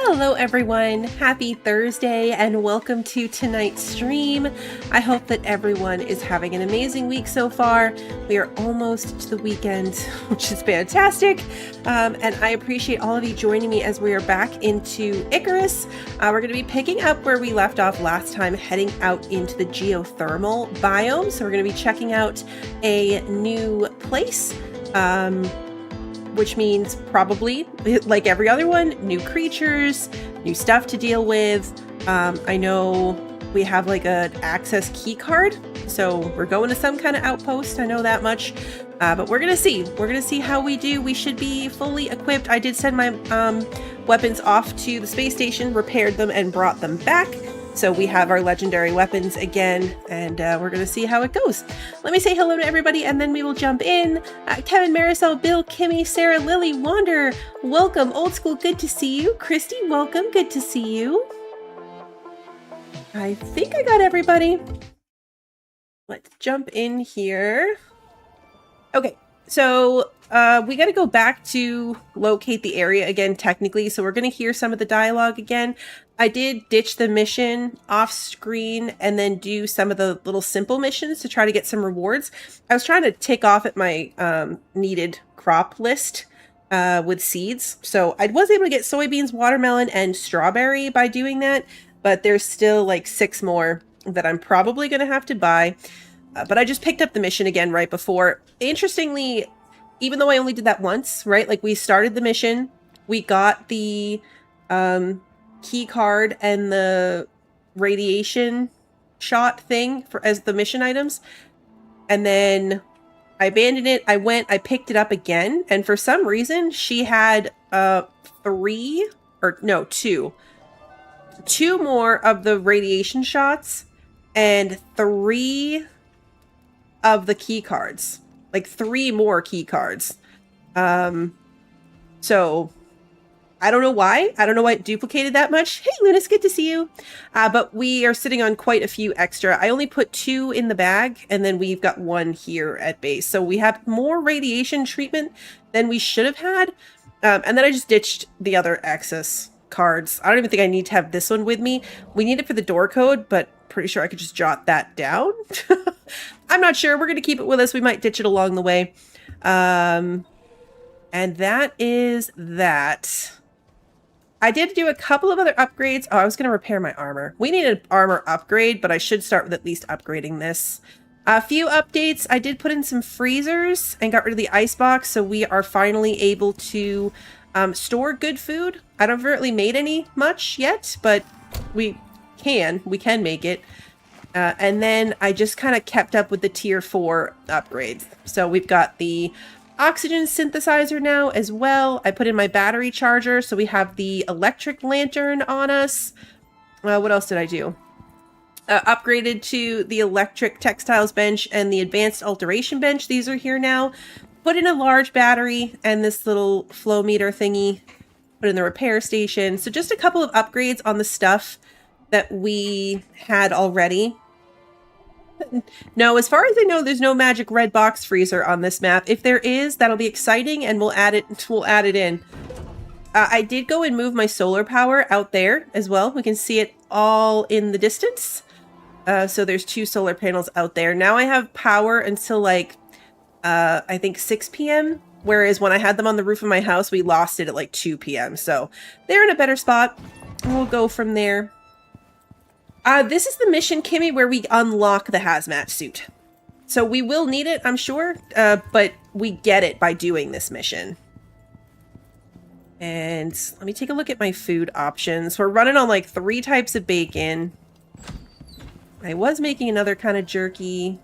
Hello everyone, happy Thursday and welcome to tonight's stream. I hope that everyone is having an amazing week so far. We are almost to the weekend, which is fantastic, and I appreciate all of you joining me as we are back into Icarus. We're going to be picking up where we left off last time, heading out into the geothermal biome. So we're going to be checking out a new place. Which means probably, like every other one, new creatures, new stuff to deal with. I know we have like an access key card, so we're going to some kind of outpost, I know that much. But we're gonna see. We're gonna see how we do. We should be fully equipped. I did send my weapons off to the space station, repaired them, and brought them back. So we have our legendary weapons again, and we're going to see how it goes. Let me say hello to everybody, and then we will jump in. Kevin, Marisol, Bill, Kimmy, Sarah, Lily, Wander, welcome. Old School, good to see you. Christy, welcome. Good to see you. I think I got everybody. Let's jump in here. Okay, so we got to go back to locate the area again, technically. So we're going to hear some of the dialogue again. I did ditch the mission off screen and then do some of the little simple missions to try to get some rewards. I was trying to tick off at my needed crop list with seeds. So I was able to get soybeans, watermelon, and strawberry by doing that. But there's still like 6 more that I'm probably going to have to buy. But I just picked up the mission again right before. Interestingly, even though I only did that once, right? Like we started the mission, we got the key card and the radiation shot thing as the mission items, and then I abandoned it. I went, I picked it up again, and for some reason she had 2 more of the radiation shots and 3 of the key cards, like 3 more key cards. So I don't know why. I don't know why it duplicated that much. Hey, Lunas, good to see you. But we are sitting on quite a few extra. I only put 2 in the bag, and then we've got 1 here at base. So we have more radiation treatment than we should have had. And then I just ditched the other access cards. I don't even think I need to have this one with me. We need it for the door code, but pretty sure I could just jot that down. I'm not sure. We're going to keep it with us. We might ditch it along the way. And that is that. I did do a couple of other upgrades. Oh, I was going to repair my armor. We need an armor upgrade, but I should start with at least upgrading this. A few updates. I did put in some freezers and got rid of the ice box, so we are finally able to store good food. I don't really made any much yet, but we can make it. And then I just kind of kept up with the tier 4 upgrades. So we've got the oxygen synthesizer now as well. I put in my battery charger, so we have the electric lantern on us. What else did I do? Upgraded to the electric textiles bench and the advanced alteration bench. These are here now. Put in a large battery and this little flow meter thingy. Put in the repair station. So just a couple of upgrades on the stuff that we had already. No, as far as I know, there's no magic red box freezer on this map. If there is, that'll be exciting, and we'll add it in. I did go and move my solar power out there as well. We can see it all in the distance. So there's 2 solar panels out there. Now I have power until like, I think 6 p.m. Whereas when I had them on the roof of my house, we lost it at like 2 p.m. So they're in a better spot. We'll go from there. This is the mission, Kimmy, where we unlock the hazmat suit. So we will need it, I'm sure, but we get it by doing this mission. And let me take a look at my food options. We're running on like 3 types of bacon. I was making another kind of jerky.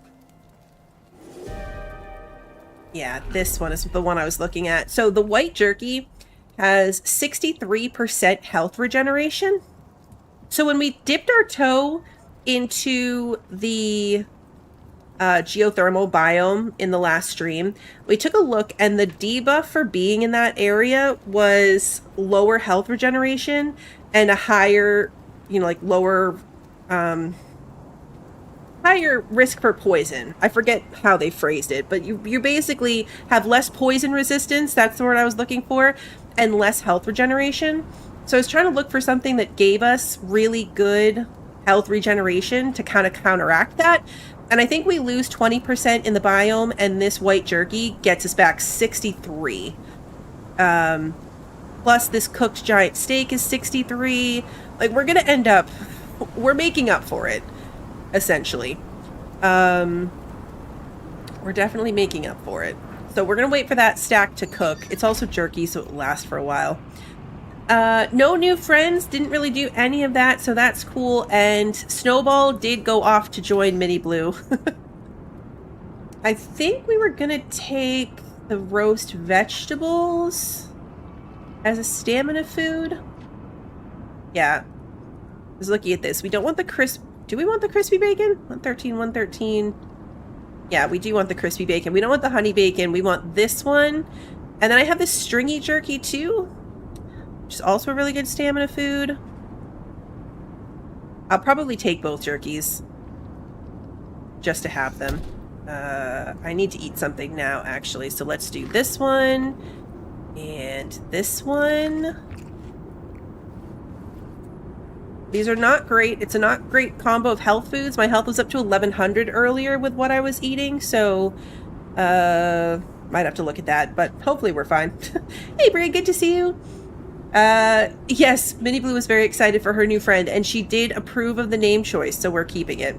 Yeah, this one is the one I was looking at. So the white jerky has 63% health regeneration. So when we dipped our toe into the geothermal biome in the last stream, we took a look, and the debuff for being in that area was lower health regeneration and a higher, lower, higher risk for poison. I forget how they phrased it, but you basically have less poison resistance, that's the word I was looking for, and less health regeneration. So I was trying to look for something that gave us really good health regeneration to kind of counteract that. And I think we lose 20% in the biome, and this white jerky gets us back 63. Plus this cooked giant steak is 63. Like, we're going to end up... We're making up for it, essentially. We're definitely making up for it. So we're going to wait for that stack to cook. It's also jerky, so it'll last for a while. No new friends, didn't really do any of that, so that's cool. And Snowball did go off to join Mini Blue. I think we were gonna take the roast vegetables as a stamina food. Yeah. I was looking at this. We don't want the do we want the crispy bacon? 113, 113. Yeah, we do want the crispy bacon. We don't want the honey bacon. We want this one. And then I have this stringy jerky too, which is also a really good stamina food. I'll probably take both jerkies just to have them. I need to eat something now, actually. So let's do this one and this one. These are not great. It's a not great combo of health foods. My health was up to 1100 earlier with what I was eating, so might have to look at that, but hopefully we're fine. Hey, Bria, good to see you. Yes, Mini Blue was very excited for her new friend, and she did approve of the name choice, so we're keeping it.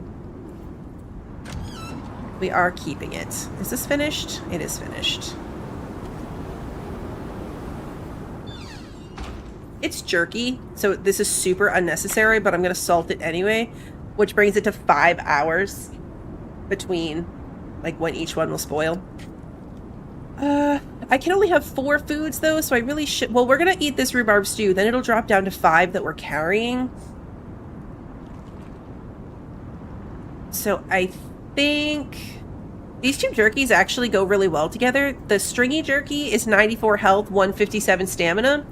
We are keeping it. Is this finished? It is finished. It's jerky, so this is super unnecessary, but I'm going to salt it anyway, which brings it to 5 hours between, like, when each one will spoil. I can only have 4 foods, though, so I really should... Well, we're going to eat this rhubarb stew, then it'll drop down to 5 that we're carrying. So I think these two jerkies actually go really well together. The stringy jerky is 94 health, 157 stamina.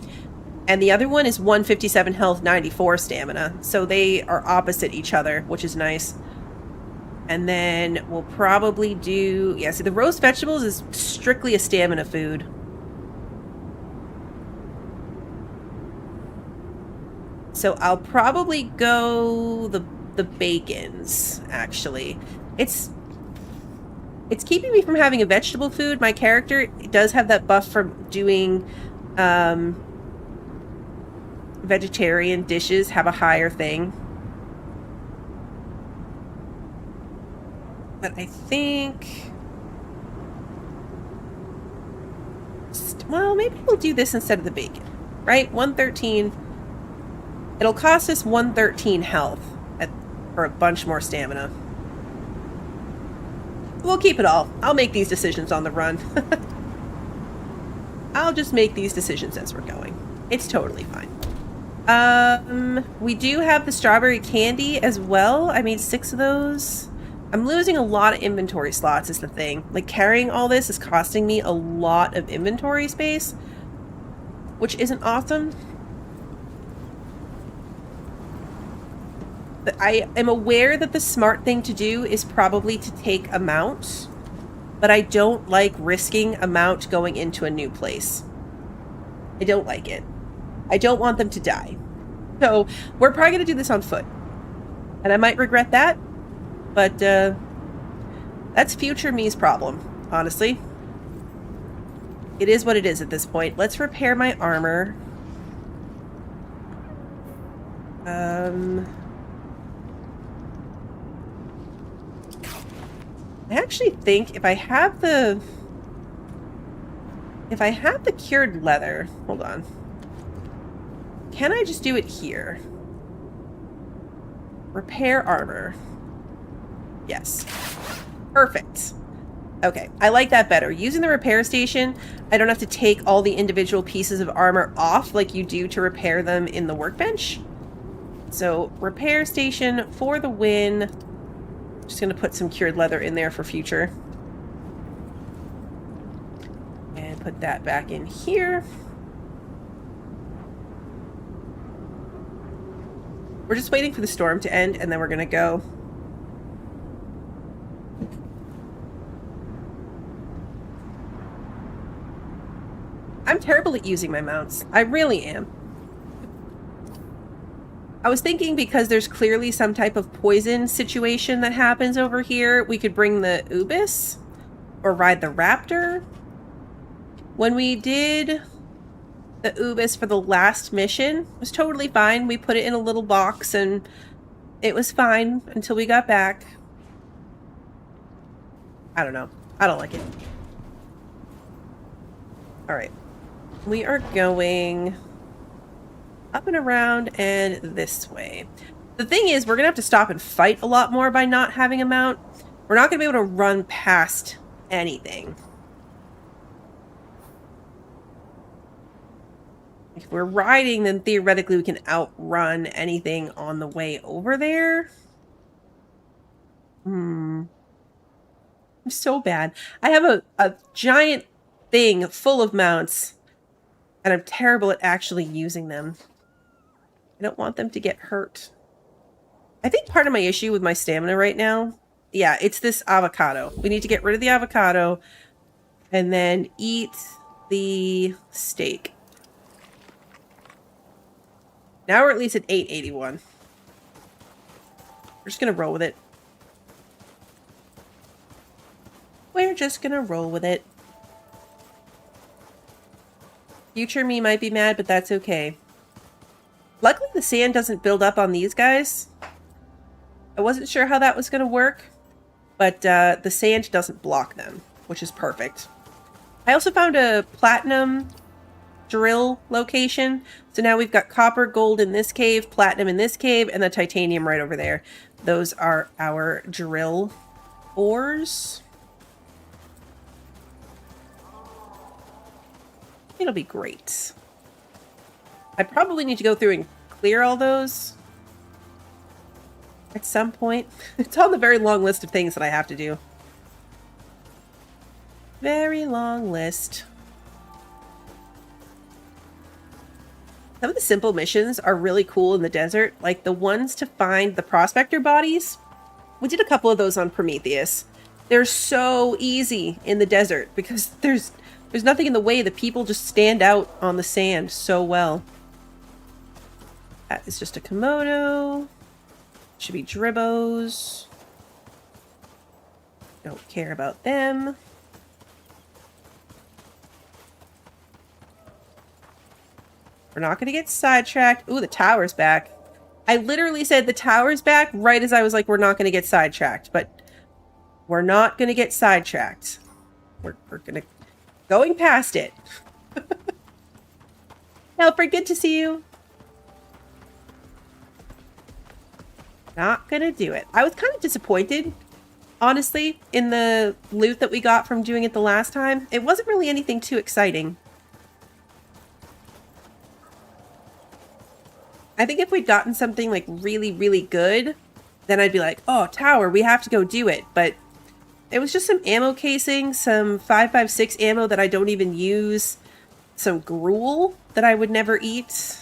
And the other one is 157 health, 94 stamina. So they are opposite each other, which is nice. And then we'll probably do... Yeah, see, the roast vegetables is strictly a stamina food. So I'll probably go the bacons, actually. It's keeping me from having a vegetable food. My character does have that buff from doing... vegetarian dishes have a higher thing. But I think... Well, maybe we'll do this instead of the bacon. Right? 113. It'll cost us 113 health for a bunch more stamina. We'll keep it all. I'll make these decisions on the run. I'll just make these decisions as we're going. It's totally fine. We do have the strawberry candy as well. I made 6 of those. I'm losing a lot of inventory slots is the thing. Like, carrying all this is costing me a lot of inventory space, which isn't awesome. But I am aware that the smart thing to do is probably to take a mount, but I don't like risking a mount going into a new place. I don't like it. I don't want them to die. So we're probably going to do this on foot. And I might regret that, but that's future me's problem, honestly. It is what it is at this point. Let's repair my armor. I actually think if I have the cured leather, hold on. Can I just do it here? Repair armor. Yes. Perfect. Okay, I like that better. Using the repair station, I don't have to take all the individual pieces of armor off like you do to repair them in the workbench. So, repair station for the win. Just going to put some cured leather in there for future. And put that back in here. We're just waiting for the storm to end, and then we're going to go. I'm terrible at using my mounts. I really am. I was thinking because there's clearly some type of poison situation that happens over here, we could bring the Ubis or ride the Raptor. When we did the Ubis for the last mission, it was totally fine. We put it in a little box and it was fine until we got back. I don't know. I don't like it. All right. We are going up and around and this way. The thing is, we're going to have to stop and fight a lot more by not having a mount. We're not going to be able to run past anything. If we're riding, then theoretically we can outrun anything on the way over there. I'm so bad. I have a giant thing full of mounts, and I'm terrible at actually using them. I don't want them to get hurt. I think part of my issue with my stamina right now, yeah, it's this avocado. We need to get rid of the avocado and then eat the steak. Now we're at least at 881. We're just gonna roll with it. We're just gonna roll with it. Future me might be mad, but that's okay. Luckily, the sand doesn't build up on these guys. I wasn't sure how that was going to work, but the sand doesn't block them, which is perfect. I also found a platinum drill location. So now we've got copper, gold in this cave, platinum in this cave, and the titanium right over there. Those are our drill ores. It'll be great. I probably need to go through and clear all those at some point. It's on the very long list of things that I have to do. Very long list. Some of the simple missions are really cool in the desert, like the ones to find the prospector bodies. We did a couple of those on Prometheus. They're so easy in the desert because there's nothing in the way. The people just stand out on the sand so well. That is just a Komodo. Should be Dribbos. Don't care about them. We're not going to get sidetracked. Ooh, the tower's back. I literally said the tower's back right as I was like, we're not going to get sidetracked. But we're not going to get sidetracked. We're going to... Going past it. Alfred, good to see you. Not gonna do it. I was kind of disappointed, honestly, in the loot that we got from doing it the last time. It wasn't really anything too exciting. I think if we'd gotten something like really, really good, then I'd be like, oh, tower, we have to go do it. But it was just some ammo casing, some 5.56 ammo that I don't even use, some gruel that I would never eat.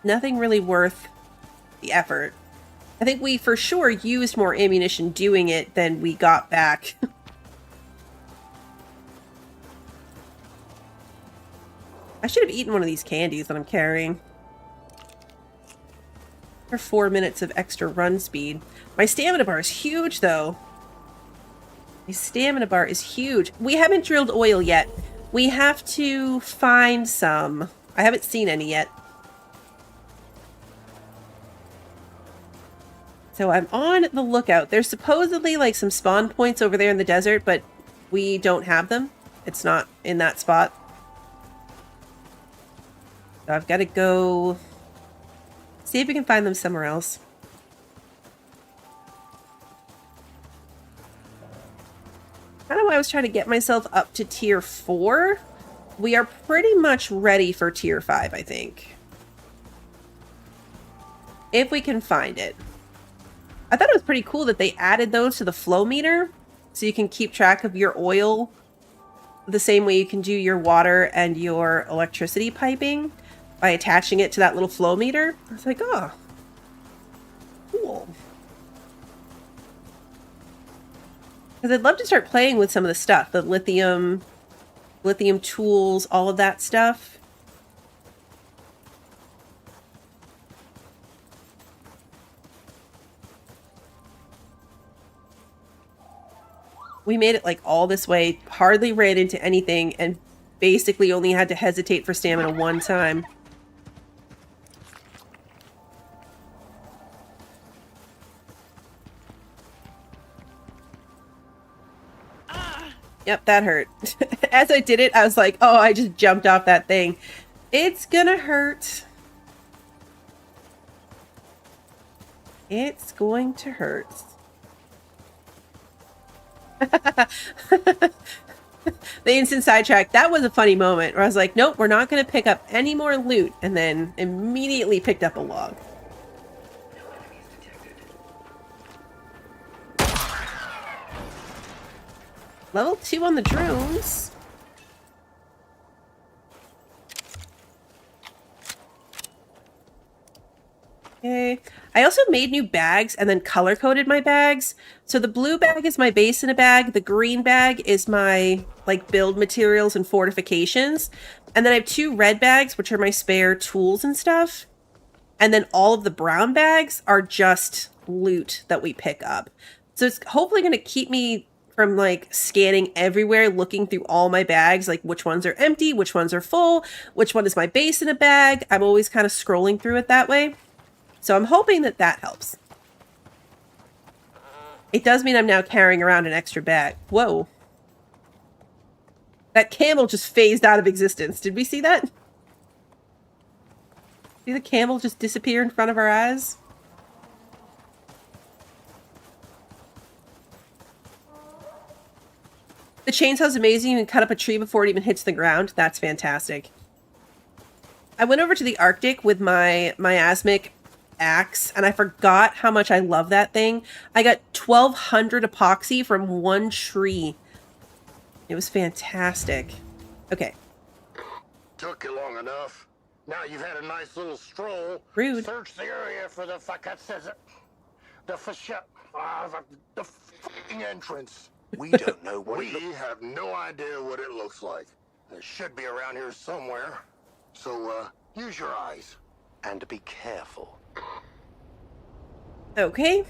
Nothing really worth the effort. I think we for sure used more ammunition doing it than we got back. I should have eaten one of these candies that I'm carrying. For 4 minutes of extra run speed. My stamina bar is huge, though. My stamina bar is huge. We haven't drilled oil yet. We have to find some. I haven't seen any yet. So I'm on the lookout. There's supposedly like some spawn points over there in the desert, but we don't have them. It's not in that spot. So I've got to go see if we can find them somewhere else. Kind of why I was trying to get myself up to tier 4. We are pretty much ready for tier 5, I think. If we can find it. I thought it was pretty cool that they added those to the flow meter, so you can keep track of your oil the same way you can do your water and your electricity piping by attaching it to that little flow meter. I was like, oh, cool. Because I'd love to start playing with some of the stuff, the lithium tools, all of that stuff. We made it like all this way, hardly ran into anything, and basically only had to hesitate for stamina one time. Yep, that hurt. As I did it, I was like, oh, I just jumped off that thing. It's gonna hurt. It's going to hurt. The instant sidetrack. That was a funny moment where I was like, nope, we're not going to pick up any more loot. And then immediately picked up a log. Level 2 on the drones. Okay. I also made new bags and then color-coded my bags. So the blue bag is my base in a bag. The green bag is my, like, build materials and fortifications. And then I have 2 red bags, which are my spare tools and stuff. And then all of the brown bags are just loot that we pick up. So it's hopefully going to keep me from, like, scanning everywhere, looking through all my bags, like which ones are empty, which ones are full, which one is my base in a bag. I'm always kind of scrolling through it that way. So I'm hoping that that helps. It does mean I'm now carrying around an extra bag. Whoa. That camel just phased out of existence. Did we see that? See the camel just disappear in front of our eyes? The chainsaw's amazing. You can cut up a tree before it even hits the ground. That's fantastic. I went over to the Arctic with my miasmic axe, and I forgot how much I love that thing. I got 1,200 epoxy from one tree. It was fantastic. Okay. Took you long enough. Now you've had a nice little stroll. Rude. Search the area for the fucking entrance. We don't know what We have no idea what it looks like. It should be around here somewhere. So, use your eyes. and be careful. Okay.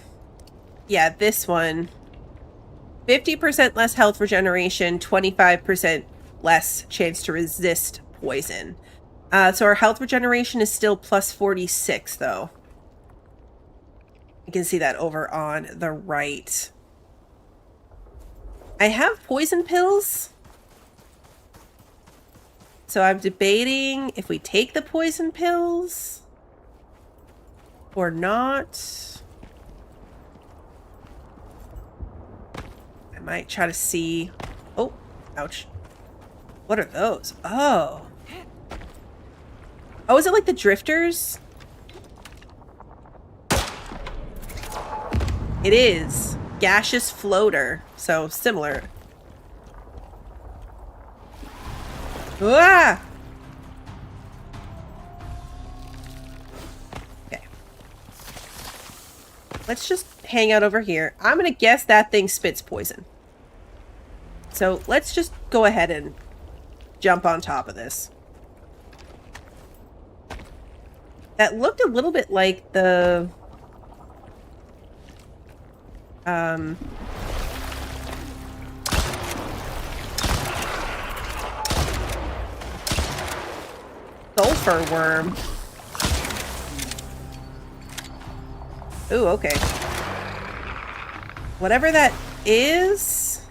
Yeah, this one. 50% less health regeneration, 25% less chance to resist poison. So our health regeneration is still plus 46, though. You can see that over on the right. I have poison pills. So I'm debating if we take the poison pills or not. I might try to see. Oh, ouch. What are those? Oh. Oh, is it like the drifters? It is. Gaseous floater. So similar. Ah! Okay. Let's just hang out over here. I'm gonna guess that thing spits poison. So let's just go ahead and jump on top of this. That looked a little bit like the sulfur worm. Ooh, okay. Whatever that is.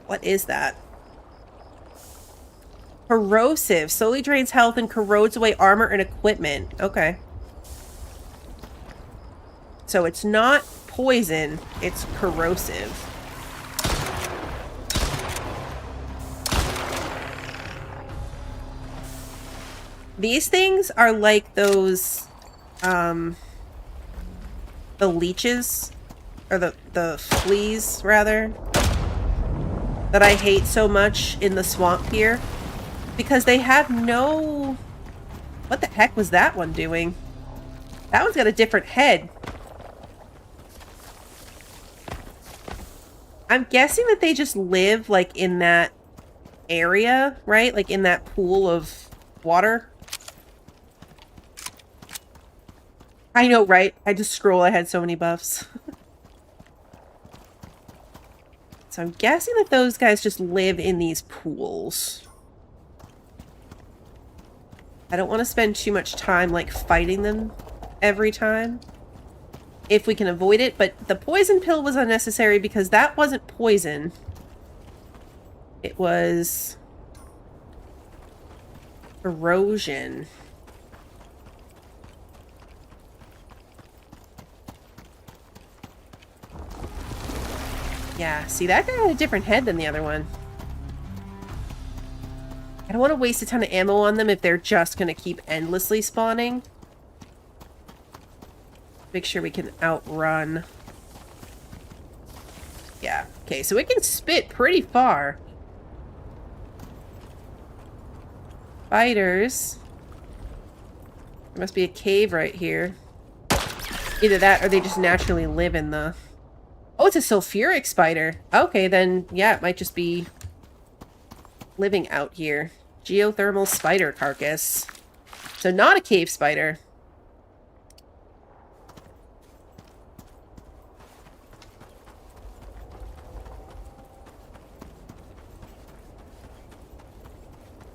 What is that? Corrosive. Slowly drains health and corrodes away armor and equipment. Okay. So it's not poison, it's corrosive. These things are like those, the leeches, or the fleas, rather, that I hate so much in the swamp here. Because they have no... What the heck was that one doing? That one's got a different head. I'm guessing that they just live, like, in that area, right? Like, in that pool of water. I know, right? I just scroll. I had so many buffs. So I'm guessing that those guys just live in these pools. I don't want to spend too much time, like, fighting them every time. If we can avoid it, but the poison pill was unnecessary because that wasn't poison. It was erosion. Yeah, see, that guy had a different head than the other one. I don't want to waste a ton of ammo on them if they're just going to keep endlessly spawning. Make sure we can outrun. Yeah, okay, so it can spit pretty far. Spiders. There must be a cave right here. Either that or they just naturally live in the... Oh, it's a sulfuric spider. Okay, then, yeah, it might just be living out here. Geothermal spider carcass. So not a cave spider.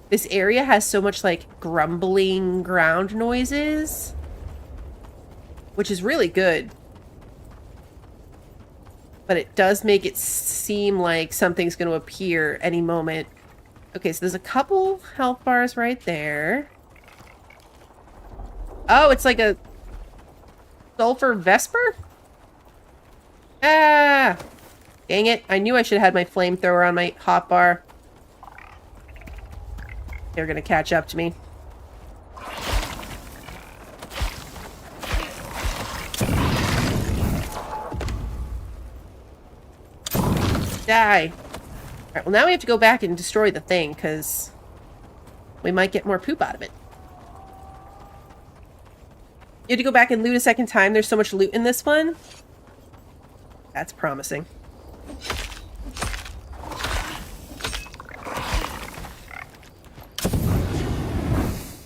This area has so much, like, grumbling ground noises, which is really good. But it does make it seem like something's going to appear any moment. Okay, so there's a couple health bars right there. Oh, it's like a sulfur vesper? Ah! Dang it. I knew I should have had my flamethrower on my hotbar. They're gonna catch up to me. Die. Alright, well now we have to go back and destroy the thing, because we might get more poop out of it. You have to go back and loot a second time. There's so much loot in this one. That's promising.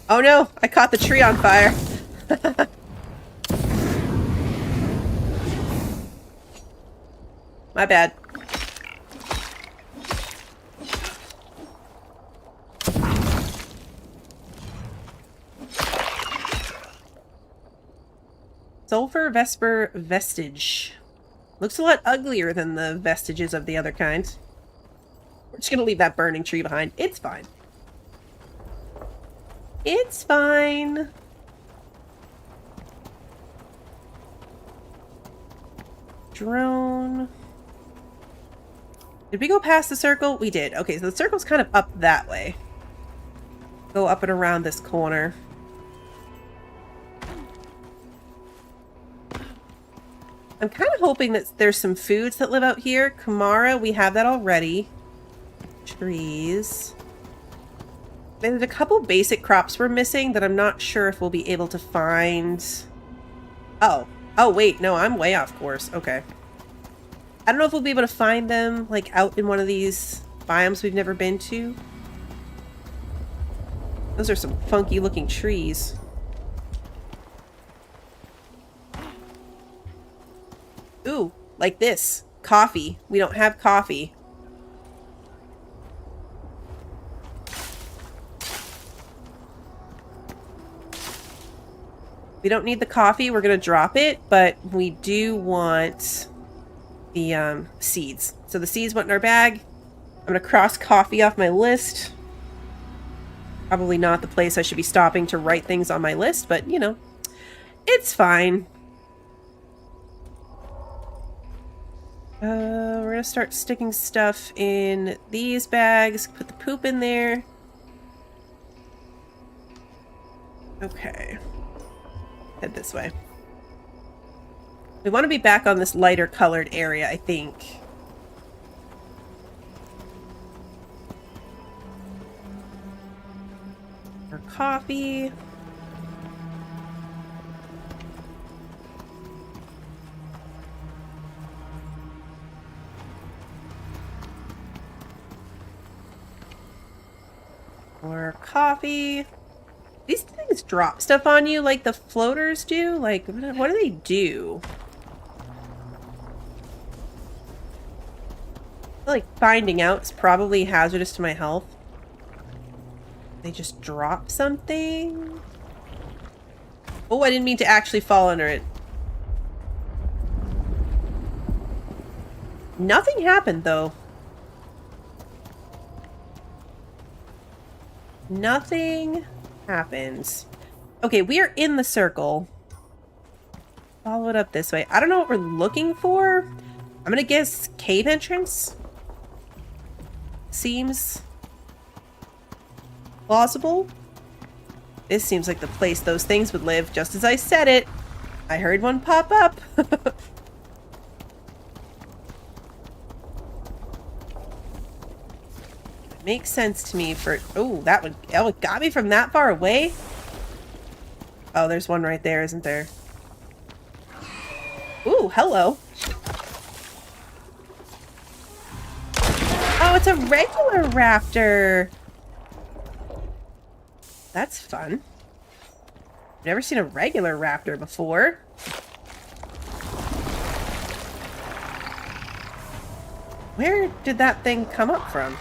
Oh no! I caught the tree on fire! My bad. Sulfur Vesper Vestige. Looks a lot uglier than the vestiges of the other kind. We're just gonna leave that burning tree behind. It's fine. It's fine. Drone. Did we go past the circle? We did. Okay, so the circle's kind of up that way. Go up and around this corner. I'm kind of hoping that there's some foods that live out here. Kamara, we have that already. Trees. There's a couple basic crops we're missing that I'm not sure if we'll be able to find. Oh. Oh, wait. No, I'm way off course. Okay. I don't know if we'll be able to find them, like, out in one of these biomes we've never been to. Those are some funky looking trees. Ooh, like this. Coffee. We don't have coffee. We don't need the coffee. We're going to drop it, but we do want the seeds. So the seeds went in our bag. I'm going to cross coffee off my list. Probably not the place I should be stopping to write things on my list, but, you know, it's fine. We're going to start sticking stuff in these bags. Put the poop in there. Okay. Head this way. We want to be back on this lighter colored area, I think. More coffee. More coffee. These things drop stuff on you like the floaters do? Like, what do they do? like finding out is probably hazardous to my health. They just drop something. Oh, I didn't mean to actually fall under it. Nothing happened though. Nothing happens. Okay, we are in the circle. Follow it up this way. I don't know what we're looking for. I'm gonna guess cave entrance. Seems plausible. This seems like the place those things would live, just as I said it. I heard one pop up. Makes sense to me for... Oh, that got me from that far away? Oh, there's one right there, isn't there? Ooh, hello. Oh, it's a regular raptor. That's fun. I've never seen a regular raptor before. Where did that thing come up from?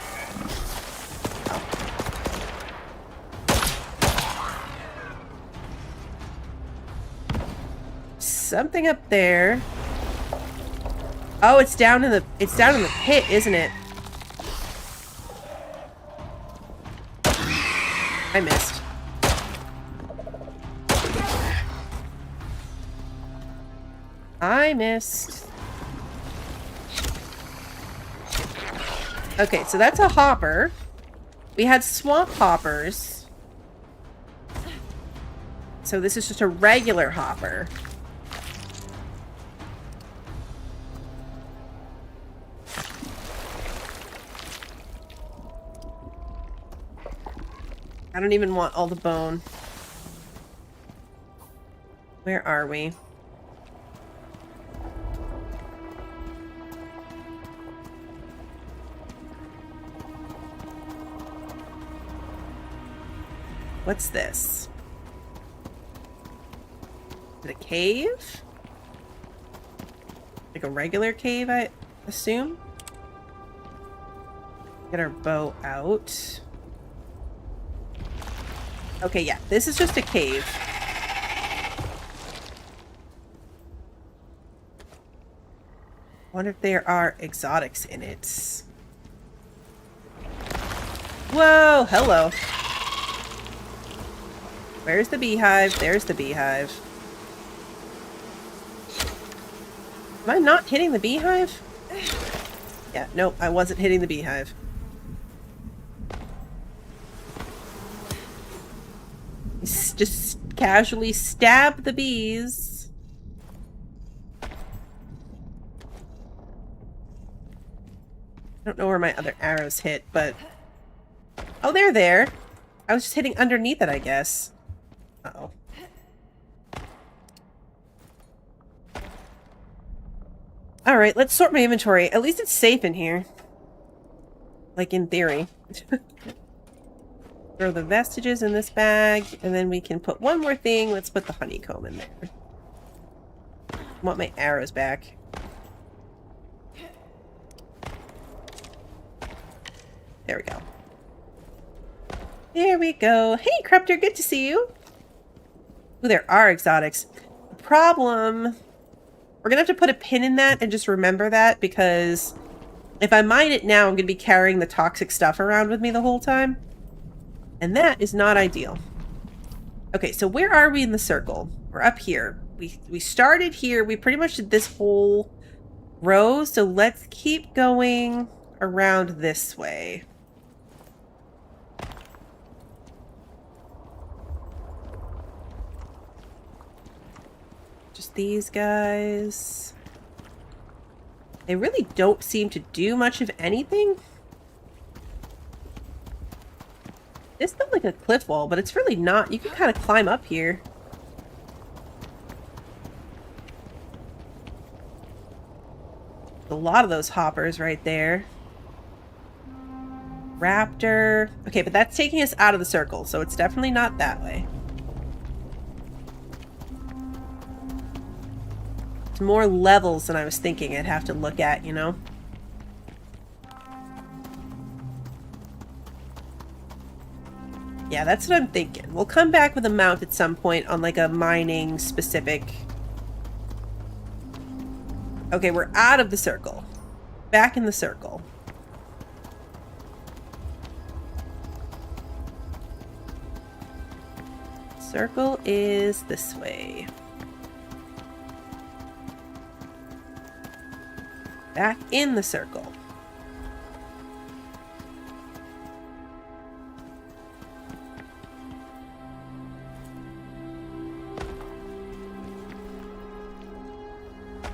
Something up there. Oh, it's down in the pit, isn't it? I missed. I missed. Okay, so that's a hopper. We had swamp hoppers. So this is just a regular hopper. I don't even want all the bone. Where are we? What's this? Is it a cave? Like a regular cave, I assume? Get our bow out. Okay, yeah, this is just a cave. Wonder if there are exotics in it. Whoa, hello. Where's the beehive? There's the beehive. Am I not hitting the beehive? Yeah, nope, I wasn't hitting the beehive. Just casually stab the bees. I don't know where my other arrows hit, but... Oh, they're there. I was just hitting underneath it, I guess. Uh-oh. Alright, let's sort my inventory. At least it's safe in here. Like, in theory. Throw the vestiges in this bag, and then we can put one more thing. Let's put the honeycomb in there. I want my arrows back. There we go. There we go. Hey, Crupter, good to see you. Ooh, there are exotics. The problem... We're gonna have to put a pin in that and just remember that, because if I mine it now, I'm gonna be carrying the toxic stuff around with me the whole time. And that is not ideal. Okay, so where are we in the circle? We're up here. We started here. We pretty much did this whole row, so let's keep going around this way. Just these guys. They really don't seem to do much of anything. This felt like a cliff wall, but it's really not. You can kind of climb up here. A lot of those hoppers right there. Raptor. Okay, but that's taking us out of the circle, so it's definitely not that way. It's more levels than I was thinking I'd have to look at, you know? Yeah, that's what I'm thinking. We'll come back with a mount at some point on like a mining specific. Okay, we're out of the circle. Back in the circle. Circle is this way. Back in the circle.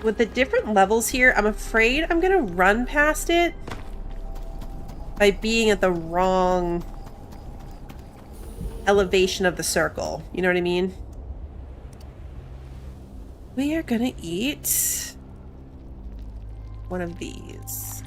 With the different levels here, I'm afraid I'm gonna run past it by being at the wrong elevation of the circle. You know what I mean? We are gonna eat one of these.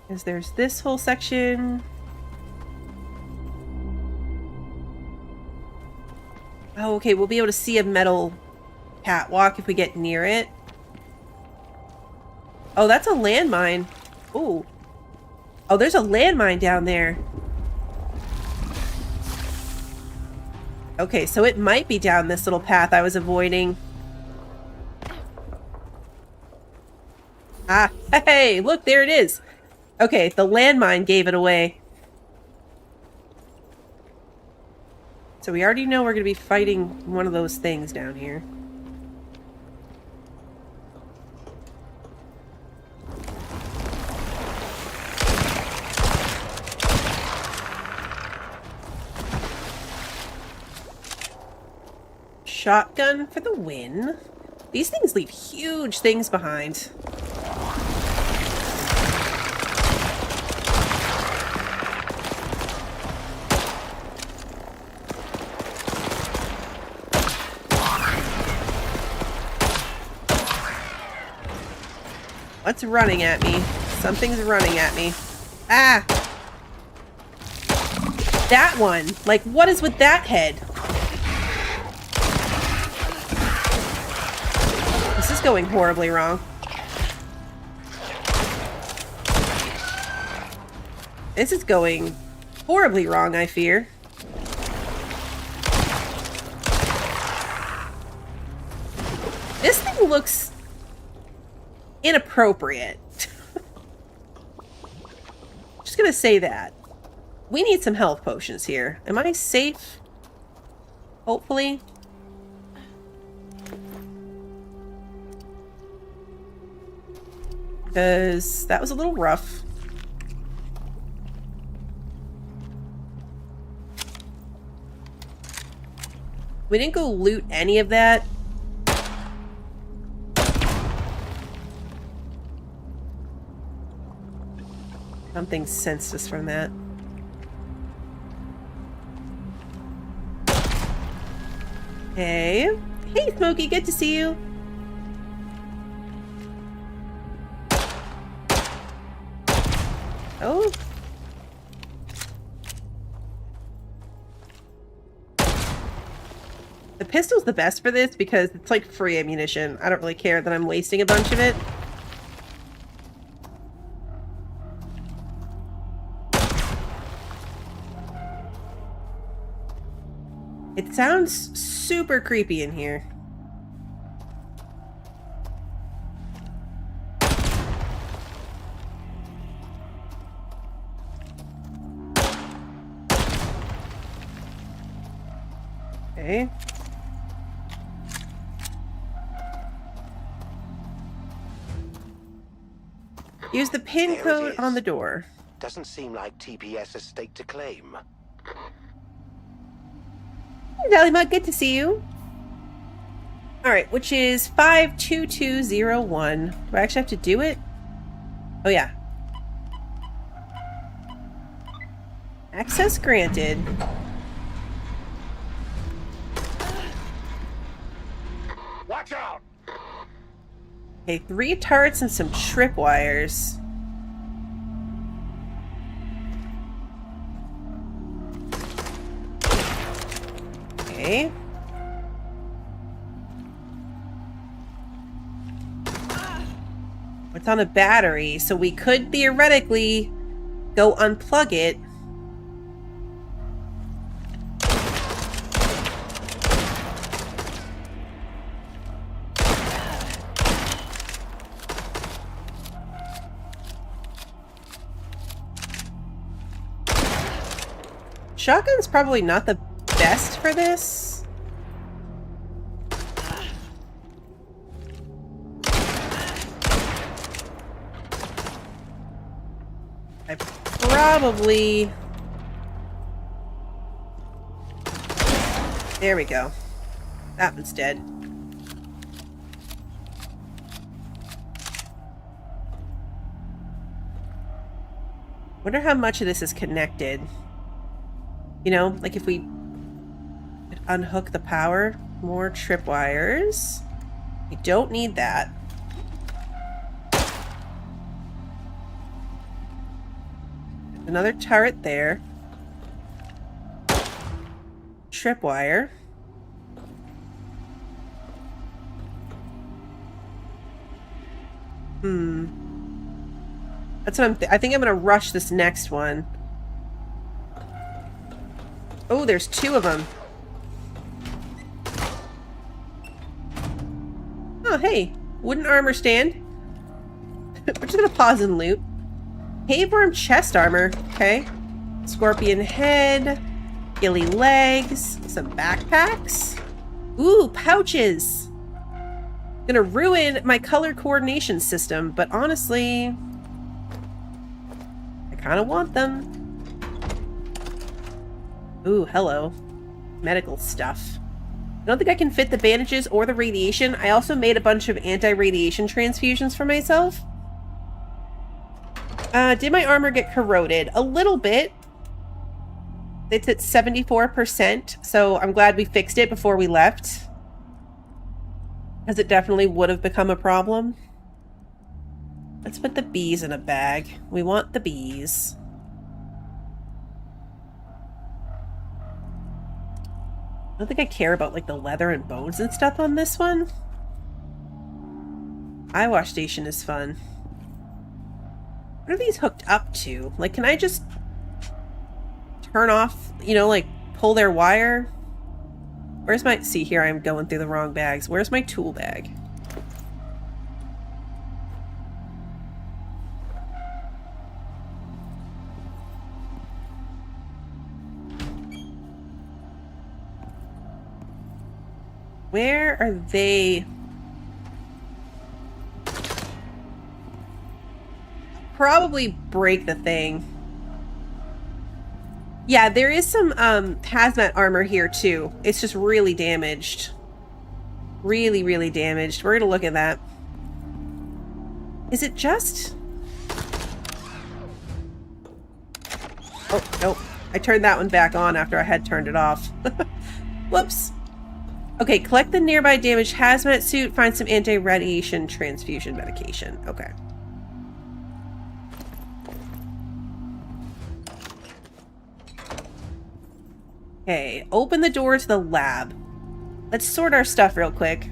Because there's this whole section. Oh, okay, we'll be able to see a metal catwalk if we get near it. Oh, that's a landmine. Ooh. Oh, there's a landmine down there. Okay, so it might be down this little path I was avoiding. Ah, hey, look, there it is. Okay, the landmine gave it away. So we already know we're going to be fighting one of those things down here. Shotgun for the win. These things leave huge things behind. What's running at me? Something's running at me. Ah! That one! Like, what is with that head? This is going horribly wrong. This is going horribly wrong, I fear. This thing looks inappropriate. Just gonna say that. We need some health potions here. Am I safe? Hopefully. Because that was a little rough. We didn't go loot any of that. Something sensed us from that. Hey. Hey, Smokey, good to see you. Oh. The pistol's the best for this because it's like free ammunition. I don't really care that I'm wasting a bunch of it. It sounds super creepy in here. Okay. Use the pin There it code is. on the door. Doesn't seem like TPS has stake to claim. Hey, Valleymut, good to see you. Alright, which is 52201. Do I actually have to do it? Oh, yeah. Access granted. Watch out! Okay, 3 turrets and some tripwires. Okay. It's on a battery, so we could theoretically go unplug it. Shotgun's probably not the best for this. I probably... There we go. That one's dead. Wonder how much of this is connected. You know, like if we unhook the power, more tripwires. We don't need that. Another turret there. Tripwire. That's what I think I'm gonna rush this next one. Oh, there's two of them. Oh, hey. Wooden armor stand. We're just gonna pause and loot. Caveworm chest armor. Okay. Scorpion head. Gilly legs. Some backpacks. Ooh, pouches. Gonna ruin my color coordination system, but honestly, I kind of want them. Ooh, hello. Medical stuff. I don't think I can fit the bandages or the radiation. I also made a bunch of anti-radiation transfusions for myself. Did my armor get corroded? A little bit. It's at 74%, so I'm glad we fixed it before we left. Because it definitely would have become a problem. Let's put the bees in a bag. We want the bees. I don't think I care about like the leather and bones and stuff on this one. Eyewash station is fun. What are these hooked up to? Like, can I just turn off, you know, like pull their wire? Where's my... See, here I'm going through the wrong bags. Where's my tool bag? Where are they? Probably break the thing. Yeah, there is some hazmat armor here too. It's just really damaged. Really, really damaged. We're gonna look at that. Is it just... Oh, nope. I turned that one back on after I had turned it off. Whoops. Okay, collect the nearby damaged hazmat suit, find some anti-radiation transfusion medication. Okay. Okay, open the door to the lab. Let's sort our stuff real quick.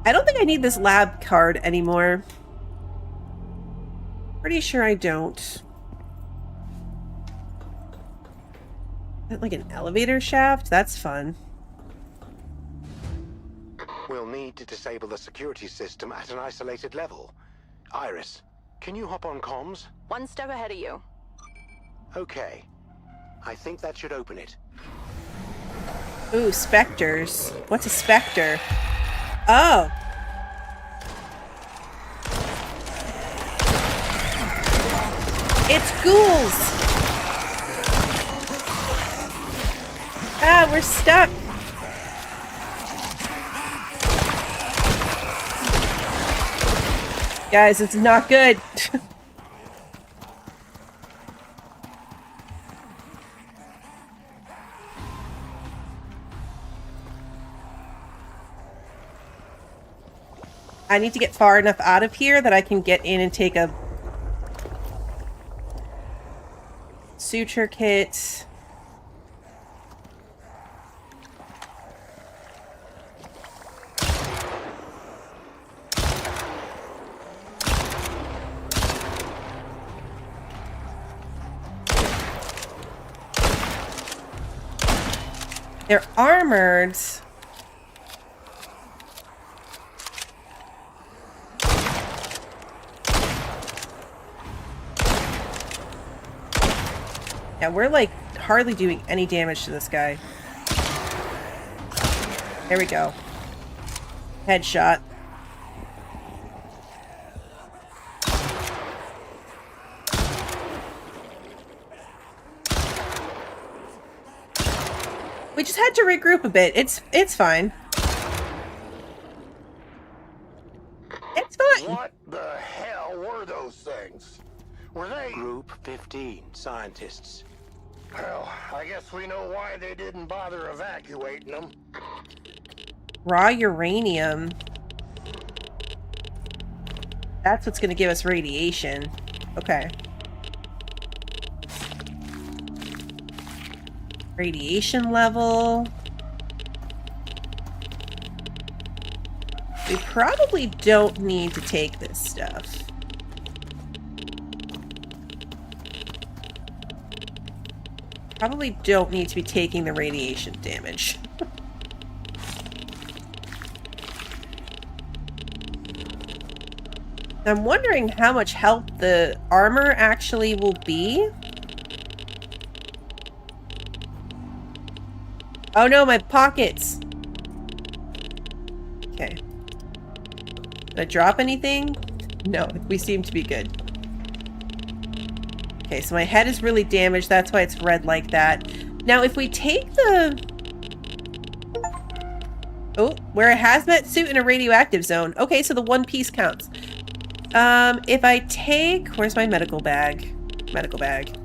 I don't think I need this lab card anymore. Pretty sure I don't. Is that like an elevator shaft? That's fun. We'll need to disable the security system at an isolated level. Iris, can you hop on comms? One step ahead of you. Okay. I think that should open it. Ooh, specters. What's a specter? Oh. It's ghouls! Ah, we're stuck! Guys, it's not good. I need to get far enough out of here that I can get in and take a Suture kit. They're armored. Yeah, we're like hardly doing any damage to this guy. There we go. Headshot. We just had to regroup a bit. It's fine. It's fine. What the hell were those things? Were they... Group 15, scientists. Well, I guess we know why they didn't bother evacuating them. Raw uranium. That's what's going to give us radiation. Okay. Radiation level. We probably don't need to take this stuff. Probably don't need to be taking the radiation damage. I'm wondering how much help the armor actually will be. Oh no, my pockets! Okay. Did I drop anything? No, we seem to be good. Okay, so my head is really damaged, that's why it's red like that. Now, if we take the... Oh, wear a hazmat suit in a radioactive zone. Okay, so the one piece counts. If I take... Where's my medical bag? Medical bag.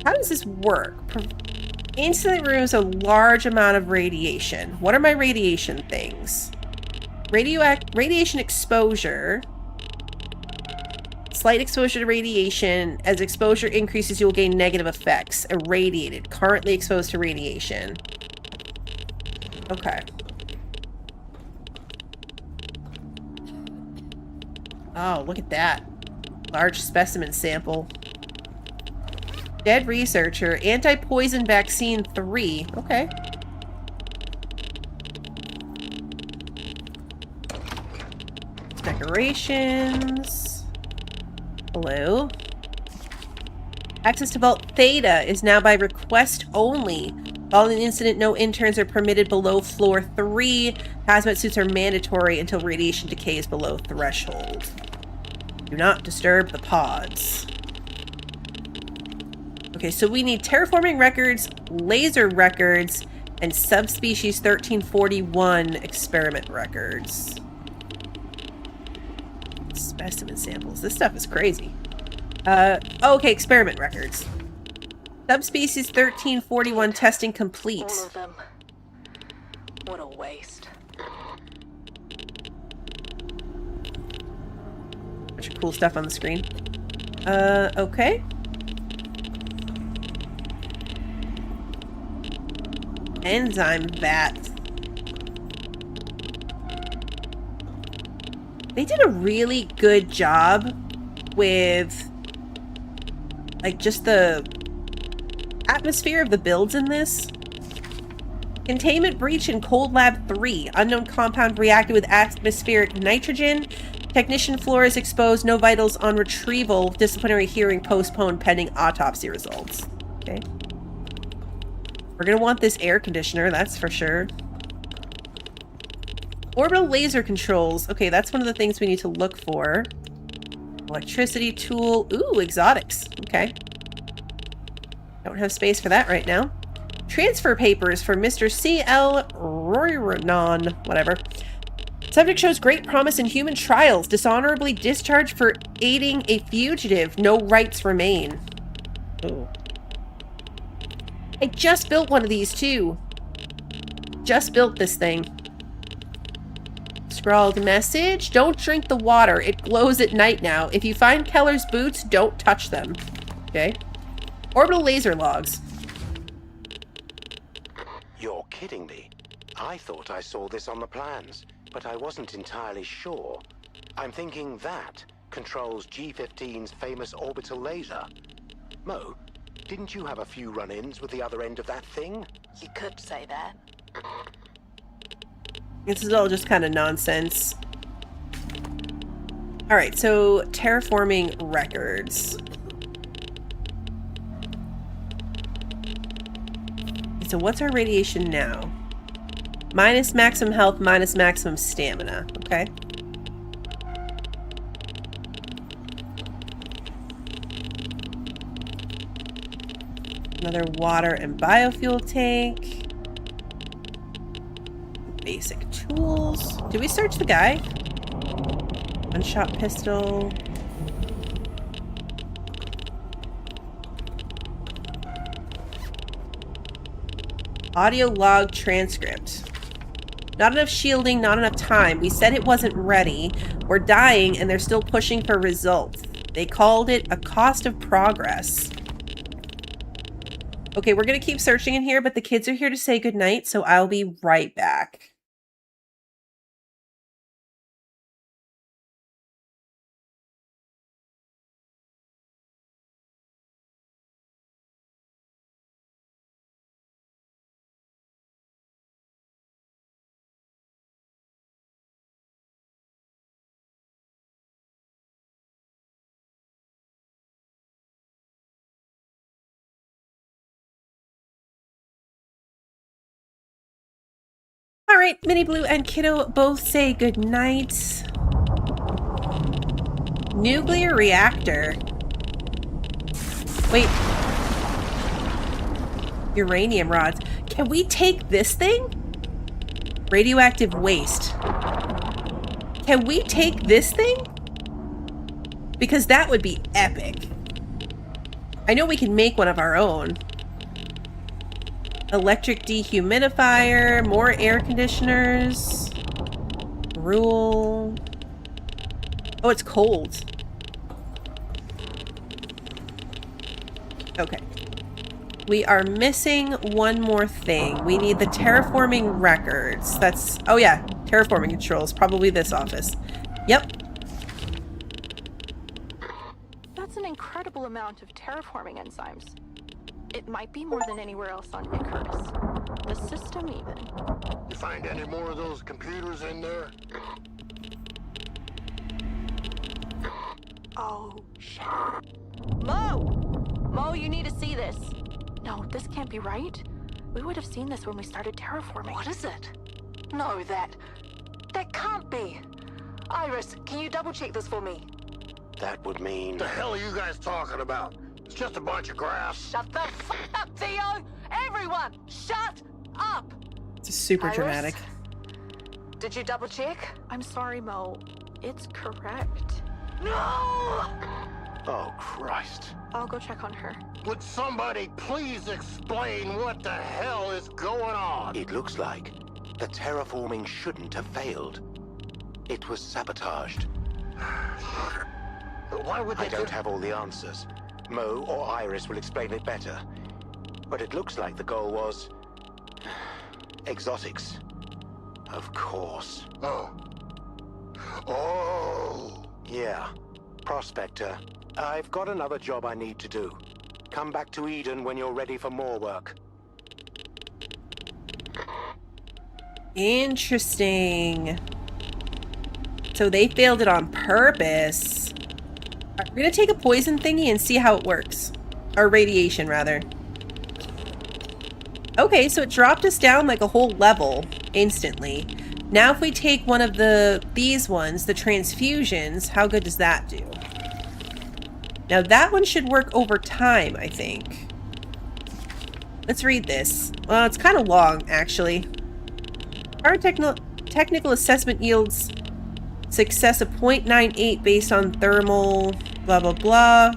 How does this work? Instantly removes a large amount of radiation. What are my radiation things? Radiation exposure. Slight exposure to radiation. As exposure increases, you will gain negative effects. Irradiated. Currently exposed to radiation. Okay. Oh, look at that. Large specimen sample. Dead researcher. Anti-poison vaccine 3. Okay. Decorations. Hello. Access to Vault Theta is now by request only. Following the incident, no interns are permitted below floor 3. Hazmat suits are mandatory until radiation decay is below threshold. Do not disturb the pods. Okay, so we need terraforming records, laser records, and subspecies 1341 experiment records. Specimen samples. This stuff is crazy. Okay, experiment records. Subspecies 1341 testing complete. All of them. What a waste. Bunch of cool stuff on the screen. Okay. Enzyme vat. They did a really good job with, like, just the atmosphere of the builds in this. Containment breach in Cold Lab 3. Unknown compound reacted with atmospheric nitrogen. Technician floor is exposed. No vitals on retrieval. Disciplinary hearing postponed pending autopsy results. Okay. We're gonna want this air conditioner, that's for sure. Orbital laser controls. Okay, that's one of the things we need to look for. Electricity tool. Ooh, exotics. Okay. Don't have space for that right now. Transfer papers for Mr. C.L. Royronon. Whatever. Subject shows great promise in human trials. Dishonorably discharged for aiding a fugitive. No rights remain. Ooh. I just built one of these too. Just built this thing. Scrawled message. Don't drink the water. It glows at night now. If you find Keller's boots, don't touch them. Okay. Orbital laser logs. You're kidding me. I thought I saw this on the plans, but I wasn't entirely sure. I'm thinking that controls G-15's famous orbital laser. Mo, didn't you have a few run-ins with the other end of that thing? You could say that. This is all just kind of nonsense. Alright, so terraforming records. So what's our radiation now? Minus maximum health, minus maximum stamina. Okay. Another water and biofuel tank. Basic tools. Did we search the guy? One-shot pistol. Audio log transcript. Not enough shielding, not enough time. We said it wasn't ready. We're dying and they're still pushing for results. They called it a cost of progress. Okay, we're gonna keep searching in here, but the kids are here to say goodnight, so I'll be right back. All right, Minnie Blue and Kiddo both say goodnight. Nuclear reactor. Wait. Uranium rods. Can we take this thing? Radioactive waste. Can we take this thing? Because that would be epic. I know we can make one of our own. Electric dehumidifier, more air conditioners. Rule. Oh, it's cold. Okay. We are missing one more thing. We need the terraforming records. That's, oh yeah, terraforming controls. Probably this office. Yep. That's an incredible amount of terraforming enzymes. It might be more than anywhere else on Icarus. The system even. You find any more of those computers in there? Oh, shit. Mo! Mo, you need to see this. No, this can't be right. We would have seen this when we started terraforming. What is it? No, that can't be. Iris, can you double check this for me? That would mean... What the hell are you guys talking about? It's just a bunch of grass. Shut the f up, Theo! Everyone, shut up! It's super Iris? dramatic. Did you double check? I'm sorry, Mo. It's correct. No! Oh, Christ. I'll go check on her. Would somebody please explain what the hell is going on? It looks like the terraforming shouldn't have failed. It was sabotaged. Why would they I don't have all the answers. Mo or Iris will explain it better. But it looks like the goal was... exotics. Of course. Oh. Oh. Yeah. Prospector, I've got another job I need to do. Come back to Eden when you're ready for more work. Interesting. So they failed it on purpose. Alright, we're gonna take a poison thingy and see how it works. Or radiation, rather. Okay, so it dropped us down like a whole level instantly. Now if we take one of these ones, the transfusions, how good does that do? Now that one should work over time, I think. Let's read this. Well, it's kind of long, actually. Our technical assessment yields success of 0.98 based on thermal blah blah blah.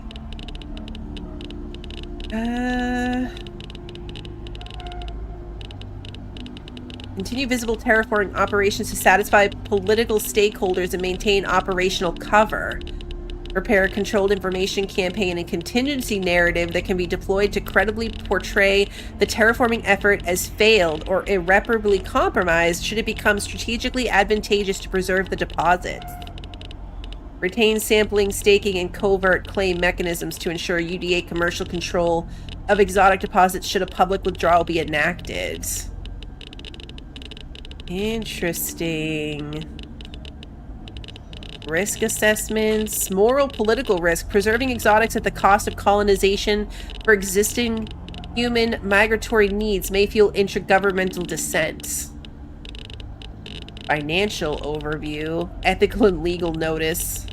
Continue visible terraforming operations to satisfy political stakeholders and maintain operational cover. Prepare a controlled information campaign and contingency narrative that can be deployed to credibly portray the terraforming effort as failed or irreparably compromised should it become strategically advantageous to preserve the deposits. Retain sampling, staking, and covert claim mechanisms to ensure UDA commercial control of exotic deposits should a public withdrawal be enacted. Interesting. Risk assessments, moral political risk, preserving exotics at the cost of colonization for existing human migratory needs may fuel intergovernmental dissent. Financial overview, ethical and legal notice.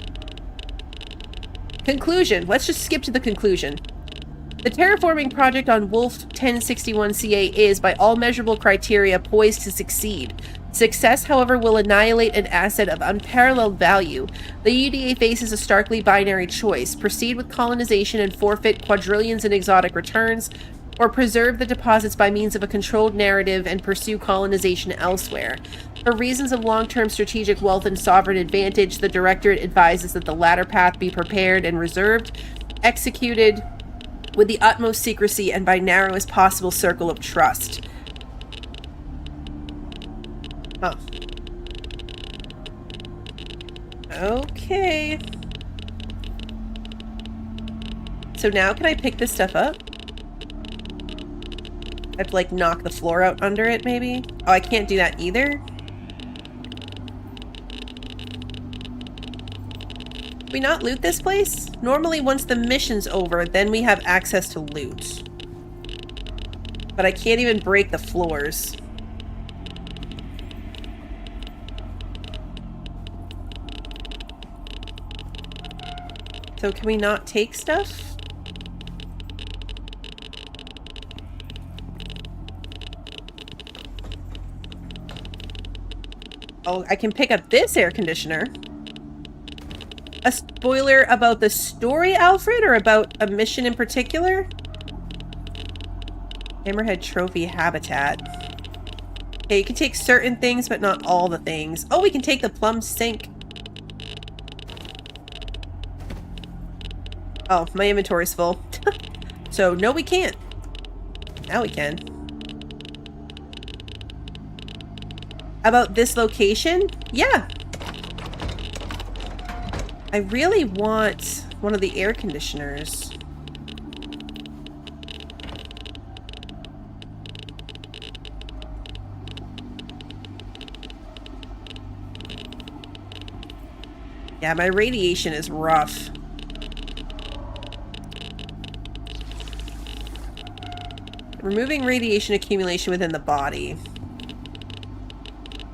Conclusion. Let's just skip to the conclusion. The terraforming project on Wolf 1061CA is, by all measurable criteria, poised to succeed. Success, however, will annihilate an asset of unparalleled value. The UDA faces a starkly binary choice: proceed with colonization and forfeit quadrillions in exotic returns, or preserve the deposits by means of a controlled narrative and pursue colonization elsewhere. For reasons of long-term strategic wealth and sovereign advantage, the Directorate advises that the latter path be prepared and reserved, executed with the utmost secrecy and by narrowest possible circle of trust. Huh. Okay. So now can I pick this stuff up? I have to, like, knock the floor out under it, maybe? Oh, I can't do that either? Did we not loot this place? Normally, once the mission's over, then we have access to loot. But I can't even break the floors. So can we not take stuff? Oh, I can pick up this air conditioner. A spoiler about the story, Alfred, or about a mission in particular? Hammerhead Trophy Habitat. Okay, you can take certain things, but not all the things. Oh, we can take the plum sink. Oh, my inventory's full. So, no, we can't. Now we can. About this location? Yeah. I really want one of the air conditioners. Yeah, my radiation is rough. Removing radiation accumulation within the body.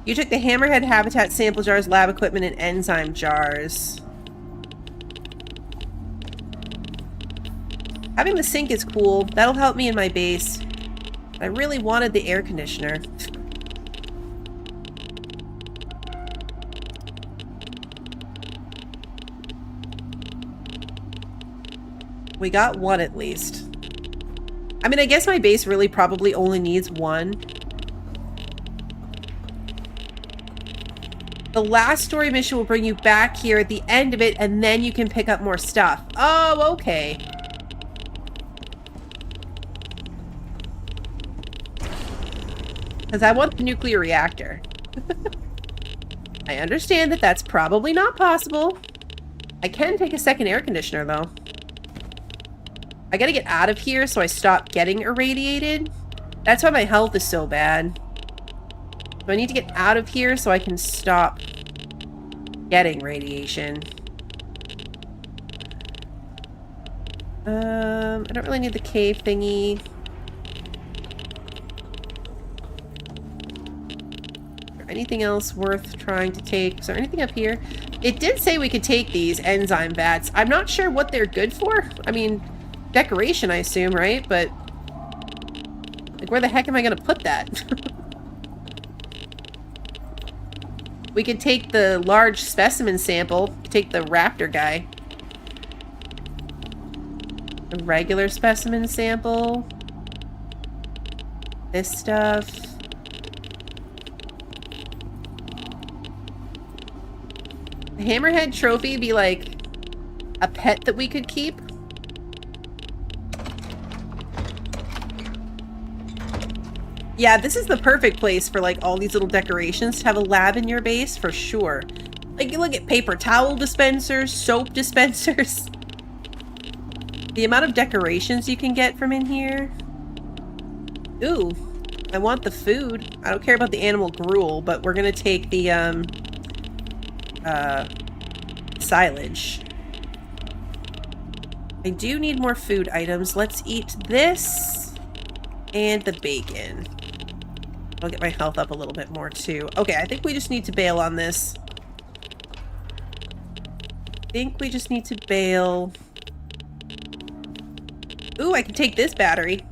You took the Hammerhead Habitat sample jars, lab equipment, and enzyme jars. Having the sink is cool. That'll help me in my base. I really wanted the air conditioner. We got one at least. I mean, I guess my base really probably only needs one. The last story mission will bring you back here at the end of it, and then you can pick up more stuff. Oh, okay. Because I want the nuclear reactor. I understand that that's probably not possible. I can take a second air conditioner, though. I gotta get out of here so I stop getting irradiated. That's why my health is so bad. So I need to get out of here so I can stop getting radiation. I don't really need the cave thingy. Is there anything else worth trying to take? Is there anything up here? It did say we could take these enzyme vats. I'm not sure what they're good for. I mean, decoration, I assume, right? But like, where the heck am I gonna put that? We could take the large specimen sample, take the raptor guy. A regular specimen sample. This stuff. The Hammerhead trophy be like a pet that we could keep. Yeah, this is the perfect place for like all these little decorations to have a lab in your base for sure. Like you look at paper towel dispensers, soap dispensers. The amount of decorations you can get from in here. Ooh, I want the food. I don't care about the animal gruel, but we're gonna take the silage. I do need more food items. Let's eat this and the bacon. I'll get my health up a little bit more too. Okay, I think we just need to bail on this. I think we just need to bail. Ooh, I can take this battery.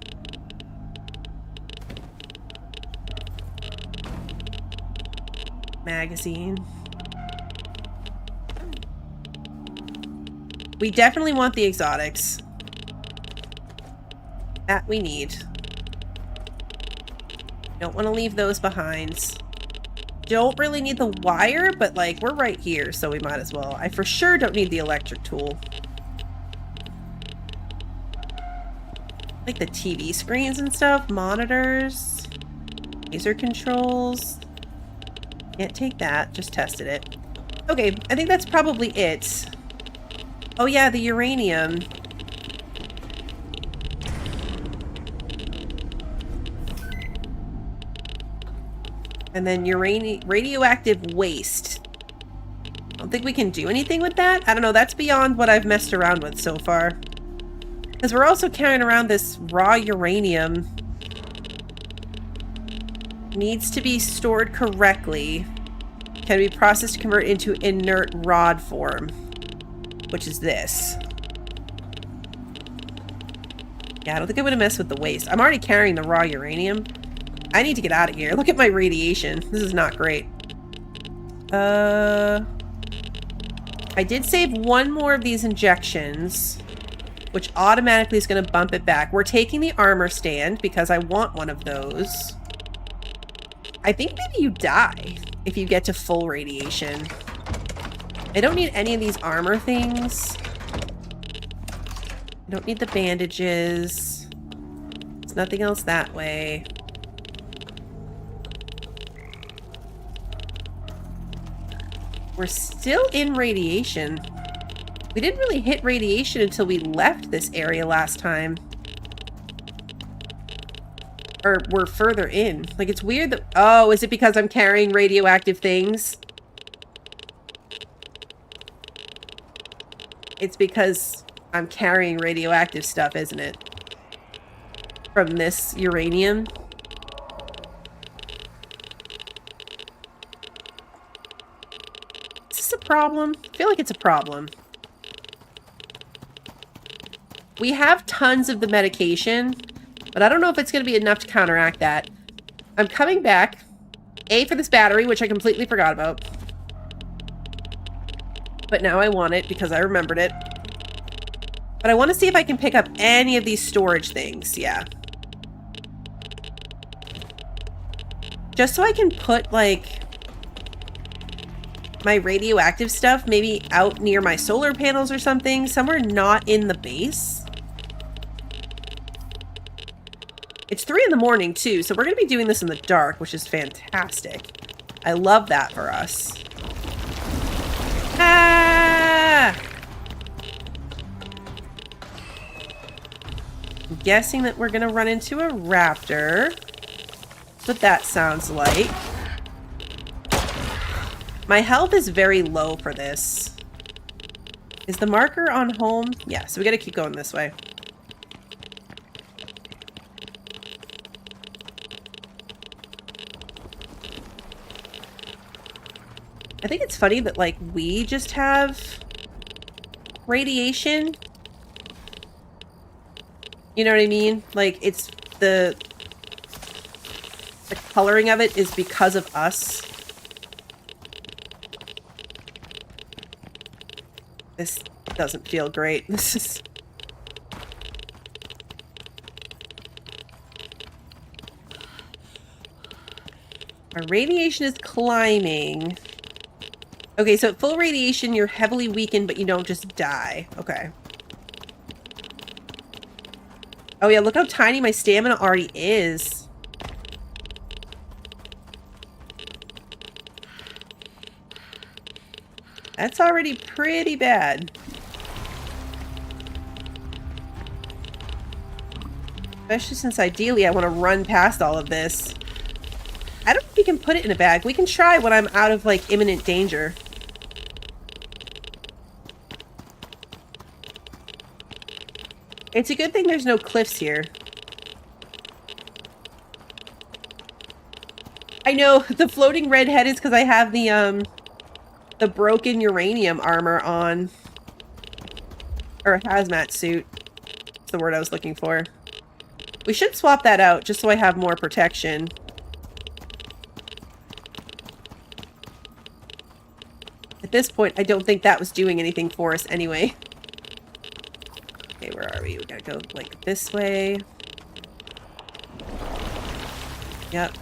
Magazine. We definitely want the exotics. That we need. Don't want to leave those behind. Don't really need the wire, but like we're right here, so we might as well. I for sure don't need the electric tool. Like the TV screens and stuff, monitors, laser controls. Can't take that, just tested it. Okay, I think that's probably it. Oh yeah, the uranium. And then radioactive waste. I don't think we can do anything with that. I don't know, that's beyond what I've messed around with so far. Because we're also carrying around this raw uranium. Needs to be stored correctly. Can be processed to convert into inert rod form. Which is this. Yeah, I don't think I would have messed with the waste. I'm already carrying the raw uranium. I need to get out of here. Look at my radiation. This is not great. I did save one more of these injections, which automatically is going to bump it back. We're taking the armor stand because I want one of those. I think maybe you die if you get to full radiation. I don't need any of these armor things. I don't need the bandages. There's nothing else that way. We're still in radiation. We didn't really hit radiation until we left this area last time. Or we're further in. Like, it's weird that... Oh, is it because I'm carrying radioactive things? It's because I'm carrying radioactive stuff, isn't it? From this uranium. Is this a problem? I feel like it's a problem. We have tons of the medication, but I don't know if it's going to be enough to counteract that. I'm coming back. A, for this battery, which I completely forgot about. But now I want it because I remembered it. But I want to see if I can pick up any of these storage things. Yeah. Just so I can put, like, my radioactive stuff maybe out near my solar panels or something. Somewhere not in the base. It's 3 in the morning, too, so we're going to be doing this in the dark, which is fantastic. I love that for us. Ah! I'm guessing that we're going to run into a raptor. That's what that sounds like. My health is very low for this. Is the marker on home? Yeah, so we got to keep going this way. I think it's funny that, like, we just have radiation. You know what I mean? Like, it's the coloring of it is because of us. This doesn't feel great. This is... Our radiation is climbing. Okay, so at full radiation, you're heavily weakened, but you don't just die. Okay. Oh yeah, look how tiny my stamina already is. That's already pretty bad. Especially since ideally I want to run past all of this. I don't know if we can put it in a bag. We can try when I'm out of, like, imminent danger. It's a good thing there's no cliffs here. I know, the floating red head is because I have the broken uranium armor on. Or a hazmat suit. That's the word I was looking for. We should swap that out, just so I have more protection. At this point, I don't think that was doing anything for us anyway. Okay, where are we? We gotta go, like, this way. Yep.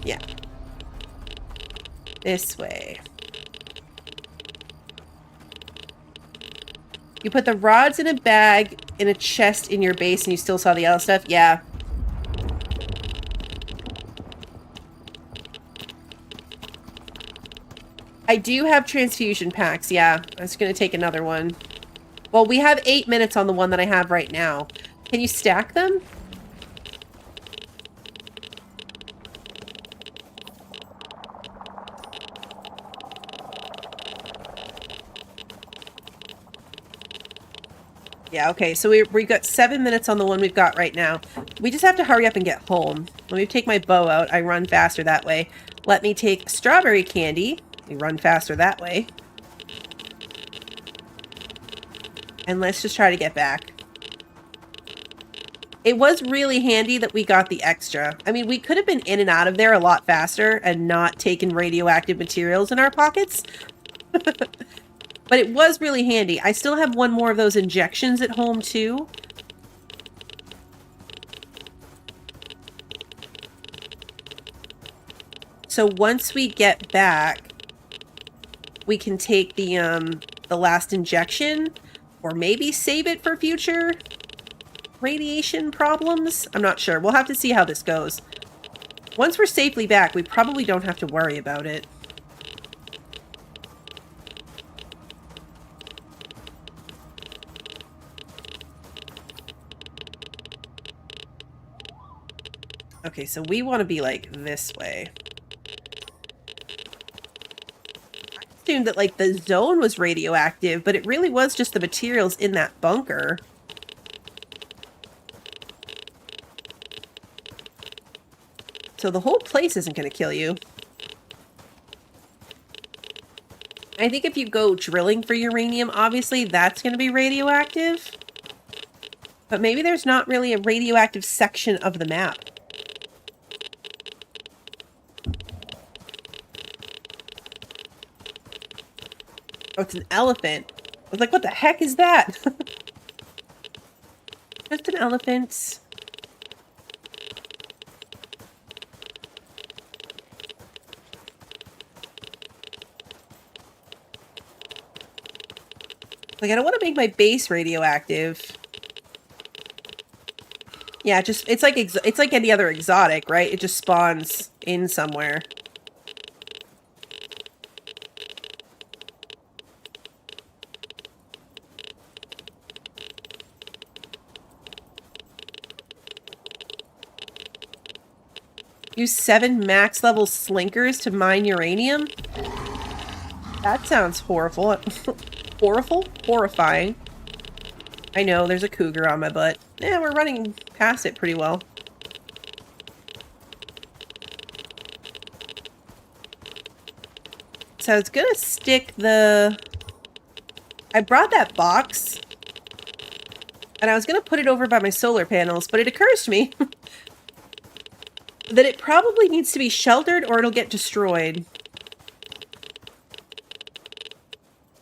Yeah. This way. You put the rods in a bag, in a chest in your base, and you still saw the other stuff? Yeah. I do have transfusion packs, yeah. I was gonna take another one. Well, we have 8 minutes on the one that I have right now. Can you stack them? Yeah, okay, so we've got 7 minutes on the one we've got right now. We just have to hurry up and get home. Let me take my bow out. I run faster that way. Let me take strawberry candy. We run faster that way. And let's just try to get back. It was really handy that we got the extra. I mean, we could have been in and out of there a lot faster and not taken radioactive materials in our pockets. But it was really handy. I still have one more of those injections at home, too. So once we get back, we can take the last injection, or maybe save it for future radiation problems. I'm not sure. We'll have to see how this goes. Once we're safely back, we probably don't have to worry about it. Okay, so we want to be, like, this way. I assumed that, like, the zone was radioactive, but it really was just the materials in that bunker. So the whole place isn't going to kill you. I think if you go drilling for uranium, obviously that's going to be radioactive. But maybe there's not really a radioactive section of the map. Oh, it's an elephant. I was like, what the heck is that? Just an elephant. Like, I don't want to make my base radioactive. Yeah, just it's like any other exotic, right? It just spawns in somewhere. Use 7 max level slinkers to mine uranium? That sounds horrible. Horrifying. I know, there's a cougar on my butt. Yeah, we're running past it pretty well. So I was gonna stick the... I brought that box. And I was gonna put it over by my solar panels, but it occurs to me that it probably needs to be sheltered or it'll get destroyed.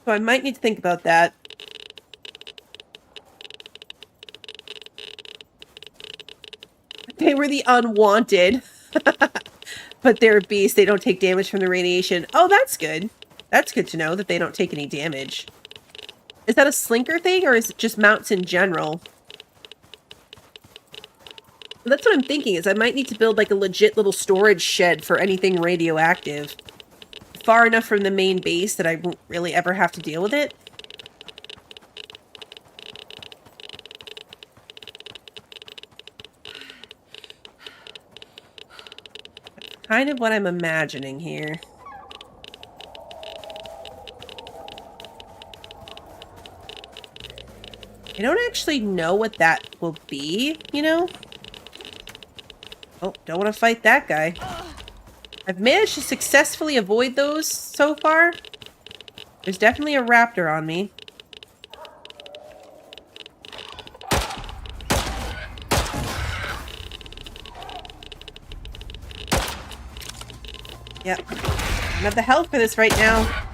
So I might need to think about that. they were the unwanted. But they're a beast. They don't take damage from the radiation. Oh, that's good. That's good to know that they don't take any damage. Is that a slinker thing, or is it just mounts in general? That's what I'm thinking, is I might need to build like a legit little storage shed for anything radioactive. Far enough from the main base that I won't really ever have to deal with it. Kind of what I'm imagining here. I don't actually know what that will be, you know? Oh, don't want to fight that guy. I've managed to successfully avoid those so far. There's definitely a raptor on me. Yep. I don't have the health for this right now.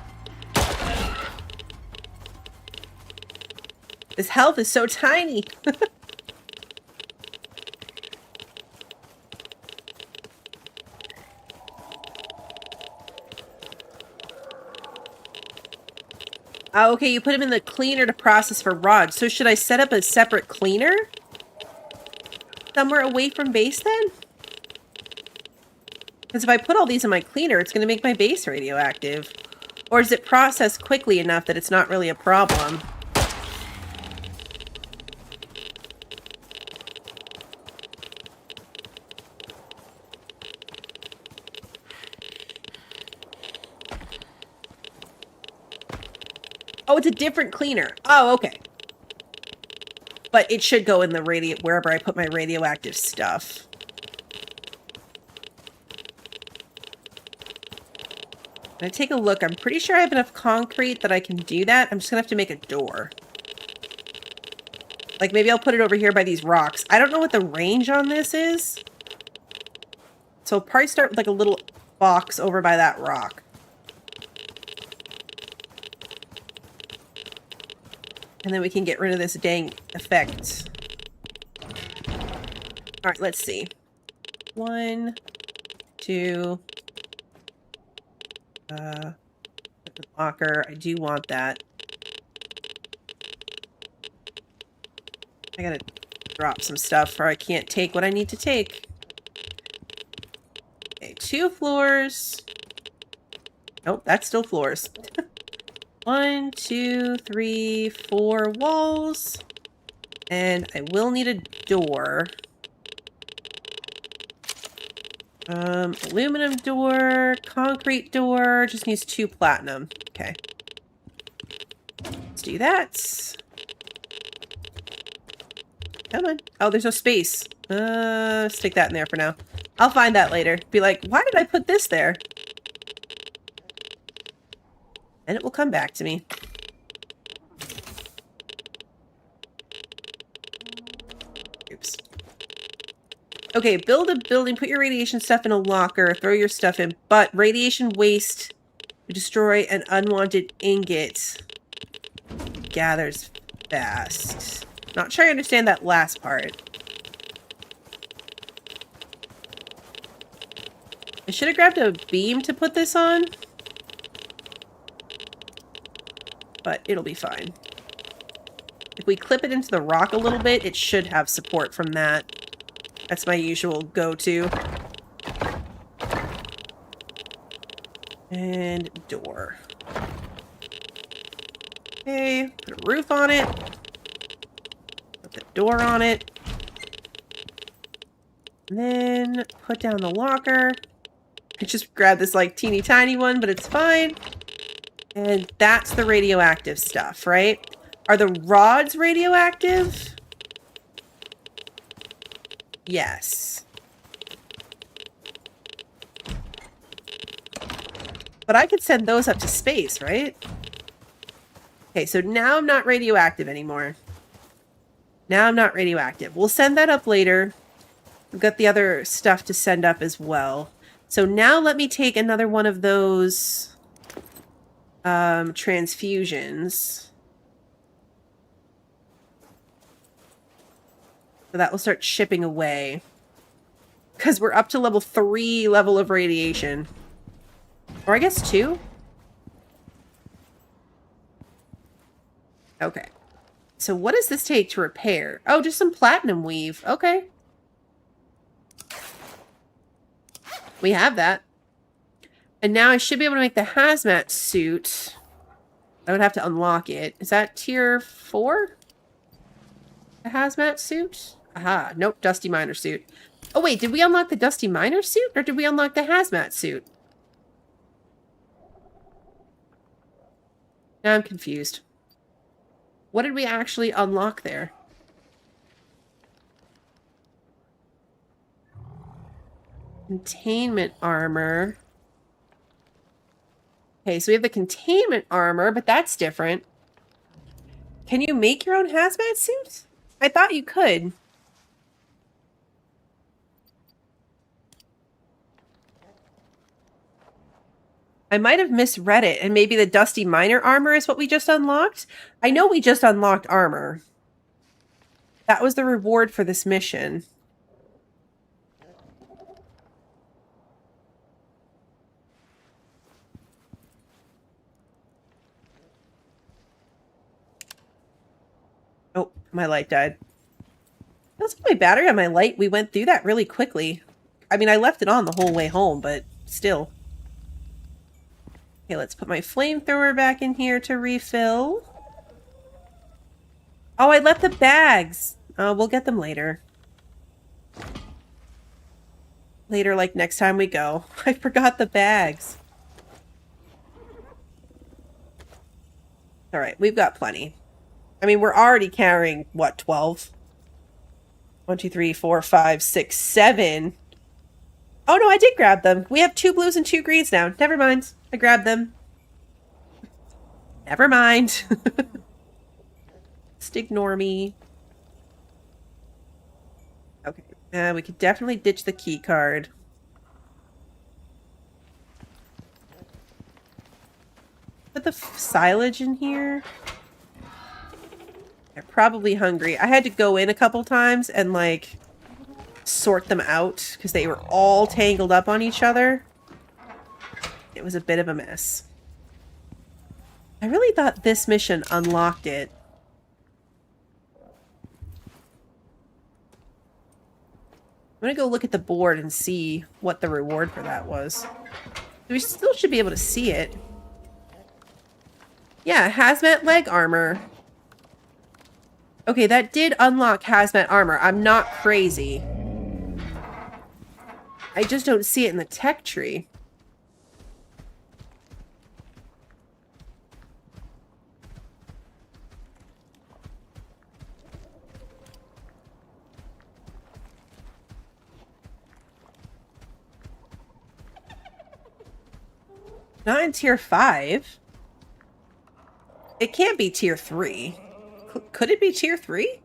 This health is so tiny. Oh, okay, you put him in the cleaner to process for rods. So should I set up a separate cleaner? Somewhere away from base then? Because if I put all these in my cleaner, it's going to make my base radioactive. Or is it processed quickly enough that it's not really a problem? Oh, it's a different cleaner. Oh, okay. But it should go in the wherever I put my radioactive stuff. When I take a look, I'm pretty sure I have enough concrete that I can do that. I'm just gonna have to make a door. Like, maybe I'll put it over here by these rocks. I don't know what the range on this is. So I'll probably start with like a little box over by that rock. And then we can get rid of this dang effect. Alright, let's see. 1, 2. Locker. I do want that. I gotta drop some stuff or I can't take what I need to take. Okay, 2 floors. Nope, that's still floors. 1, 2, 3, 4 walls. And I will need a door. Aluminum door, concrete door, just needs 2 platinum. Okay. Let's do that. Come on. Oh, there's no space. Stick that in there for now. I'll find that later. Be like, why did I put this there? And it will come back to me. Oops. Okay, build a building, put your radiation stuff in a locker, throw your stuff in, but radiation waste to destroy an unwanted ingot gathers fast. Not sure I understand that last part. I should have grabbed a beam to put this on. But it'll be fine. If we clip it into the rock a little bit, it should have support from that. That's my usual go-to. And door. Okay, put a roof on it. Put the door on it. And then put down the locker. I just grabbed this like teeny tiny one, but it's fine. And that's the radioactive stuff, right? Are the rods radioactive? Yes. But I could send those up to space, right? Okay, so now I'm not radioactive anymore. Now I'm not radioactive. We'll send that up later. We've got the other stuff to send up as well. So now let me take another one of those transfusions. So that will start shipping away. Because we're up to level 3 level of radiation. Or I guess 2? Okay. So what does this take to repair? Oh, just some platinum weave. Okay. We have that. And now I should be able to make the hazmat suit. I would have to unlock it. Is that tier 4? The hazmat suit? Aha. Nope, dusty miner suit. Oh wait, did we unlock the dusty miner suit? Or did we unlock the hazmat suit? Now I'm confused. What did we actually unlock there? Containment armor. Okay, so we have the containment armor, but that's different. Can you make your own hazmat suit? I thought you could. I might have misread it, and maybe the dusty miner armor is what we just unlocked? I know we just unlocked armor. That was the reward for this mission. Oh, my light died. That's my battery on my light. We went through that really quickly. I mean, I left it on the whole way home, but still. Okay, let's put my flamethrower back in here to refill. Oh, I left the bags. We'll get them later. Later, like next time we go. I forgot the bags. Alright, we've got plenty. I mean, we're already carrying, what, 12? 1, 2, 3, 4, 5, 6, 7. Oh no, I did grab them. We have 2 blues and 2 greens now. Never mind. I grabbed them. Never mind. Just ignore me. Okay. We could definitely ditch the key card. Put the silage in here. They're probably hungry. I had to go in a couple times and, like, sort them out because they were all tangled up on each other. It was a bit of a mess. I really thought this mission unlocked it. I'm gonna go look at the board and see what the reward for that was. We still should be able to see it. Yeah, hazmat leg armor. Okay, that did unlock hazmat armor. I'm not crazy. I just don't see it in the tech tree. Not in tier 5. It can't be tier 3. Could it be tier 3?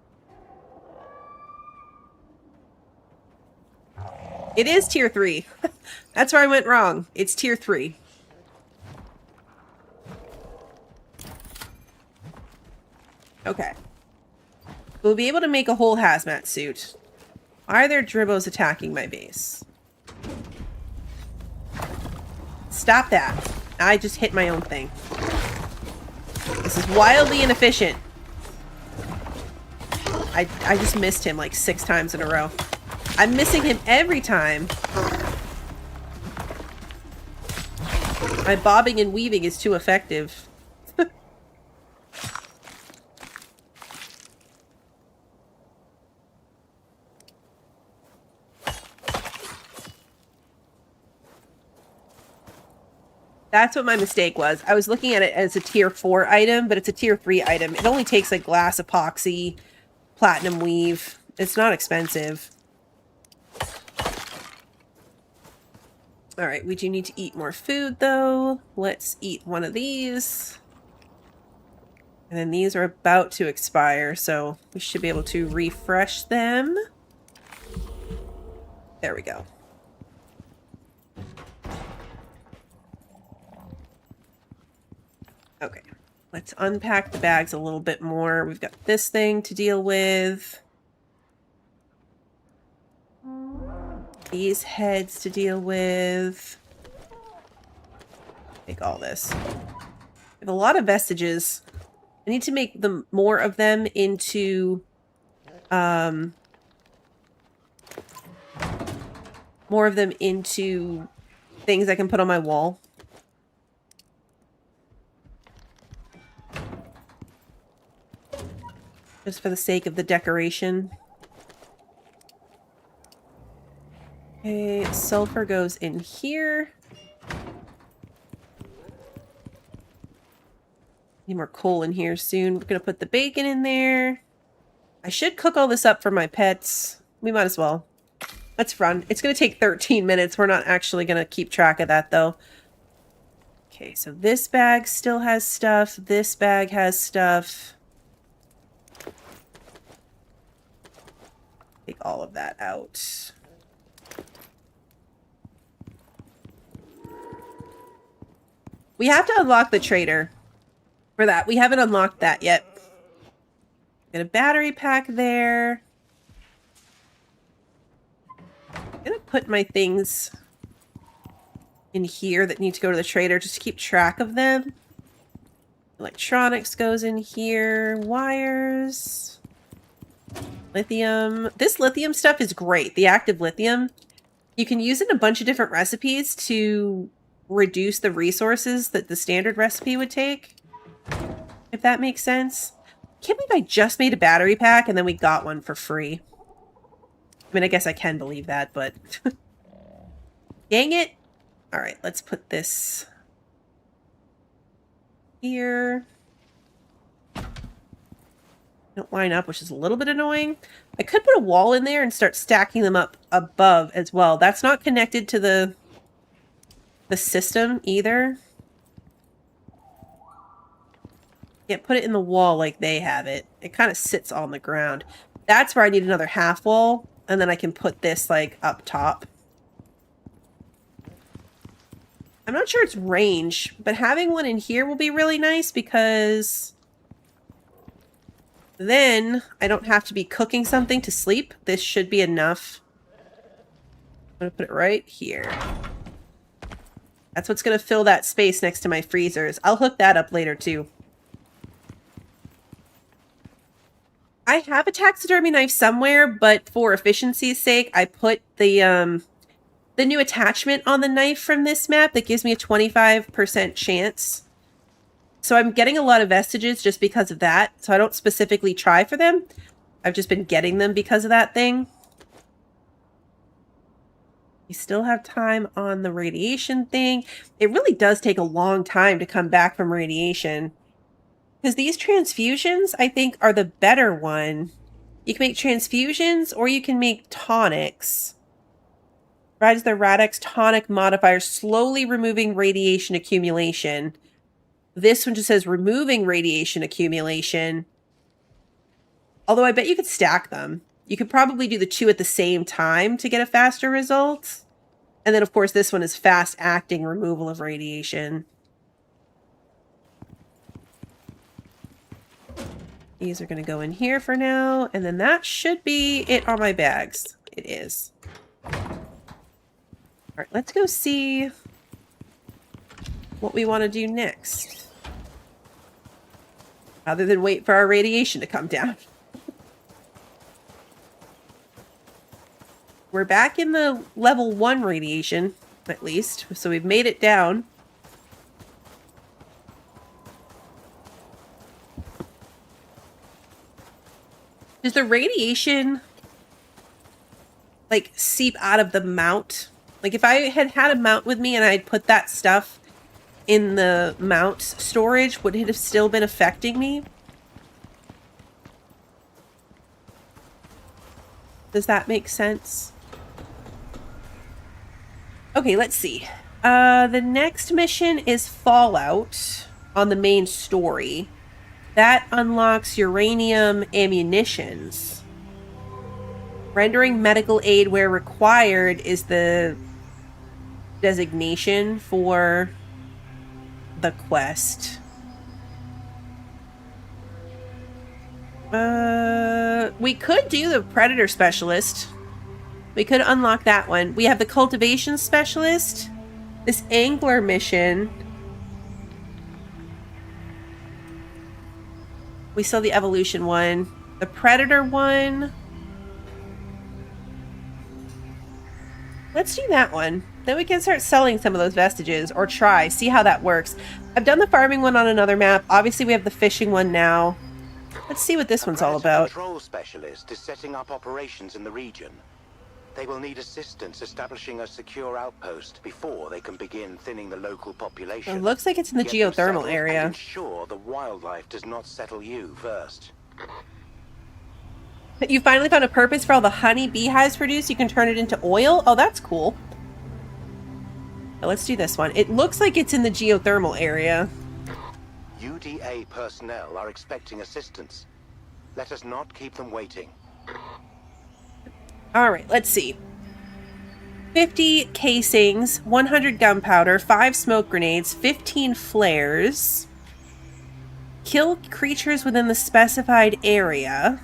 It is tier 3. That's where I went wrong. It's tier 3. Okay. We'll be able to make a whole hazmat suit. Are there dribbos attacking my base? Stop that. I just hit my own thing. This is wildly inefficient. I just missed him like 6 times in a row. I'm missing him every time. My bobbing and weaving is too effective. That's what my mistake was. I was looking at it as a tier 4 item, but it's a tier 3 item. It only takes like glass epoxy, platinum weave. It's not expensive. Alright, we do need to eat more food though. Let's eat one of these. And then these are about to expire, so we should be able to refresh them. There we go. Okay, let's unpack the bags a little bit more. We've got this thing to deal with. These heads to deal with. Make all this. I have a lot of vestiges. I need to make them more of them into things I can put on my wall. Just for the sake of the decoration. Okay, sulfur goes in here. Need more coal in here soon. We're gonna put the bacon in there. I should cook all this up for my pets. We might as well. That's fun. It's gonna take 13 minutes. We're not actually gonna keep track of that though. Okay, so this bag still has stuff. This bag has stuff. Take all of that out. We have to unlock the trader for that. We haven't unlocked that yet. Got a battery pack there. I'm gonna put my things in here that need to go to the trader just to keep track of them. Electronics goes in here. Wires. Lithium. This lithium stuff is great. The active lithium. You can use it in a bunch of different recipes to reduce the resources that the standard recipe would take. If that makes sense. Can't believe I just made a battery pack and then we got one for free. I mean, I guess I can believe that, but... Dang it! Alright, let's put this... here. Don't line up, which is a little bit annoying. I could put a wall in there and start stacking them up above as well. That's not connected to the system either. Can't put it in the wall like they have it. It kind of sits on the ground. That's where I need another half wall, and then I can put this like up top. I'm not sure it's range, but having one in here will be really nice because then I don't have to be cooking something to sleep. This should be enough. I'm going to put it right here. That's what's going to fill that space next to my freezers. I'll hook that up later too. I have a taxidermy knife somewhere, but for efficiency's sake, I put the new attachment on the knife from this map that gives me a 25% chance. So I'm getting a lot of vestiges just because of that. So I don't specifically try for them. I've just been getting them because of that thing. We still have time on the radiation thing. It really does take a long time to come back from radiation. Because these transfusions, I think, are the better one. You can make transfusions or you can make tonics. Provides the Radix tonic modifier, slowly removing radiation accumulation. This one just says removing radiation accumulation. Although I bet you could stack them. You could probably do the two at the same time to get a faster result. And then, of course, this one is fast-acting removal of radiation. These are going to go in here for now. And then that should be it on my bags. It is. Alright, let's go see what we want to do next. Other than wait for our radiation to come down. We're back in the level 1 radiation, at least. So we've made it down. Does the radiation, like, seep out of the mount? Like, if I had had a mount with me and I'd put that stuff in the mount storage, would it have still been affecting me? Does that make sense? Okay, let's see. The next mission is Fallout on the main story. That unlocks uranium ammunitions. Rendering medical aid where required is the designation for the quest. We could do the Predator Specialist. We could unlock that one. We have the cultivation specialist. This angler mission. We still have the evolution one. The predator one. Let's do that one. Then we can start selling some of those vestiges, or try, see how that works. I've done the farming one on another map. Obviously, we have the fishing one now. Let's see what this one's all about. A control specialist is setting up operations in the region. They will need assistance establishing a secure outpost before they can begin thinning the local population. It looks like it's in the Get them geothermal settled area. and ensure the wildlife does not settle you first. You finally found a purpose for all the honey beehives produce. You can turn it into oil. Oh, that's cool. Now let's do this one. It looks like it's in the geothermal area. UDA personnel are expecting assistance. Let us not keep them waiting. All right, let's see. 50 casings, 100 gunpowder, 5 smoke grenades, 15 flares. Kill creatures within the specified area.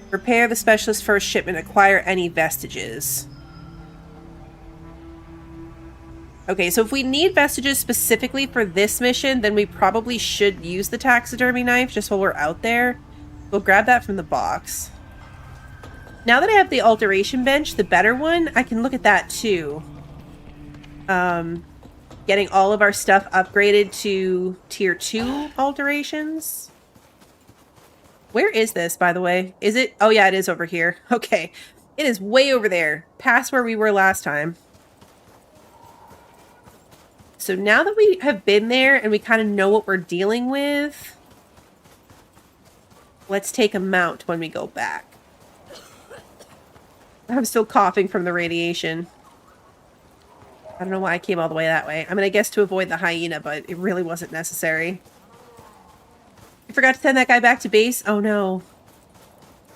Prepare the specialist first shipment. Acquire any vestiges. Okay, so if we need vestiges specifically for this mission, then we probably should use the taxidermy knife just while we're out there. We'll grab that from the box. Now that I have the alteration bench, the better one, I can look at that too. Getting all of our stuff upgraded to tier 2 alterations. Where is this, by the way? Is it? Oh yeah, it is over here. Okay. It is way over there, past where we were last time. So now that we have been there and we kind of know what we're dealing with, let's take a mount when we go back. I'm still coughing from the radiation. I don't know why I came all the way that way. I'm going to guess to avoid the hyena, but it really wasn't necessary. I forgot to send that guy back to base. Oh no.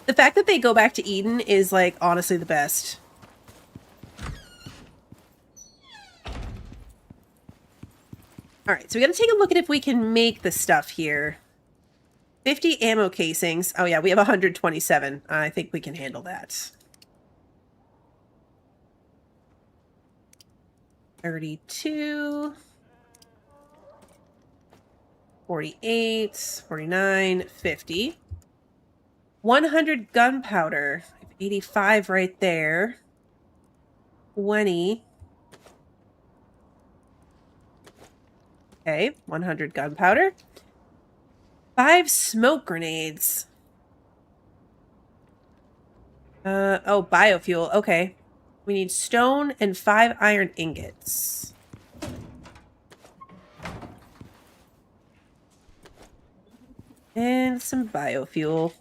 The fact that they go back to Eden is, like, honestly the best. Alright, so we gotta take a look at if we can make the stuff here. 50 ammo casings. Oh yeah, we have 127. I think we can handle that. 32. 48. 49. 50. 100 gunpowder. 85 right there. 20. Okay, 100 gunpowder. 5 smoke grenades. Oh, biofuel. Okay. We need stone and 5 iron ingots. And some biofuel.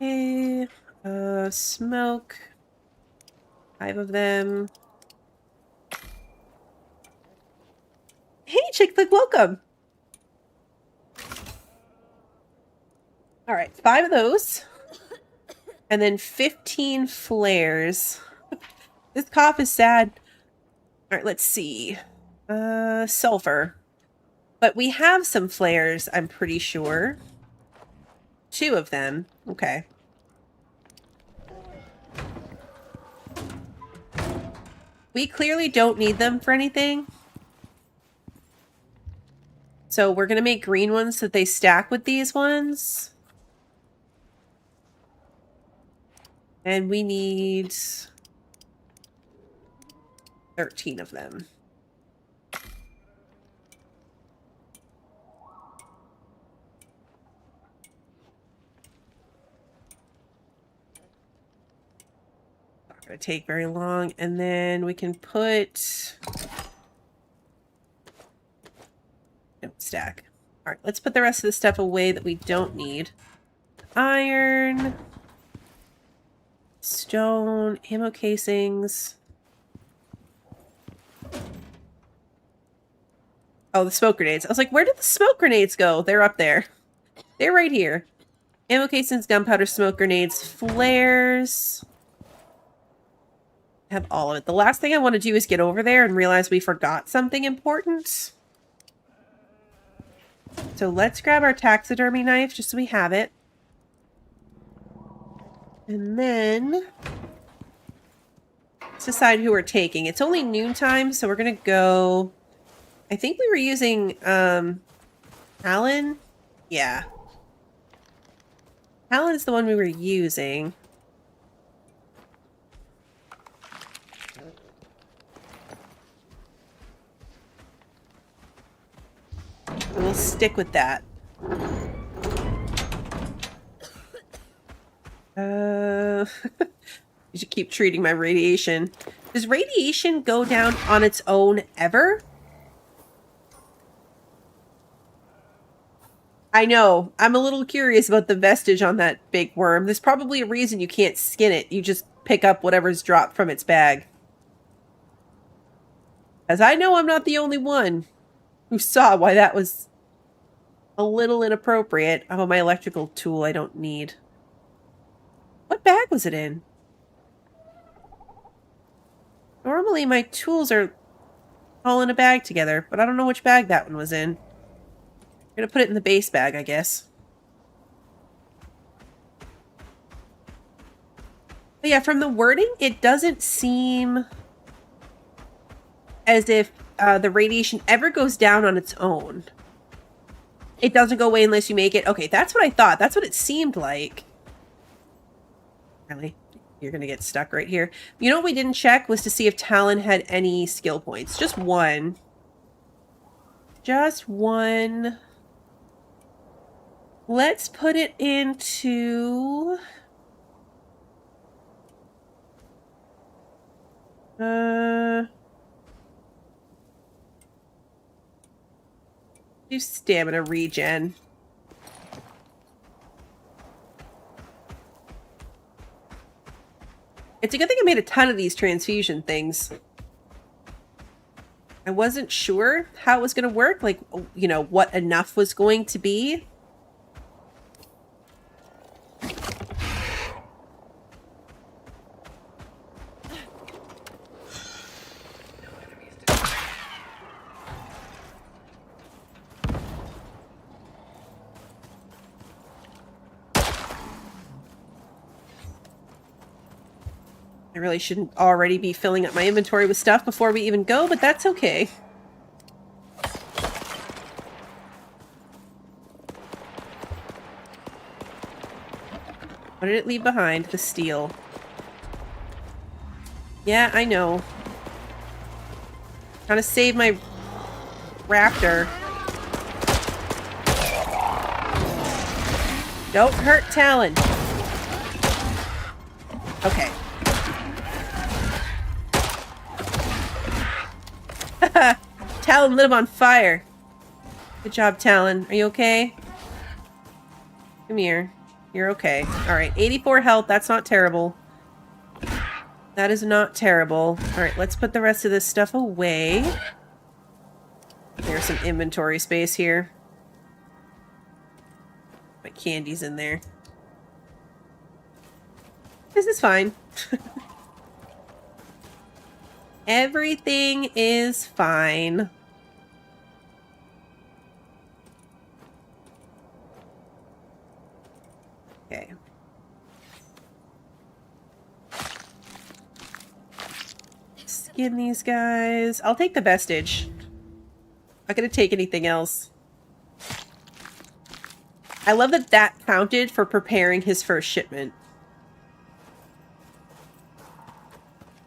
Okay. Smoke. 5 of them. Hey, Chick Flick, welcome. All right, 5 of those. And then 15 flares. This cough is sad. All right, let's see. Sulfur. But we have some flares, I'm pretty sure. 2 of them. Okay. We clearly don't need them for anything. So we're going to make green ones so that they stack with these ones. And we need 13 of them. Not going to take very long. And then we can put... Don't stack. All right, let's put the rest of the stuff away that we don't need. Iron, stone, ammo casings. Oh, the smoke grenades. I was like, where did the smoke grenades go? They're up there. They're right here. Ammo casings, gunpowder, smoke grenades, flares. Have all of it. The last thing I want to do is get over there and realize we forgot something important. So let's grab our taxidermy knife just so we have it. And then let's decide who we're taking. It's only noontime, so we're gonna go. I think we were using Alan. Yeah. Alan's the one we were using. We'll stick with that. You should keep treating my radiation. Does radiation go down on its own ever? I know. I'm a little curious about the vestige on that big worm. There's probably a reason you can't skin it. You just pick up whatever's dropped from its bag. As I know I'm not the only one who saw why that was a little inappropriate. Oh, my electrical tool I don't need. What bag was it in? Normally my tools are all in a bag together, but I don't know which bag that one was in. I'm gonna put it in the base bag, I guess. But yeah, from the wording, it doesn't seem as if the radiation ever goes down on its own. It doesn't go away unless you make it. Okay, that's what I thought. That's what it seemed like. Really? You're gonna get stuck right here. You know what we didn't check was to see if Talon had any skill points. Just one. Just one. Let's put it into... do stamina regen. It's a good thing I made a ton of these transfusion things. I wasn't sure how it was going to work, like, you know, what enough was going to be. I really shouldn't already be filling up my inventory with stuff before we even go, but that's okay. What did it leave behind? The steel. Yeah, I know. Trying to save my raptor. Don't hurt Talon. Okay. Talon lit him on fire. Good job, Talon. Are you okay? Come here. You're okay. Alright, 84 health. That's not terrible. That is not terrible. Alright, let's put the rest of this stuff away. There's some inventory space here. My candy's in there. This is fine. Everything is fine. Okay. Skin these guys. I'll take the vestige. Not gonna take anything else. I love that that counted for preparing his first shipment.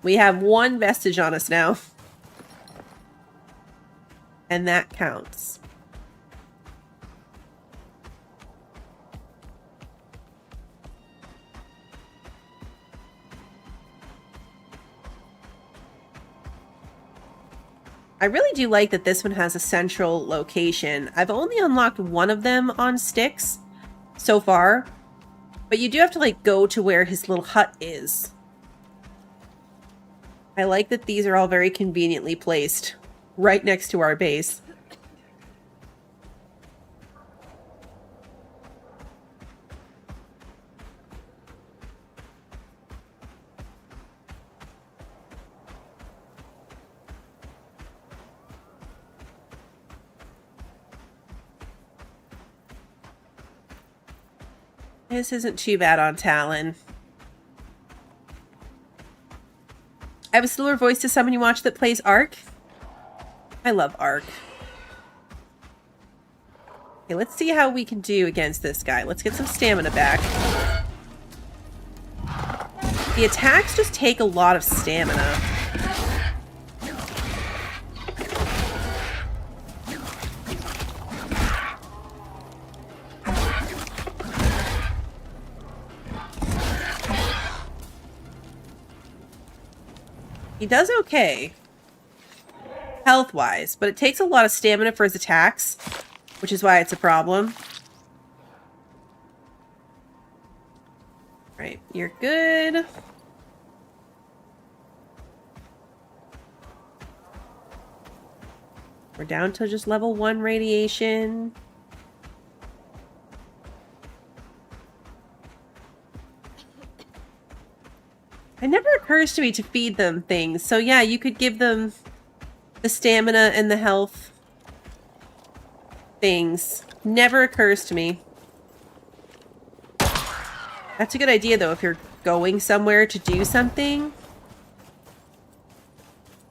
We have one vestige on us now. And that counts. I really do like that this one has a central location. I've only unlocked one of them on sticks so far, but you do have to like go to where his little hut is. I like that these are all very conveniently placed right next to our base. This isn't too bad on Talon. I have a similar voice to someone you watch that plays Ark. I love Ark. Okay, let's see how we can do against this guy. Let's get some stamina back. The attacks just take a lot of stamina. He does okay, health-wise, but it takes a lot of stamina for his attacks, which is why it's a problem. Right, you're good. We're down to just level 1 radiation. It never occurs to me to feed them things. So yeah, you could give them the stamina and the health things. Never occurs to me. That's a good idea though if you're going somewhere to do something.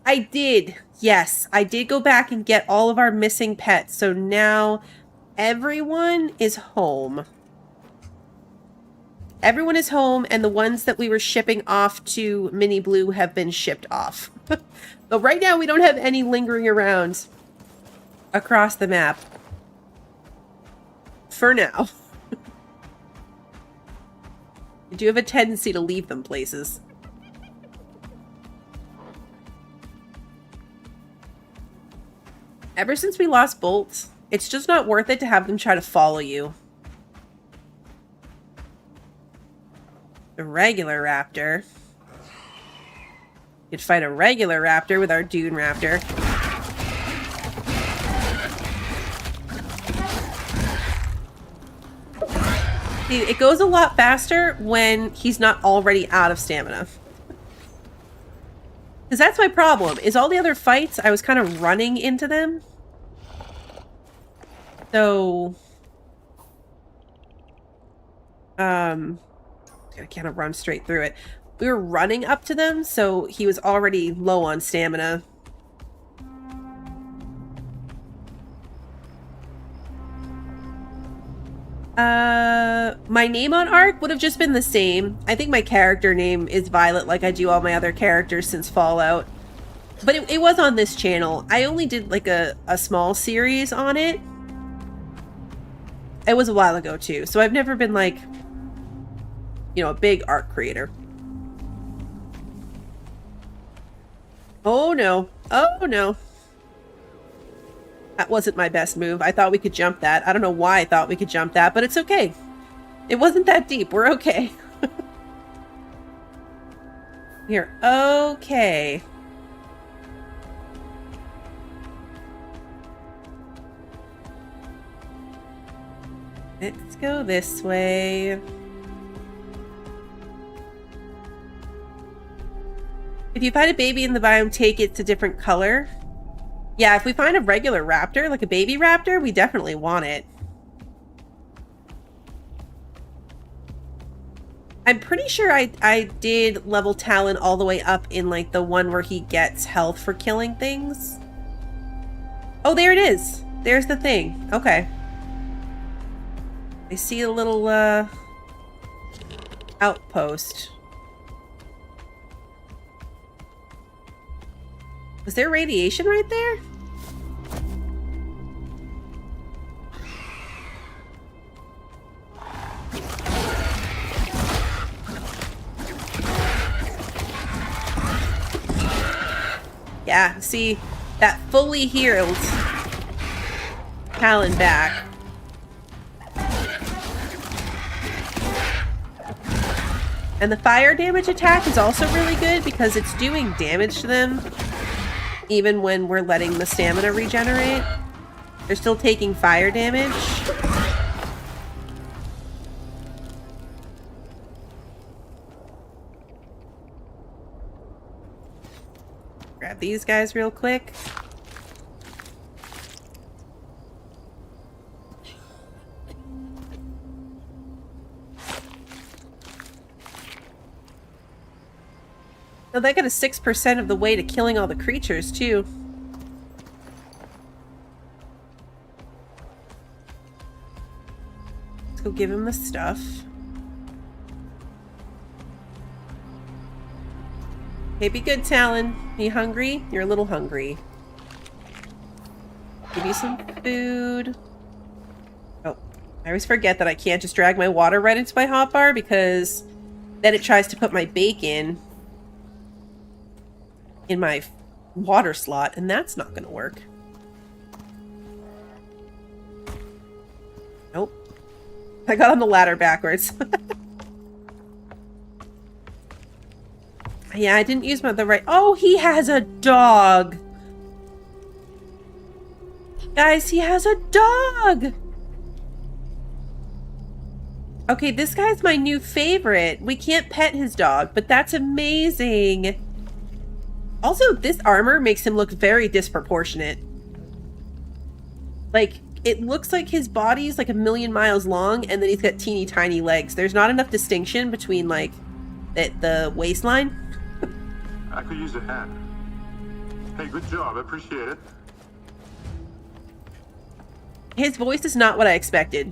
I did. Yes, I did go back and get all of our missing pets. So now everyone is home. Everyone is home, and the ones that we were shipping off to Mini Blue have been shipped off. But right now, we don't have any lingering around across the map. For now. I do have a tendency to leave them places. Ever since we lost Bolt, it's just not worth it to have them try to follow you. A regular raptor. You'd fight a regular raptor with our Dune Raptor. See, it goes a lot faster when he's not already out of stamina. Because that's my problem, is all the other fights, I was kind of running into them. So... I kind of run straight through it. We were running up to them, so he was already low on stamina. My name on Ark would have just been the same. I think my character name is Violet, like I do all my other characters since Fallout. But it was on this channel. I only did like a small series on it. It was a while ago too, so I've never been like, you know, a big Ark creator. Oh no. Oh no. That wasn't my best move. I thought we could jump that. I don't know why I thought we could jump that, but it's okay. It wasn't that deep. We're okay. We're okay. Let's go this way. If you find a baby in the biome, take it to different color. Yeah, if we find a regular raptor, like a baby raptor, we definitely want it. I'm pretty sure I did level Talon all the way up in like the one where he gets health for killing things. Oh, there it is. There's the thing. Okay. I see a little outpost. Was there radiation right there? Yeah, see, that fully healed Talon back. And the fire damage attack is also really good because it's doing damage to them even when we're letting the stamina regenerate. They're still taking fire damage. Grab these guys real quick. Oh, that got a 6% of the way to killing all the creatures, too. Let's go give him the stuff. Hey, be good, Talon. Are you hungry? You're a little hungry. Give you some food. Oh, I always forget that I can't just drag my water right into my hotbar because then it tries to put my bacon in my water slot, and that's not going to work. Nope. I got on the ladder backwards. Yeah, I didn't use the right... Oh, he has a dog! Guys, he has a dog! Okay, this guy's my new favorite. We can't pet his dog, but that's amazing. Also, this armor makes him look very disproportionate. Like, it looks like his body's like 1,000,000 miles long, and then he's got teeny tiny legs. There's not enough distinction between, like, the waistline. I could use a hand. Hey, good job. I appreciate it. His voice is not what I expected.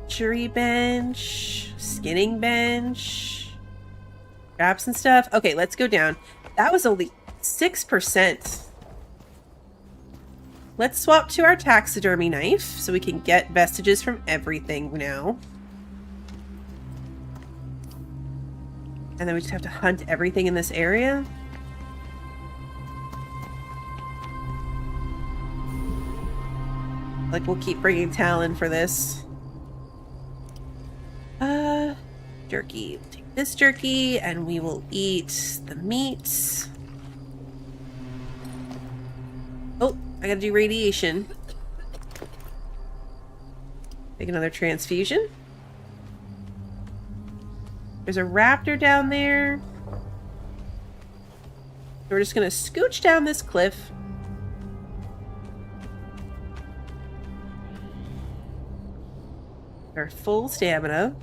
Jury bench, skinning bench, traps and stuff. Okay, let's go down. That was only 6%. Let's swap to our taxidermy knife so we can get vestiges from everything now. And then we just have to hunt everything in this area. Like, we'll keep bringing Talon for this. Jerky. We'll take this jerky, and we will eat the meat. Oh, I gotta do radiation. Take another transfusion. There's a raptor down there. We're just gonna scooch down this cliff. Our full stamina.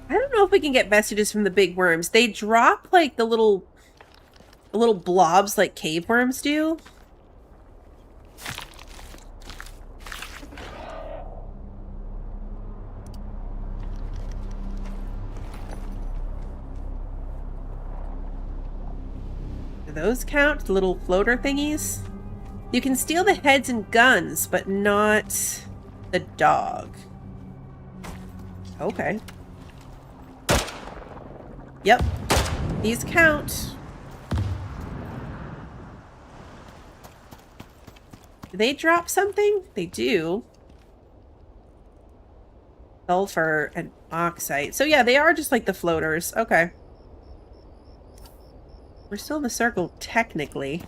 I don't know if we can get vestiges from the big worms. They drop like the little blobs like cave worms do. Those count? The little floater thingies? You can steal the heads and guns, but not the dog. Okay. Yep. These count. Do they drop something? They do. Sulfur and oxide. So yeah, they are just like the floaters. Okay. We're still in the circle, technically.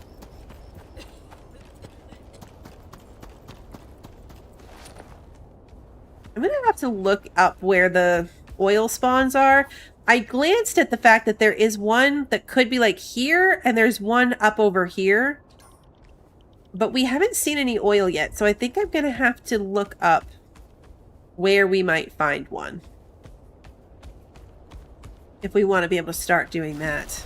I'm gonna have to look up where the oil spawns are. I glanced at the fact that there is one that could be like here, and there's one up over here. But we haven't seen any oil yet, so I think I'm gonna have to look up where we might find one. If we want to be able to start doing that.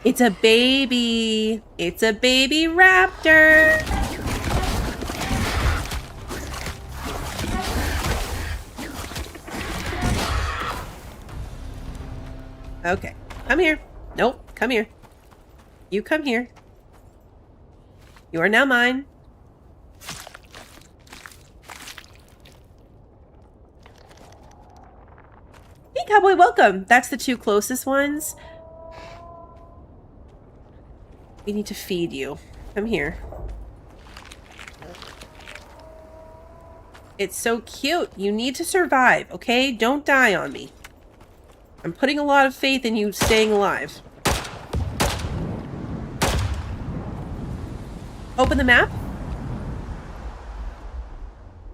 It's a baby! It's a baby raptor! Okay, come here. Nope, come here. You come here. You are now mine. Hey, Cowboy, welcome! That's the two closest ones. We need to feed you. Come here. It's so cute. You need to survive, okay? Don't die on me. I'm putting a lot of faith in you staying alive. Open the map.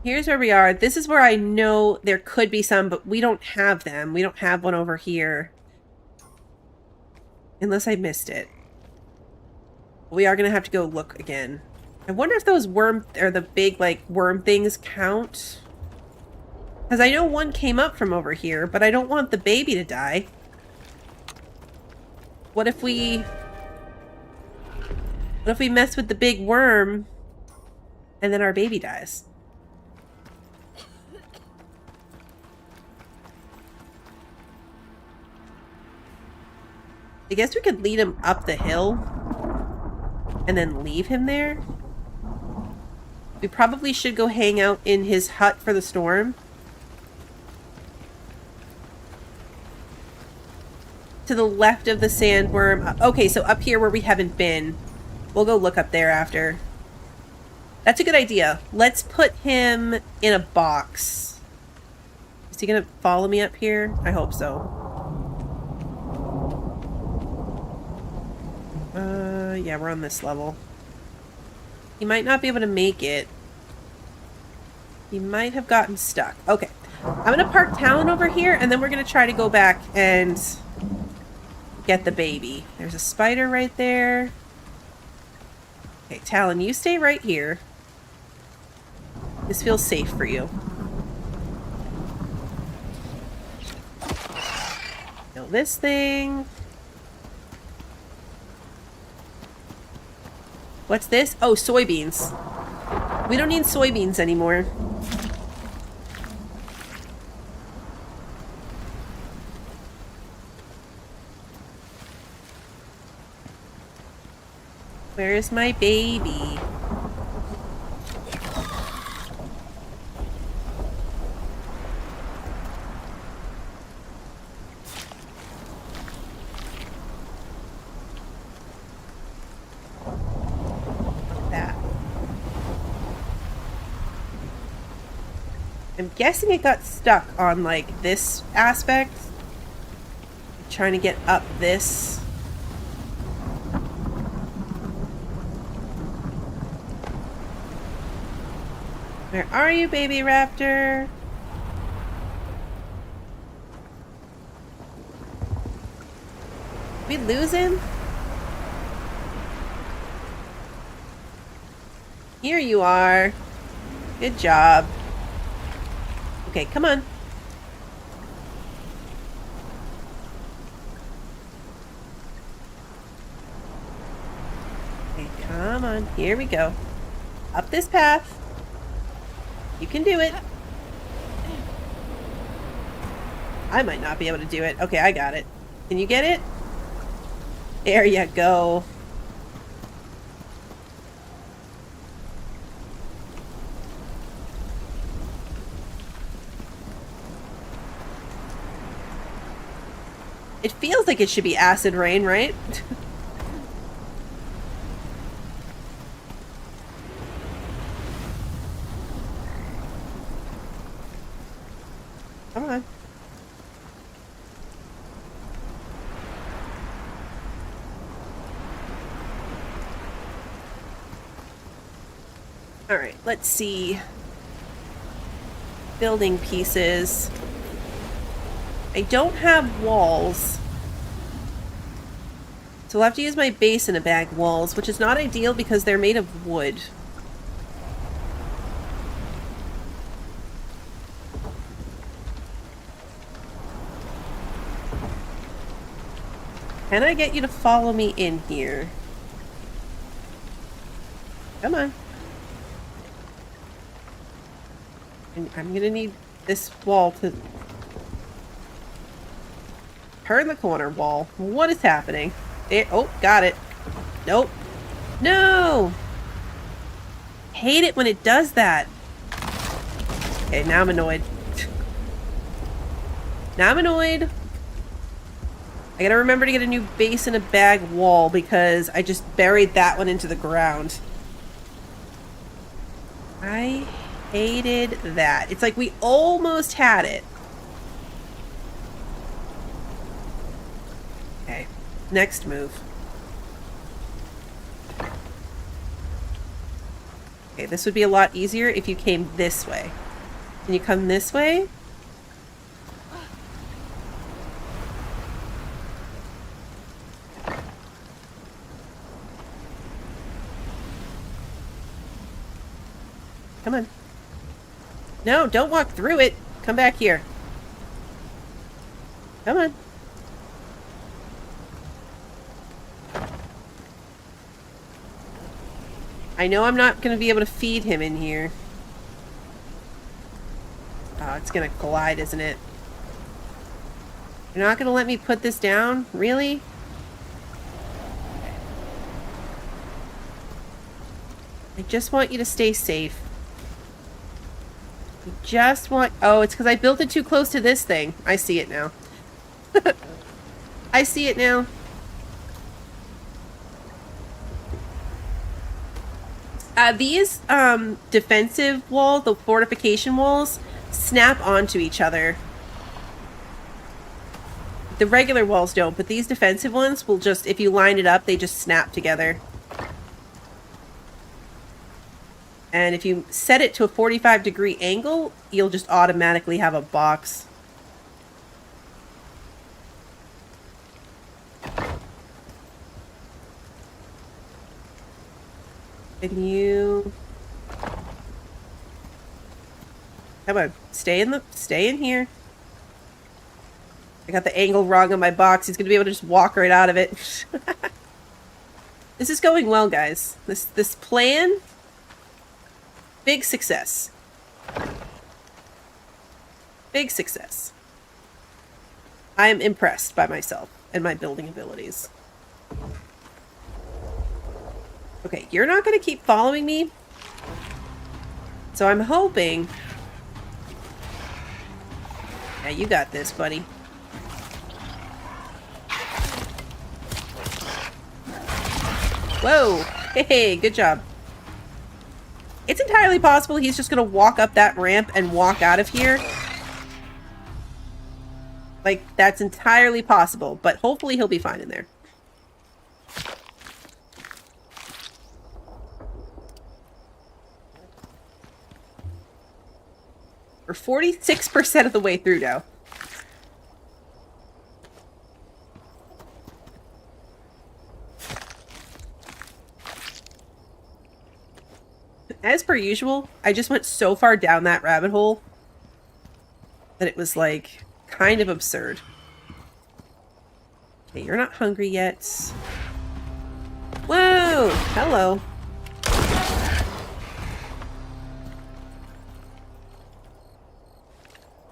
Here's where we are. This is where I know there could be some, but we don't have them. We don't have one over here. Unless I missed it. We are going to have to go look again. I wonder if those worm, or the big, like, worm things count. Because I know one came up from over here, but I don't want the baby to die. What if we mess with the big worm and then our baby dies? I guess we could lead him up the hill and then leave him there. We probably should go hang out in his hut for the storm. To the left of the sandworm. Okay, so up here where we haven't been. We'll go look up there after. That's a good idea. Let's put him in a box. Is he gonna follow me up here? I hope so. Yeah, we're on this level. He might not be able to make it. He might have gotten stuck. Okay. I'm gonna park Talon over here, and then we're gonna try to go back and get the baby. There's a spider right there. Okay, Talon, you stay right here. This feels safe for you. Kill this thing. What's this? Oh, soybeans. We don't need soybeans anymore. Where is my baby? That. I'm guessing it got stuck on like this aspect. I'm trying to get up this. Where are you, baby raptor? We lose him? Here you are. Good job. Okay, come on. Okay, come on. Here we go. Up this path. You can do it. I might not be able to do it. Okay, I got it. Can you get it? There you go. It feels like it should be acid rain, right? Come on. All right, let's see. Building pieces. I don't have walls. So I'll have to use my base in a bag walls, which is not ideal because they're made of wood. Can I get you to follow me in here? Come on. And I'm gonna need this wall to turn the corner wall. What is happening? There, oh, got it. Nope. No! Hate it when it does that. Okay, now I'm annoyed. Now I'm annoyed. I gotta remember to get a new base and a bag wall because I just buried that one into the ground. I hated that. It's like we almost had it. Okay, next move. Okay, this would be a lot easier if you came this way. Can you come this way? Come on. No, don't walk through it. Come back here. Come on. I know I'm not going to be able to feed him in here. Oh, it's going to glide, isn't it? You're not going to let me put this down? Really? I just want you to stay safe. I just want... Oh, it's because I built it too close to this thing. I see it now. I see it now. These defensive walls, the fortification walls, snap onto each other. The regular walls don't, but these defensive ones will just, if you line it up, they just snap together. And if you set it to a 45-degree angle, you'll just automatically have a box. Can you... Come on, stay in here. I got the angle wrong on my box. He's gonna be able to just walk right out of it. This is going well, guys. This plan, big success. Big success. I am impressed by myself and my building abilities. Okay, you're not going to keep following me. So I'm hoping... Yeah, you got this, buddy. Whoa! Hey, good job. It's entirely possible he's just going to walk up that ramp and walk out of here. Like, that's entirely possible, but hopefully he'll be fine in there. We're 46% of the way through now. As per usual, I just went so far down that rabbit hole that it was, like, kind of absurd. Okay, you're not hungry yet. Whoa! Hello.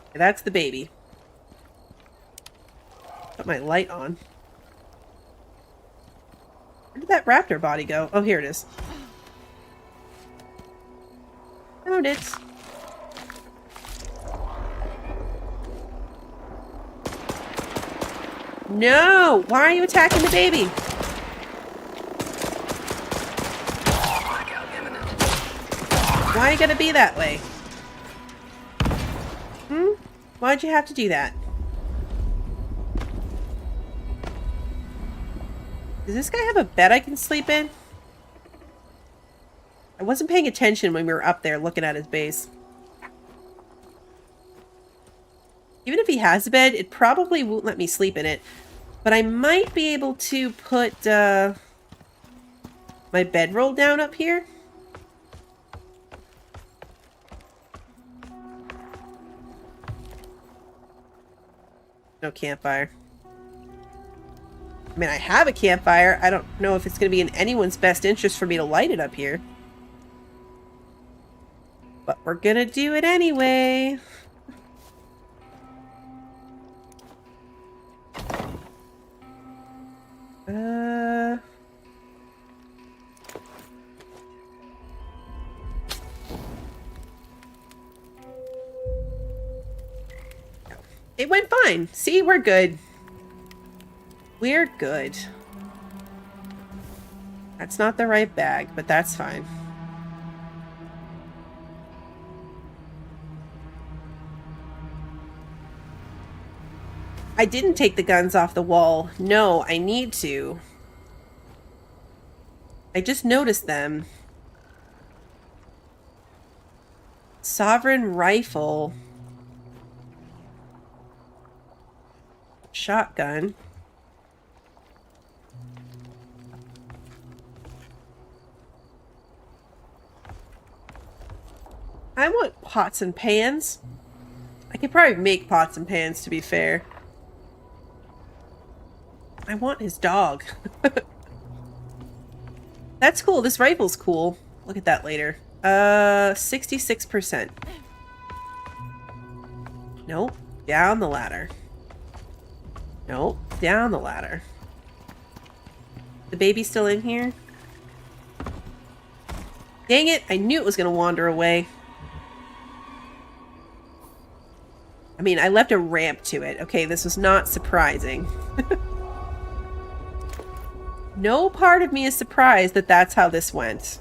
Okay, that's the baby. Put my light on. Where did that raptor body go? Oh, here it is. Found it. No! Why are you attacking the baby? Why are you gonna be that way? Hmm? Why'd you have to do that? Does this guy have a bed I can sleep in? I wasn't paying attention when we were up there looking at his base. Even if he has a bed, it probably won't let me sleep in it. But I might be able to put my bedroll down up here. No campfire. I mean, I have a campfire. I don't know if it's going to be in anyone's best interest for me to light it up here. But we're going to do it anyway. It went fine. See, we're good. We're good. That's not the right bag, but that's fine. I didn't take the guns off the wall. No, I need to. I just noticed them. Sovereign rifle. Shotgun. I want pots and pans. I could probably make pots and pans, to be fair. I want his dog. That's cool. This rifle's cool. Look at that later. 66%. Nope. Down the ladder. Nope. Down the ladder. The baby's still in here? Dang it. I knew it was going to wander away. I mean, I left a ramp to it. Okay, this was not surprising. No part of me is surprised that that's how this went.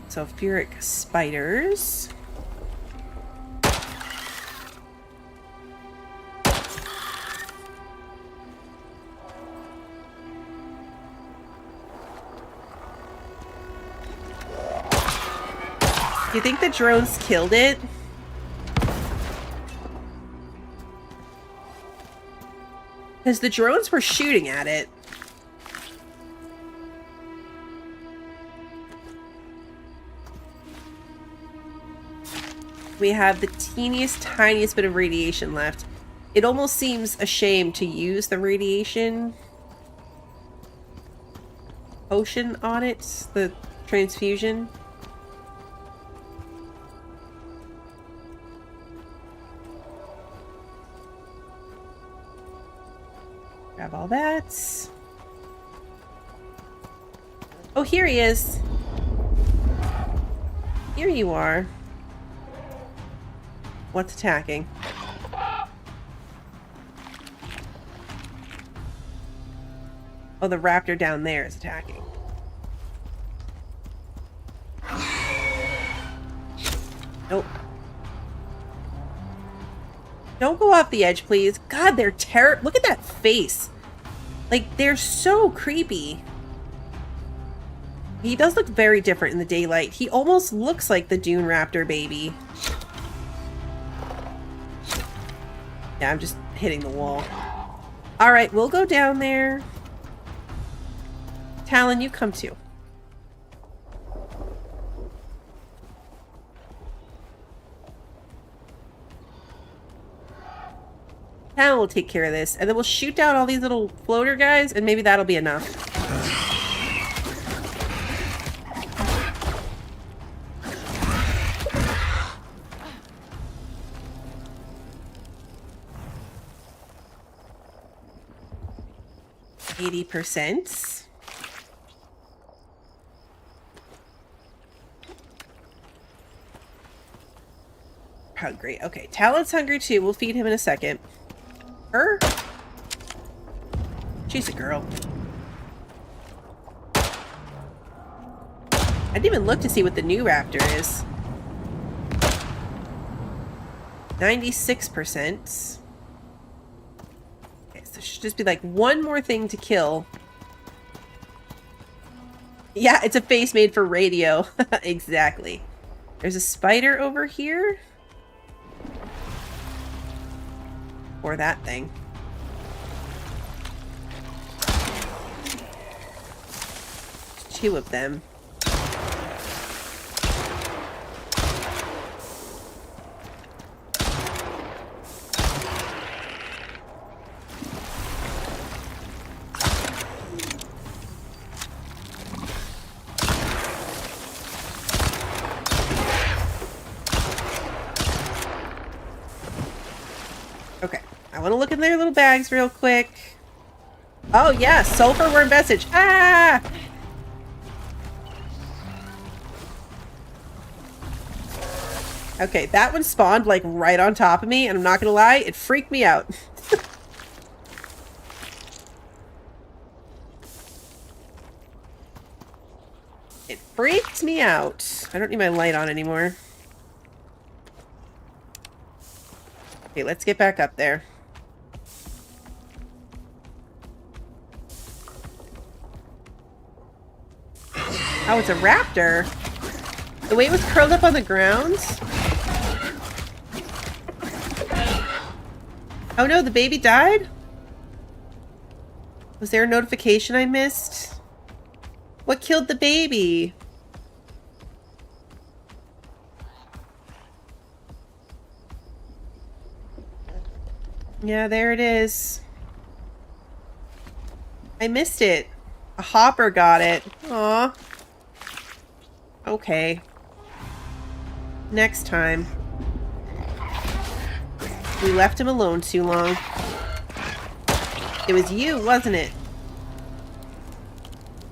Sulfuric spiders. Do you think the drones killed it? Because the drones were shooting at it. We have the teeniest, tiniest bit of radiation left. It almost seems a shame to use the radiation potion on it, the transfusion. Grab all that. Oh, here he is. Here you are. What's attacking? Oh, the raptor down there is attacking. Nope. Don't go off the edge, please. God, they're look at that face. Like, they're so creepy. He does look very different in the daylight. He almost looks like the Dune Raptor baby. Yeah, I'm just hitting the wall. Alright, we'll go down there. Talon, you come too. Talon will take care of this, and then we'll shoot down all these little floater guys, and maybe that'll be enough. 80%. Hungry. Okay, Talon's hungry too. We'll feed him in a second. Her? She's a girl. I didn't even look to see what the new raptor is. 96%. Okay, so it should just be like one more thing to kill. Yeah, it's a face made for radio. Exactly. There's a spider over here. Or that thing. There's two of them. Okay, I want to look in their little bags real quick. Oh yeah, sulfur worm message. Ah! Okay, that one spawned like right on top of me, and I'm not gonna lie, it freaked me out. It freaked me out. I don't need my light on anymore. Okay, let's get back up there. Oh, it's a raptor. The way it was curled up on the ground. Oh no, the baby died? Was there a notification I missed? What killed the baby? Yeah, there it is. I missed it. A hopper got it. Aw. Okay. Next time. We left him alone too long. It was you, wasn't it?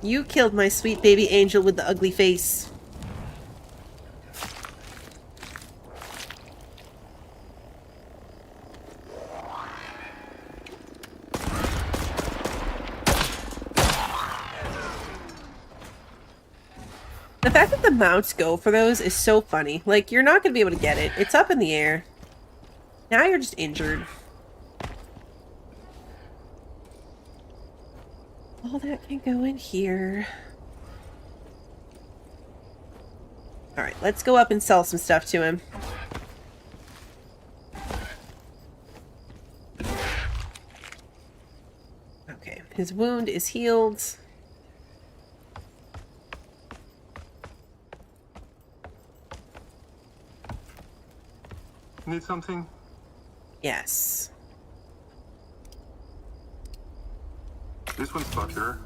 You killed my sweet baby angel with the ugly face. The fact that the mounts go for those is so funny. Like, you're not going to be able to get it. It's up in the air. Now you're just injured. All that can go in here. Alright, let's go up and sell some stuff to him. Okay, his wound is healed. Need something? Yes. This one's stuck here.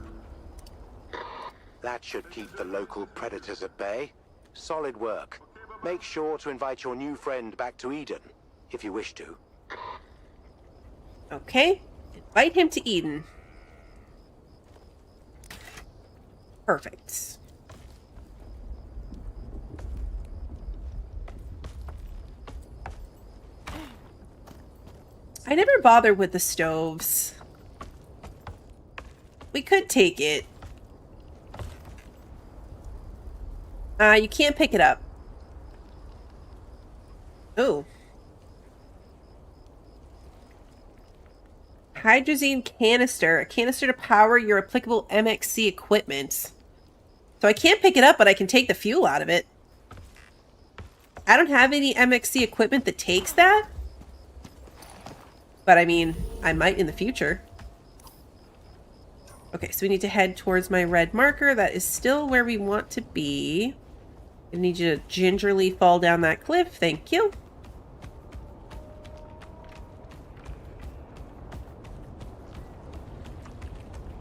That should keep the local predators at bay. Solid work. Make sure to invite your new friend back to Eden, if you wish to. Okay. Invite him to Eden. Perfect. I never bothered with the stoves. We could take it. You can't pick it up. Oh. Hydrazine canister. A canister to power your applicable MXC equipment. So I can't pick it up, but I can take the fuel out of it. I don't have any MXC equipment that takes that. But I mean, I might in the future. Okay, so we need to head towards my red marker. That is still where we want to be. I need you to gingerly fall down that cliff. Thank you.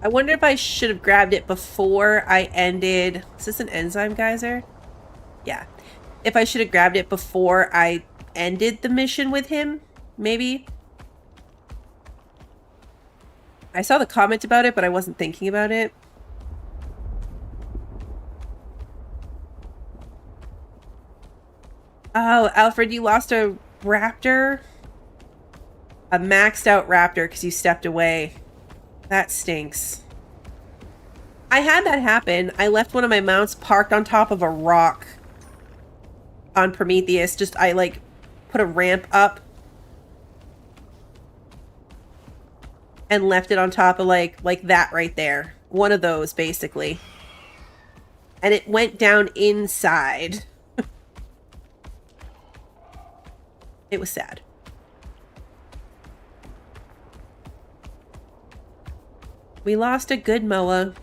I wonder if I should have grabbed it before I ended... Is this an enzyme geyser? Yeah. If I should have grabbed it before I ended the mission with him, maybe. I saw the comment about it, but I wasn't thinking about it. Oh, Alfred, you lost a raptor? A maxed out raptor because you stepped away. That stinks. I had that happen. I left one of my mounts parked on top of a rock on Prometheus. I like put a ramp up and left it on top of like that right there. One of those, basically. And it went down inside. It was sad. We lost a good MOA.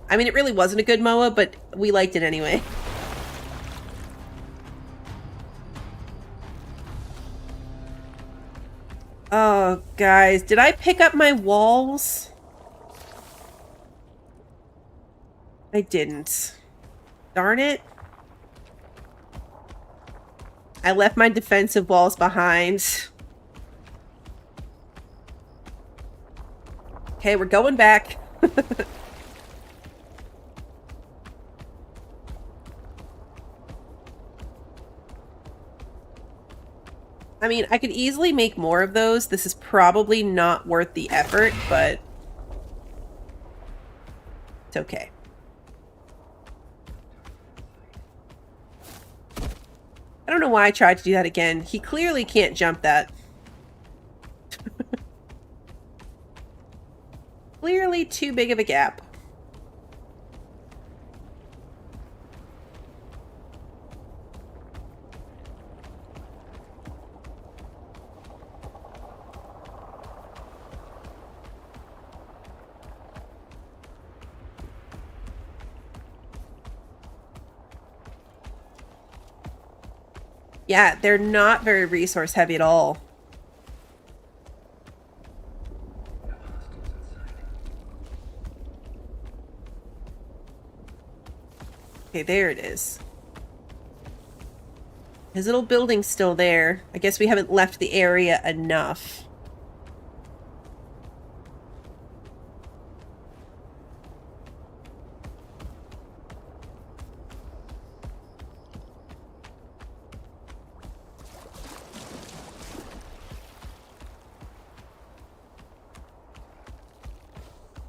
I mean, it really wasn't a good MOA, but we liked it anyway. Oh, guys, did I pick up my walls? I didn't. Darn it. I left my defensive walls behind. Okay, we're going back. I mean, I could easily make more of those. This is probably not worth the effort, but it's okay. I don't know why I tried to do that again. He clearly can't jump that. Clearly too big of a gap. Yeah, they're not very resource heavy at all. Okay, there it is. His little building's still there. I guess we haven't left the area enough.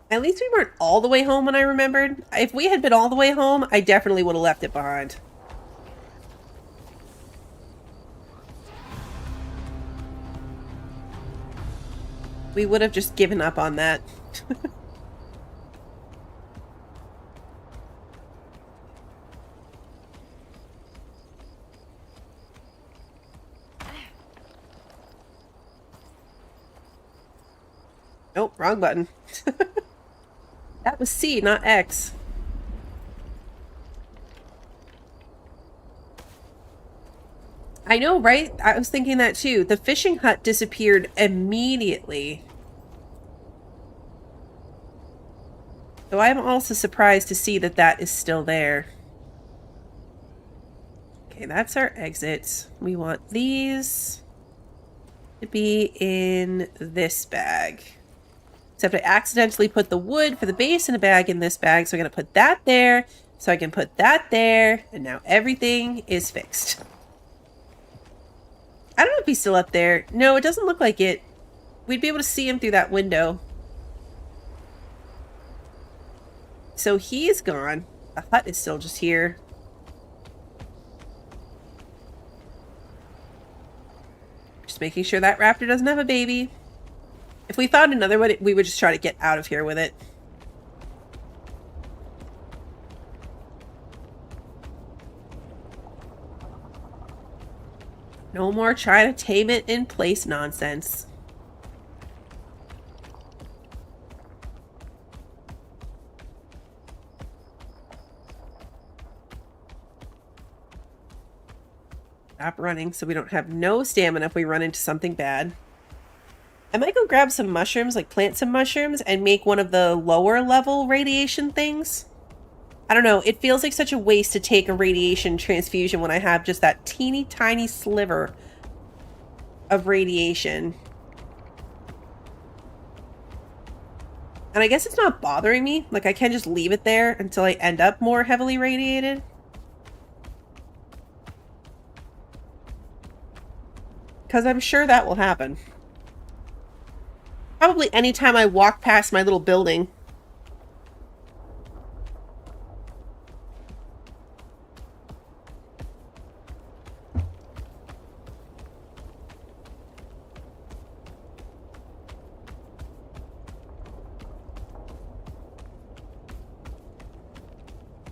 At least we weren't all the way home when I remembered. If we had been all the way home, I definitely would have left it behind. We would have just given up on that. Nope, wrong button. That was C, not X. I know, right? I was thinking that too. The fishing hut disappeared immediately. So I'm also surprised to see that that is still there. Okay, that's our exits. We want these to be in this bag. Except I accidentally put the wood for the base in a bag in this bag, so I'm going to put that there, so I can put that there, and now everything is fixed. I don't know if he's still up there. No, it doesn't look like it. We'd be able to see him through that window. So he's gone. The hut is still just here. Just making sure that raptor doesn't have a baby. If we found another one, we would just try to get out of here with it. No more trying to tame it in place nonsense. Stop running so we don't have no stamina if we run into something bad. I might go grab some mushrooms, like plant some mushrooms, and make one of the lower level radiation things. I don't know, it feels like such a waste to take a radiation transfusion when I have just that teeny tiny sliver of radiation. And I guess it's not bothering me, like I can just leave it there until I end up more heavily radiated. Because I'm sure that will happen. Probably anytime I walk past my little building.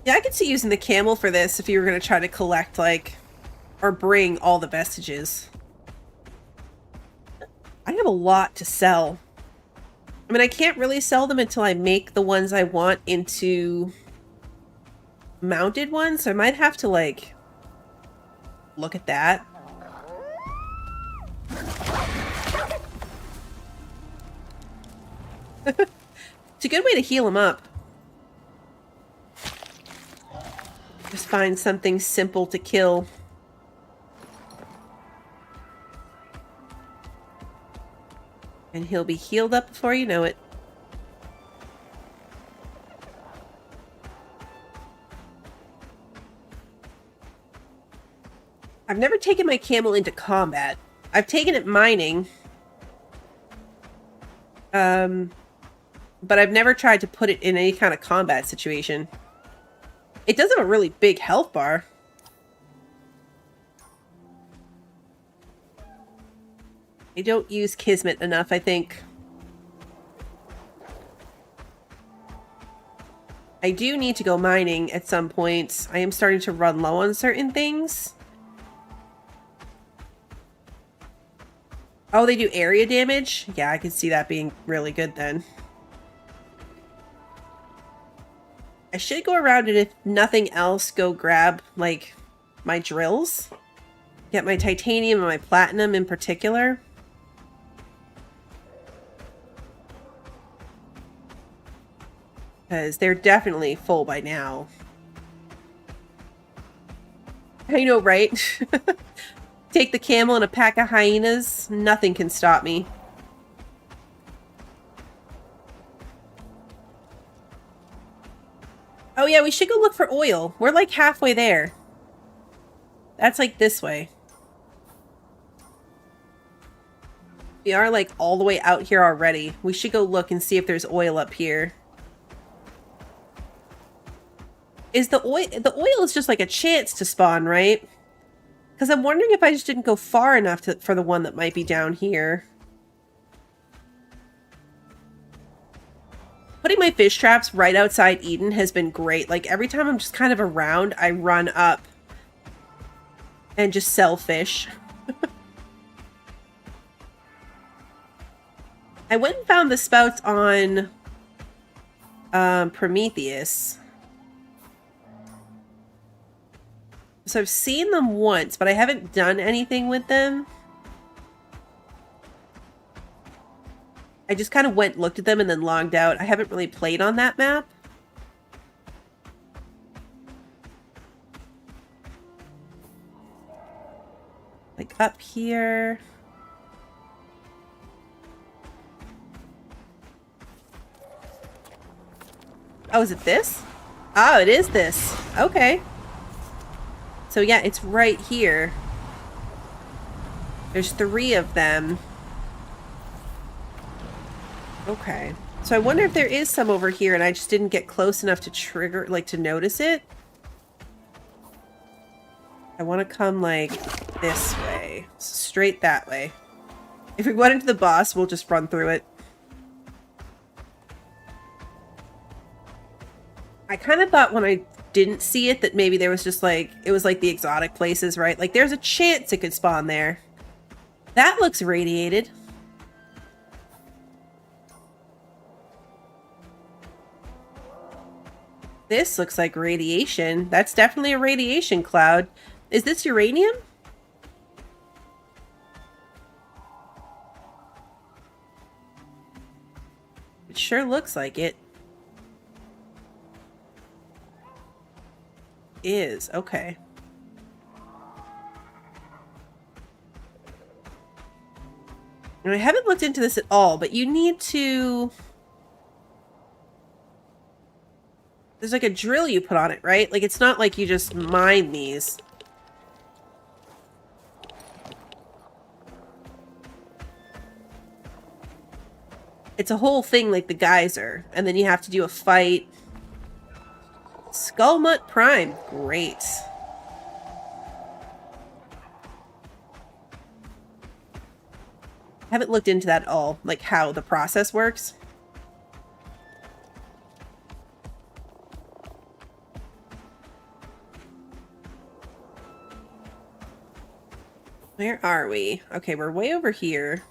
Yeah, I could see using the camel for this if you were going to try to collect, like, or bring all the vestiges. I have a lot to sell. I mean, I can't really sell them until I make the ones I want into mounted ones, so I might have to, like, look at that. It's a good way to heal them up. Just find something simple to kill. And he'll be healed up before you know it. I've never taken my camel into combat. I've taken it mining. But I've never tried to put it in any kind of combat situation. It does have a really big health bar. I don't use Kismet enough, I think. I do need to go mining at some point. I am starting to run low on certain things. Oh, they do area damage? Yeah, I can see that being really good then. I should go around and if nothing else, go grab, like, my drills. Get my titanium and my platinum in particular. Because they're definitely full by now. I know, right? Take the camel and a pack of hyenas. Nothing can stop me. Oh yeah, we should go look for oil. We're like halfway there. That's like this way. We are like all the way out here already. We should go look and see if there's oil up here. Is the oil is just like a chance to spawn, right? Because I'm wondering if I just didn't go far enough for the one that might be down here. Putting my fish traps right outside Eden has been great. Like every time I'm just kind of around, I run up and just sell fish. I went and found the spouts on Prometheus. So I've seen them once, but I haven't done anything with them. I just kind of went, looked at them, and then logged out. I haven't really played on that map. Like up here. Oh, is it this? Oh, it is this. Okay. So yeah, it's right here. There's 3 of them. Okay. So I wonder if there is some over here and I just didn't get close enough to trigger, like to notice it. I want to come like this way. Straight that way. If we went into the boss, we'll just run through it. I kind of thought when I didn't see it that maybe there was just like, it was like the exotic places, right? Like there's a chance it could spawn there. That looks radiated. This looks like radiation. That's definitely a radiation cloud. Is this uranium? It sure looks like it. Is. Okay. And I haven't looked into this at all, but you need to... There's like a drill you put on it, right? Like it's not like you just mine these. It's a whole thing like the geyser. And then you have to do a fight. Skullmut Prime. Great. Haven't looked into that at all. Like how the process works. Where are we? Okay, we're way over here.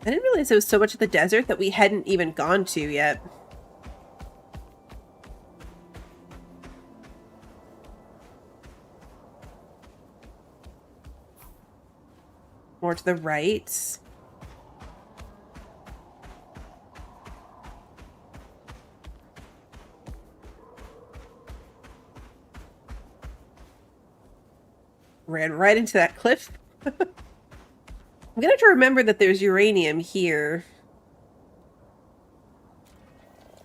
I didn't realize there was so much of the desert that we hadn't even gone to yet. More to the right. Ran right into that cliff. I'm gonna have to remember that there's uranium here.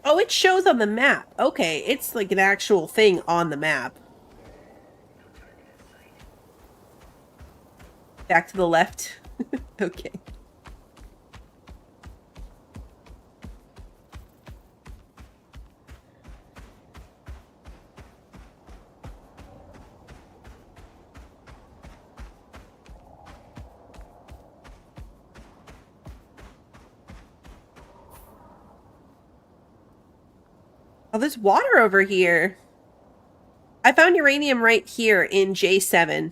Oh, it shows on the map. Okay, it's like an actual thing on the map. Back to the left. Okay. Oh, there's water over here. I found uranium right here in J7.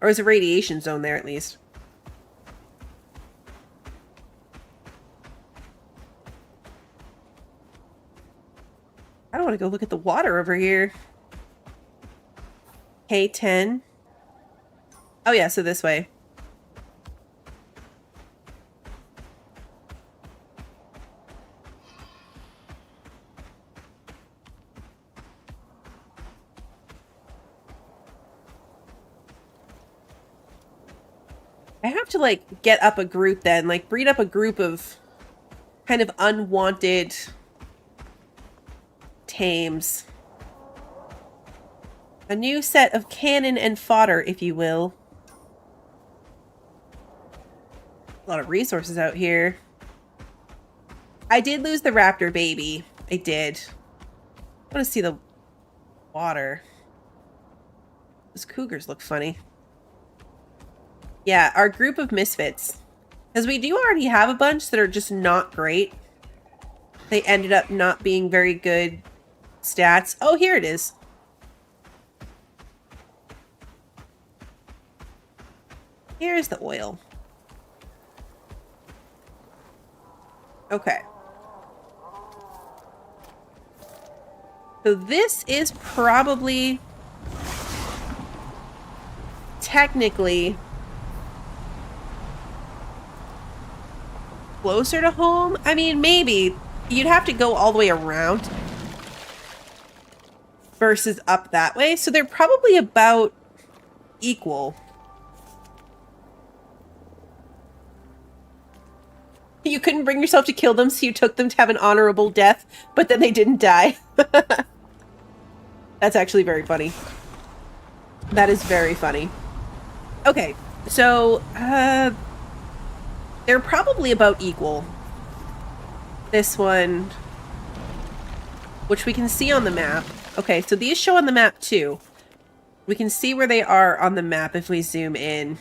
Or is a radiation zone there at least? I don't want to go look at the water over here. K10. Oh yeah, so this way. I have to, like, get up a group then. Like, breed up a group of kind of unwanted tames. A new set of cannon and fodder, if you will. A lot of resources out here. I did lose the raptor baby. I did. I want to see the water. Those cougars look funny. Yeah, our group of misfits. Because we do already have a bunch that are just not great. They ended up not being very good stats. Oh, here it is. Here's the oil. Okay. So this is probably technically closer to home. I mean, maybe. You'd have to go all the way around versus up that way. So they're probably about equal. You couldn't bring yourself to kill them, so you took them to have an honorable death, but then they didn't die. That's actually very funny. That is very funny. Okay, so they're probably about equal. This one, which we can see on the map. Okay, so these show on the map too. We can see where they are on the map if we zoom in.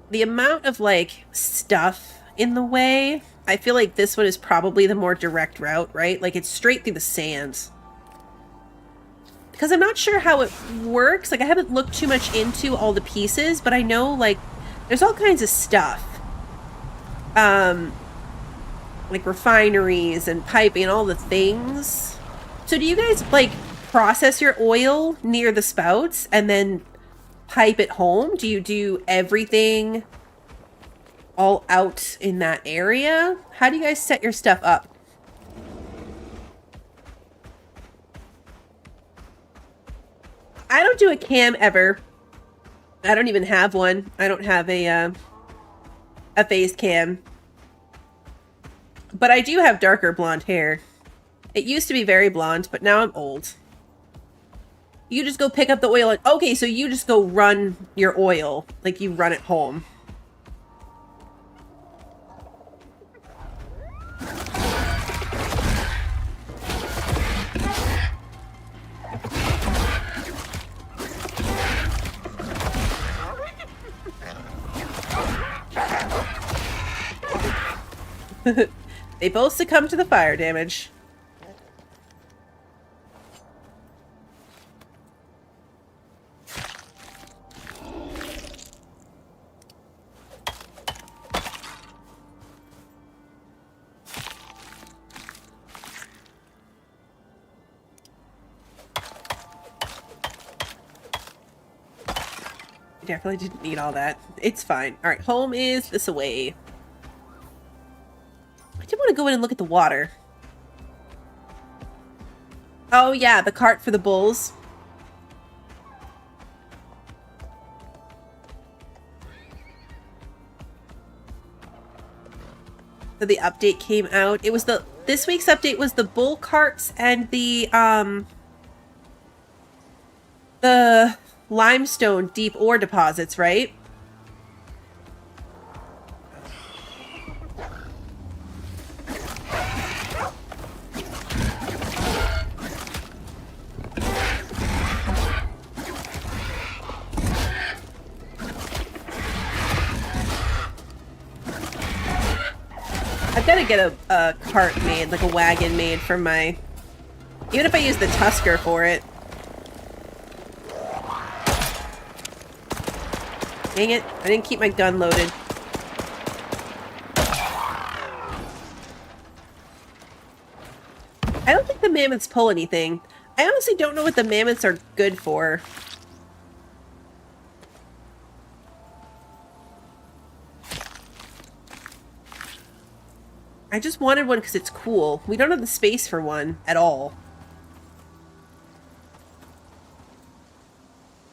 The amount of, like, stuff in the way, I feel like this one is probably the more direct route, right? Like, it's straight through the sands. Because I'm not sure how it works. Like, I haven't looked too much into all the pieces, but I know, like, there's all kinds of stuff. Like refineries and piping and all the things. So do you guys, like, process your oil near the spouts and then pipe it home? Do you do everything all out in that area? How do you guys set your stuff up? I don't do a cam ever. I don't even have one. I don't have a face cam. But I do have darker blonde hair. It used to be very blonde, but now I'm old. You just go pick up the oil and... Okay, so you just go run your oil. Like, you run it home. They both succumb to the fire damage. Definitely didn't need all that. It's fine. Alright, home is this away. I did want to go in and look at the water. Oh yeah, the cart for the bulls. So the update came out. It was this week's update was the bull carts and the limestone deep ore deposits, right? gotta get a cart made, like a wagon made for my... Even if I use the Tusker for it. Dang it, I didn't keep my gun loaded. I don't think the mammoths pull anything. I honestly don't know what the mammoths are good for. I just wanted one because it's cool. We don't have the space for one at all.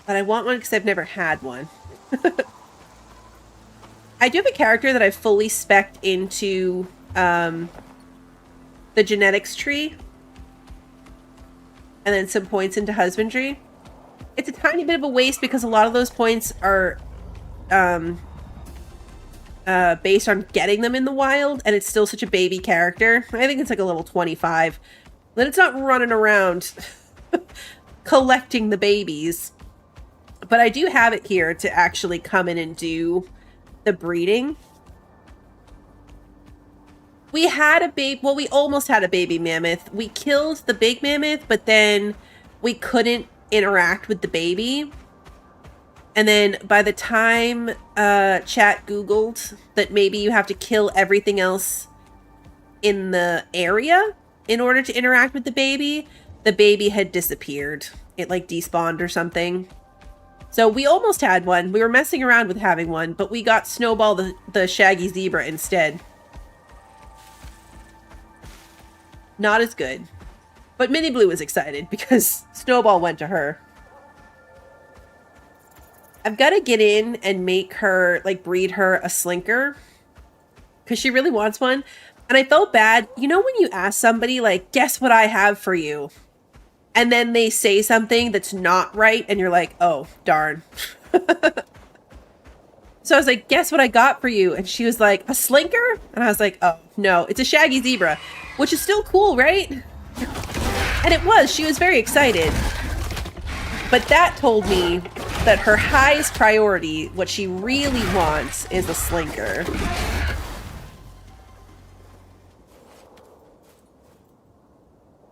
But I want one because I've never had one. I do have a character that I've fully spec'd into the genetics tree. And then some points into husbandry. It's a tiny bit of a waste because a lot of those points are based on getting them in the wild, and it's still such a baby character. I think it's like a level 25. Then it's not running around collecting the babies. But I do have it here to actually come in and do the breeding. We had a baby, well, we almost had a baby mammoth. We killed the big mammoth, but then we couldn't interact with the baby. And then by the time chat Googled that maybe you have to kill everything else in the area in order to interact with the baby had disappeared. It like despawned or something. So we almost had one. We were messing around with having one, but we got Snowball the shaggy zebra instead. Not as good. But Mini Blue was excited because Snowball went to her. I've got to get in and make her, like, breed her a slinker. Because she really wants one. And I felt bad. You know when you ask somebody, like, guess what I have for you? And then they say something that's not right. And you're like, oh, darn. So I was like, guess what I got for you? And she was like, a slinker? And I was like, oh, no, it's a shaggy zebra. Which is still cool, right? And it was. She was very excited. But that told me that her highest priority, what she really wants, is a slinker.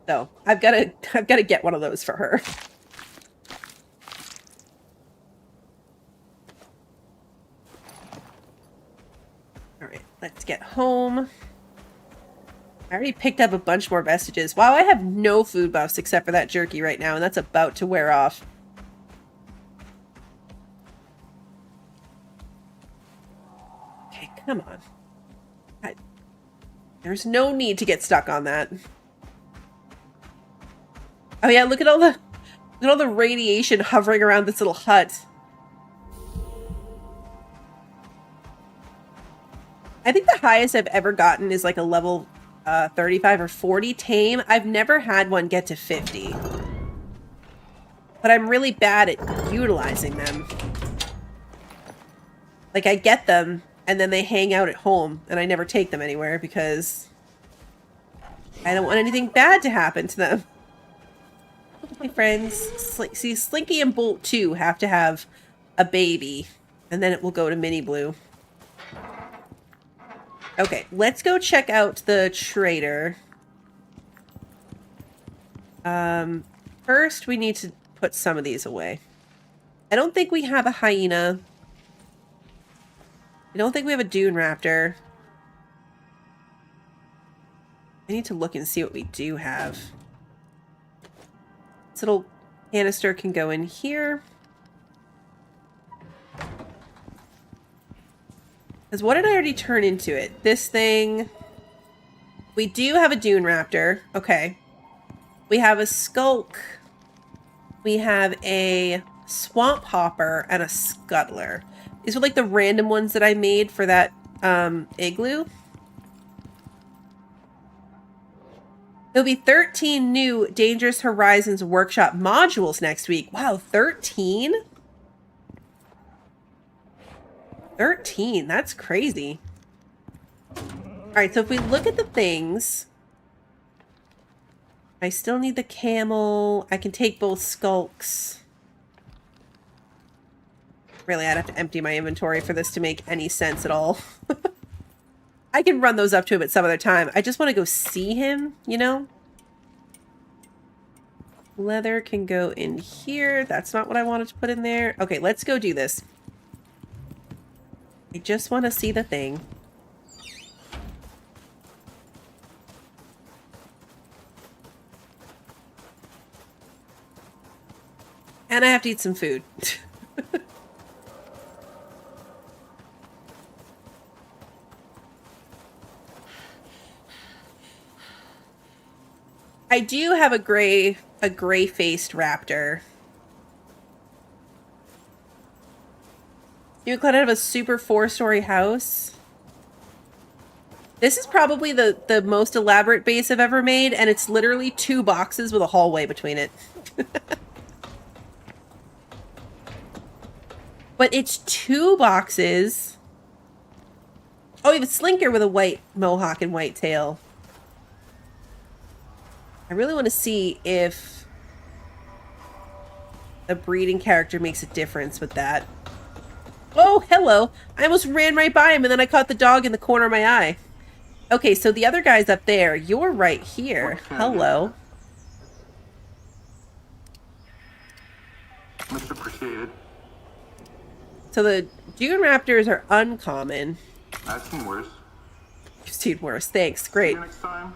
So I've got to get one of those for her. All right, let's get home. I already picked up a bunch more vestiges. Wow, I have no food buffs except for that jerky right now, and that's about to wear off. Okay, come on. There's no need to get stuck on that. Oh yeah, look at all the radiation hovering around this little hut. I think the highest I've ever gotten is like a level 35 or 40 tame. I've never had one get to 50. But I'm really bad at utilizing them. Like, I get them, and then they hang out at home, and I never take them anywhere because I don't want anything bad to happen to them. My friends, see, Slinky and Bolt 2 have to have a baby, and then it will go to Mini Blue. Okay, let's go check out the trader. First, we need to put some of these away. I don't think we have a hyena. I don't think we have a dune raptor. I need to look and see what we do have. This little canister can go in here. Because what did I already turn into it? This thing. We do have a dune raptor. Okay. We have a skulk. We have a swamp hopper and a scuttler. These were like the random ones that I made for that igloo. There'll be 13 new Dangerous Horizons Workshop modules next week. Wow, 13? 13, that's crazy. Alright, so if we look at the things, I still need the camel. I can take both skulks. Really, I'd have to empty my inventory for this to make any sense at all. I can run those up to him at some other time. I just want to go see him, you know? Leather can go in here. That's not what I wanted to put in there. Okay, let's go do this. I just want to see the thing. And I have to eat some food. I do have a gray-faced raptor. You could have a super 4-story house. This is probably the most elaborate base I've ever made, and it's literally 2 boxes with a hallway between it. But it's 2 boxes. Oh, you have a slinker with a white mohawk and white tail. I really want to see if the breeding character makes a difference with that. Oh, hello. I almost ran right by him and then I caught the dog in the corner of my eye. Okay, so the other guy's up there. You're right here. Hello. Much appreciated. So the Dune Raptors are uncommon. I've seen worse. You've seen worse. Thanks. See Great. you next time.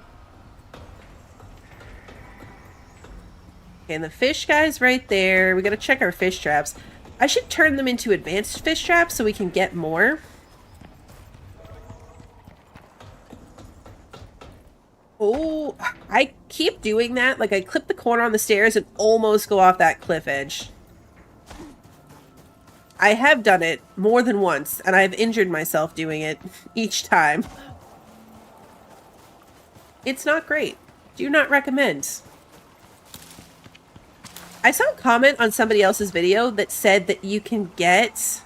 Okay, and the fish guy's right there. We gotta check our fish traps. I should turn them into advanced fish traps so we can get more. Oh, I keep doing that. Like, I clip the corner on the stairs and almost go off that cliff edge. I have done it more than once, and I've injured myself doing it each time. It's not great. Do not recommend. I saw a comment on somebody else's video that said that you can get,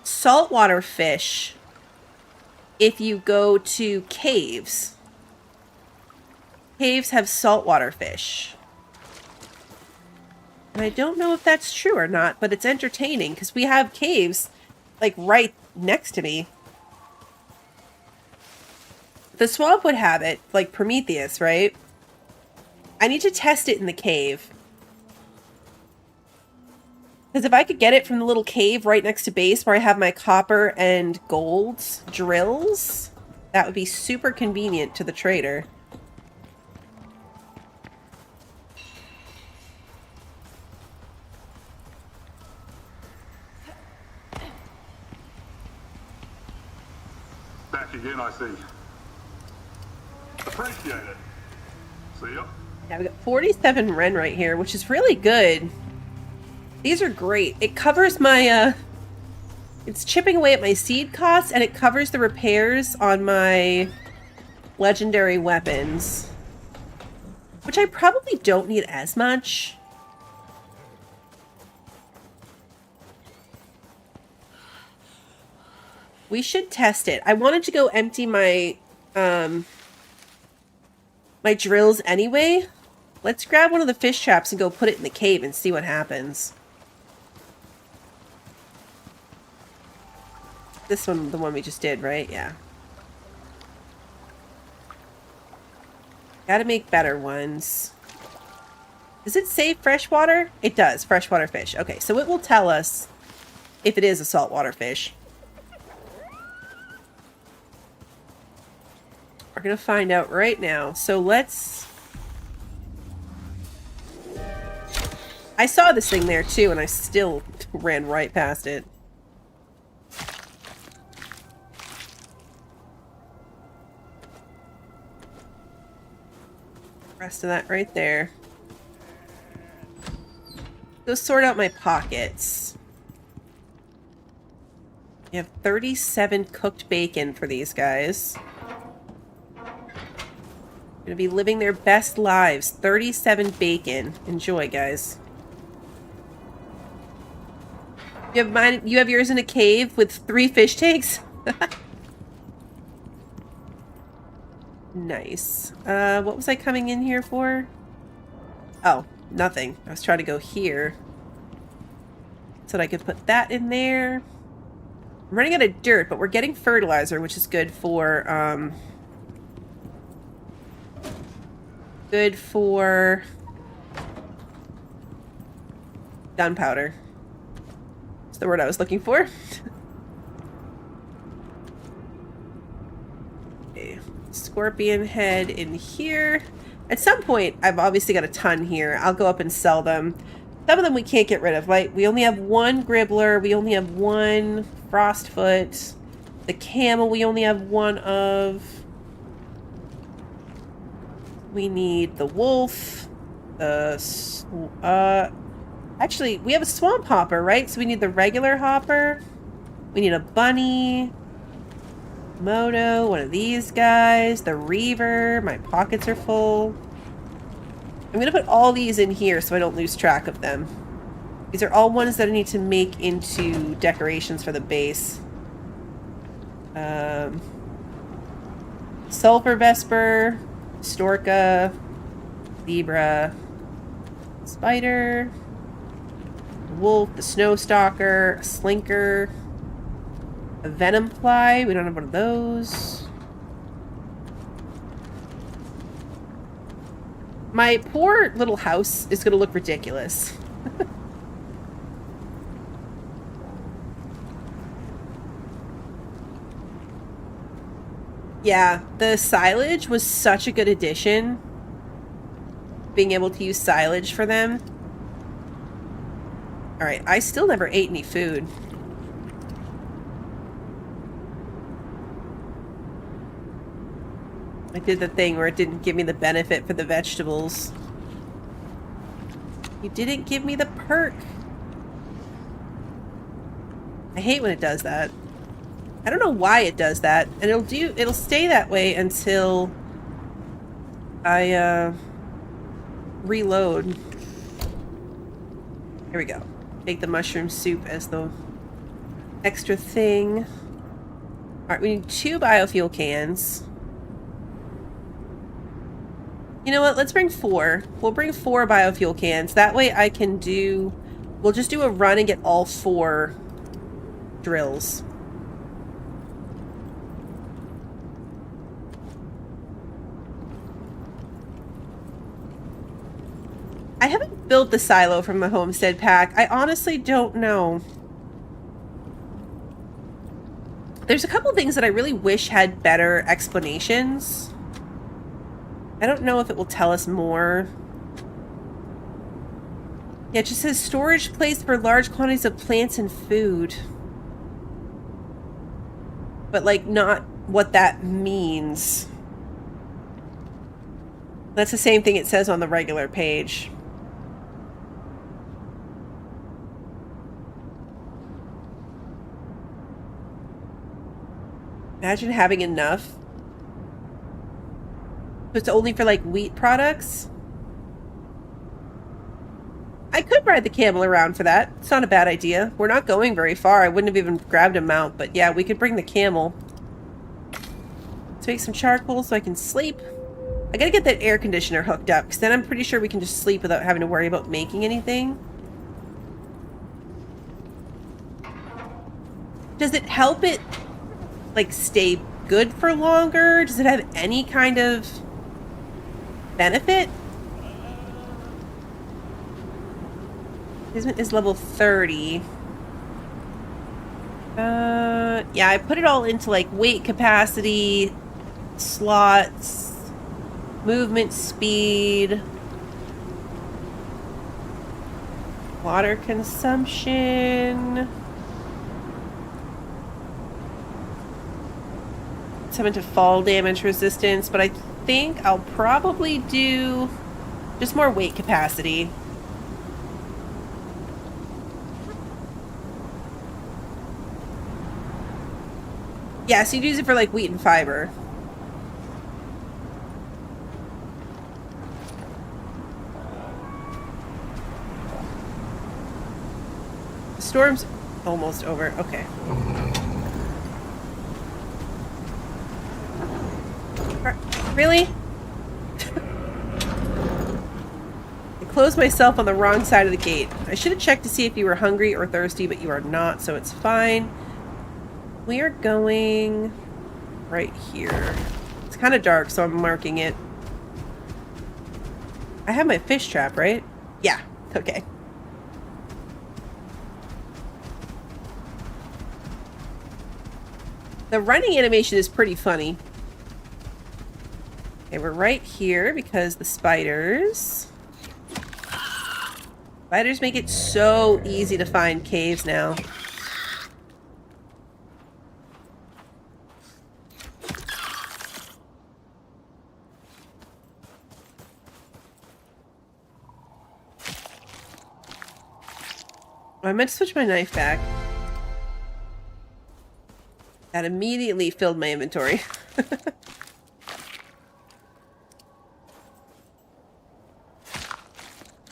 saltwater fish if you go to caves. Caves have saltwater fish. And I don't know if that's true or not, but it's entertaining because we have caves like right next to me. The swamp would have it, like Prometheus, right? I need to test it in the cave. Because if I could get it from the little cave right next to base where I have my copper and gold drills, that would be super convenient to the trader. Back again, I see. Appreciate it. See ya. Yeah, we got 47 Ren right here, which is really good. These are great. It covers my, it's chipping away at my seed costs, and it covers the repairs on my legendary weapons. Which I probably don't need as much. We should test it. I wanted to go empty my, my drills anyway. Let's grab one of the fish traps and go put it in the cave and see what happens. This one, the one we just did, right? Yeah. Gotta make better ones. Does it say freshwater? It does. Freshwater fish. Okay, so it will tell us if it is a saltwater fish. We're gonna find out right now. So let's... I saw this thing there too, and I still ran right past it. Rest of that right there. Go sort out my pockets. You have 37 cooked bacon for these guys. Gonna be living their best lives. 37 bacon. Enjoy, guys. You have mine. You have yours in a cave with 3 fish tanks. Nice. What was I coming in here for? Oh, nothing. I was trying to go here. So that I could put that in there. I'm running out of dirt, but we're getting fertilizer, which is good for, gunpowder. That's the word I was looking for. Okay. Scorpion head in here. At some point, I've obviously got a ton here. I'll go up and sell them. Some of them we can't get rid of, right? We only have one Gribbler. We only have one Frostfoot. The camel we only have one of. We need the wolf. Actually, we have a swamp hopper, right? So we need the regular hopper. We need a bunny. Moto, one of these guys. The reaver. My pockets are full. I'm going to put all these in here so I don't lose track of them. These are all ones that I need to make into decorations for the base. Sulfur Vesper, Storka, Zebra, Spider, Wolf, the Snow Stalker, a Slinker, a Venom Fly. We don't have one of those. My poor little house is going to look ridiculous. Yeah, the silage was such a good addition. Being able to use silage for them. Alright, I still never ate any food. I did the thing where it didn't give me the benefit for the vegetables. You didn't give me the perk. I hate when it does that. I don't know why it does that. And it'll stay that way until I reload. Here we go. Take the mushroom soup as the extra thing. Alright, we need 2 biofuel cans. You know what? Let's bring 4. We'll bring 4 biofuel cans. That way I can do... We'll just do a run and get all 4 drills. I haven't built the silo from the homestead pack. I honestly don't know. There's a couple things that I really wish had better explanations. I don't know if it will tell us more. Yeah, it just says storage place for large quantities of plants and food. But, like, not what that means. That's the same thing it says on the regular page. Imagine having enough. It's only for, like, wheat products? I could ride the camel around for that. It's not a bad idea. We're not going very far. I wouldn't have even grabbed a mount, but yeah, we could bring the camel. Let's make some charcoal so I can sleep. I gotta get that air conditioner hooked up, because then I'm pretty sure we can just sleep without having to worry about making anything. Does it help it, like, stay good for longer? Does it have any kind of benefit? Is level 30. Yeah, I put it all into, like, weight capacity, slots, movement speed, water consumption. Some into fall damage resistance, but I think I'll probably do just more weight capacity. Yeah, so you'd use it for, like, wheat and fiber. The storm's almost over. Okay. Really? I closed myself on the wrong side of the gate. I should have checked to see if you were hungry or thirsty, but you are not, so it's fine. We are going right here. It's kind of dark, so I'm marking it. I have my fish trap, right? Yeah, okay. The running animation is pretty funny. Okay, we're right here because the spiders... Spiders make it so easy to find caves now. I meant to switch my knife back. That immediately filled my inventory.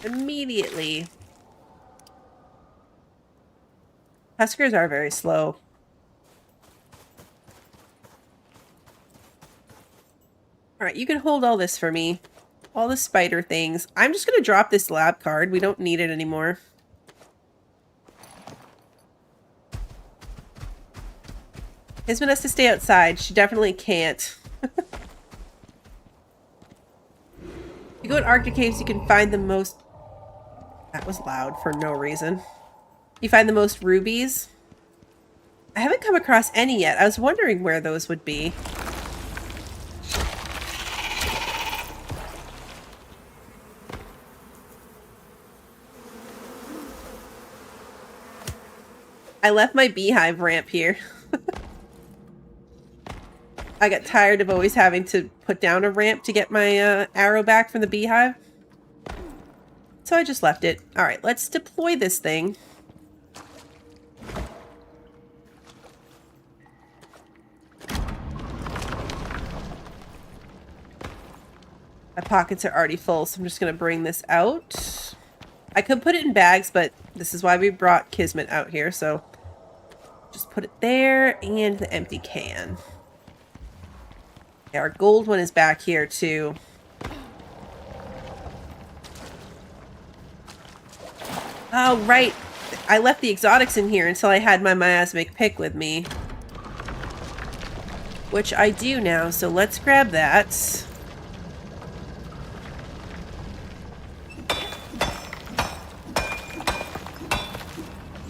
Immediately. Huskers are very slow. Alright, you can hold all this for me. All the spider things. I'm just going to drop this lab card. We don't need it anymore. Kismet has to stay outside. She definitely can't. If you go to Arctic caves, you can find the most... That was loud for no reason. You find the most rubies. I haven't come across any yet. I was wondering where those would be. I left my beehive ramp here. I got tired of always having to put down a ramp to get my arrow back from the beehive. So I just left it. Alright, let's deploy this thing. My pockets are already full, so I'm just going to bring this out. I could put it in bags, but this is why we brought Kismet out here, so just put it there and the empty can. Yeah, our gold one is back here too. Oh, right. I left the exotics in here until I had my miasmic pick with me. Which I do now, so let's grab that.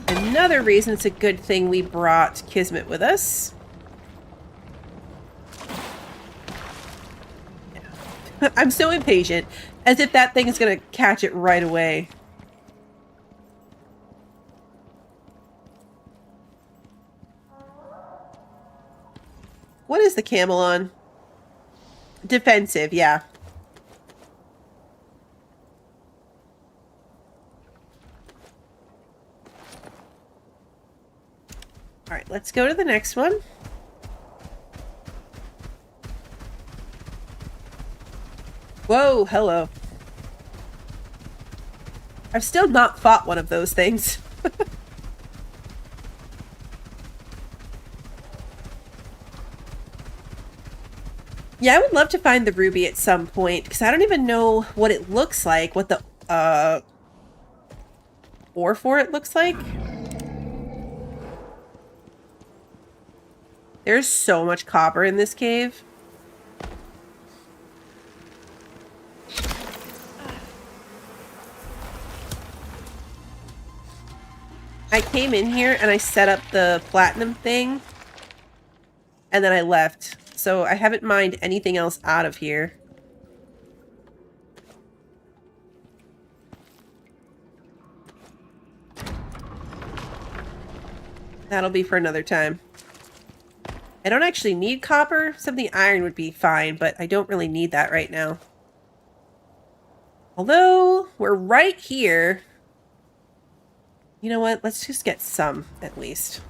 Another reason it's a good thing we brought Kismet with us. Yeah. I'm so impatient. As if that thing is going to catch it right away. What is the camel on? Defensive, yeah. Alright, let's go to the next one. Whoa, hello. I've still not fought one of those things. Yeah, I would love to find the ruby at some point, because I don't even know what it looks like, what the, ore for it looks like. There's so much copper in this cave. I came in here and I set up the platinum thing, and then I left. So I haven't mined anything else out of here. That'll be for another time. I don't actually need copper. Some of the iron would be fine, but I don't really need that right now. Although, we're right here. You know what? Let's just get some, at least.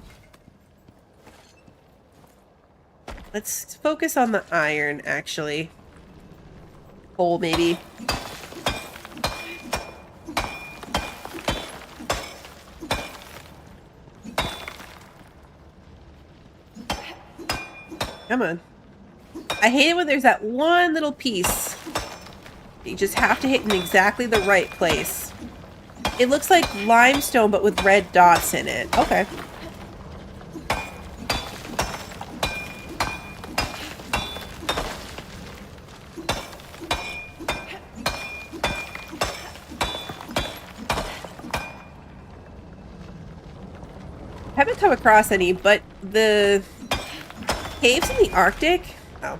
Let's focus on the iron, actually. Coal, maybe. Come on. I hate it when there's that one little piece. You just have to hit in exactly the right place. It looks like limestone, but with red dots in it. Okay. Haven't come across any, but the caves in the Arctic... Oh,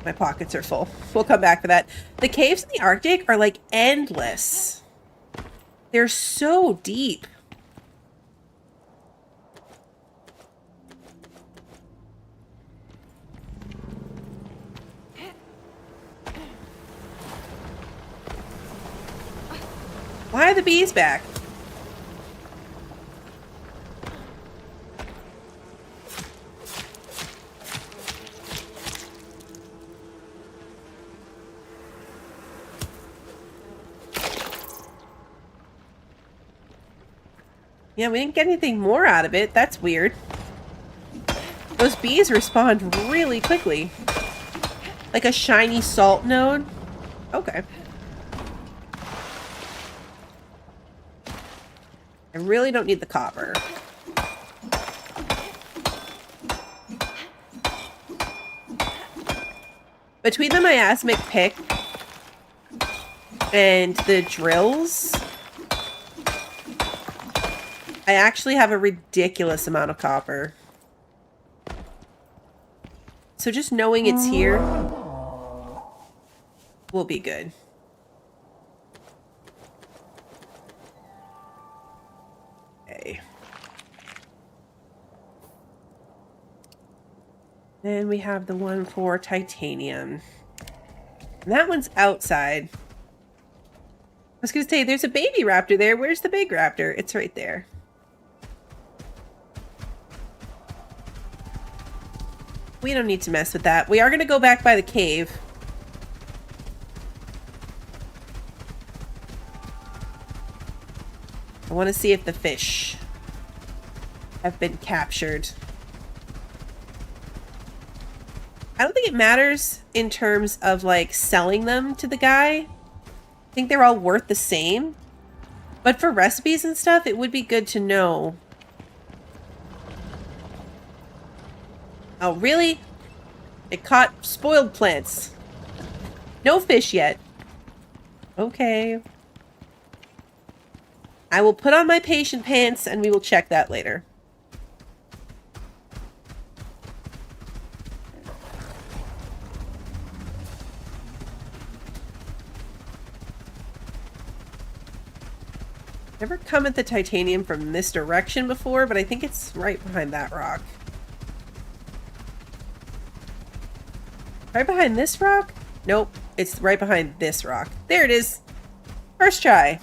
my pockets are full. We'll come back for that. The caves in the Arctic are like endless. They're so deep. Why are the bees back? Yeah, we didn't get anything more out of it. That's weird. Those bees respond really quickly. Like a shiny salt node. Okay. I really don't need the copper. Between the miasmic pick and the drills, I actually have a ridiculous amount of copper. So just knowing it's here will be good. Okay. Then we have the one for titanium. And that one's outside. I was going to say, there's a baby raptor there. Where's the big raptor? It's right there. We don't need to mess with that. We are going to go back by the cave. I want to see if the fish have been captured. I don't think it matters in terms of like selling them to the guy. I think they're all worth the same. But for recipes and stuff, it would be good to know. Oh, really? It caught spoiled plants. No fish yet. Okay. I will put on my patient pants and we will check that later. Never come at the titanium from this direction before, but I think it's right behind that rock. Right behind this rock? Nope, it's right behind this rock. There it is. First try.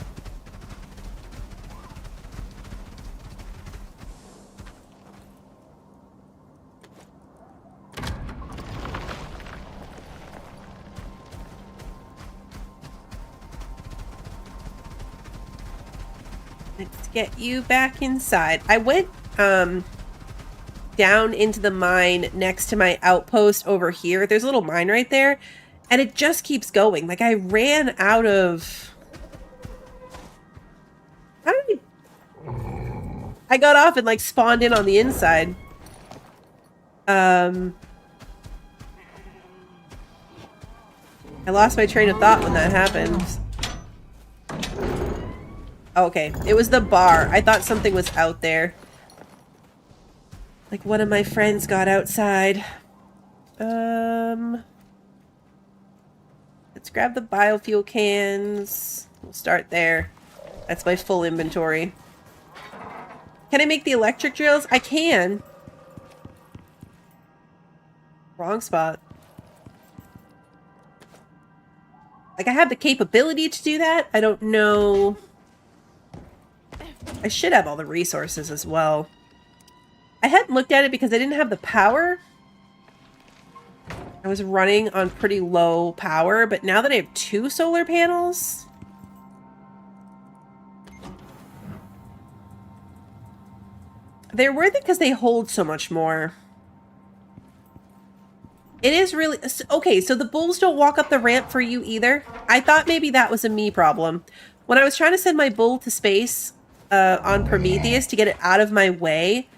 Let's get you back inside. I went down into the mine next to my outpost over here. There's a little mine right there, and it just keeps going. Like, I ran out of... I got off and, like, spawned in on the inside. I lost my train of thought when that happened. Okay, it was the bar. I thought something was out there. Like one of my friends got outside. Let's grab the biofuel cans. We'll start there. That's my full inventory. Can I make the electric drills? I can. Wrong spot. Like, I have the capability to do that. I don't know. I should have all the resources as well. I hadn't looked at it because I didn't have the power. I was running on pretty low power, but now that I have 2 solar panels... They're worth it because they hold so much more. It is really... Okay, so the bulls don't walk up the ramp for you either? I thought maybe that was a me problem. When I was trying to send my bull to space on Prometheus to get it out of my way,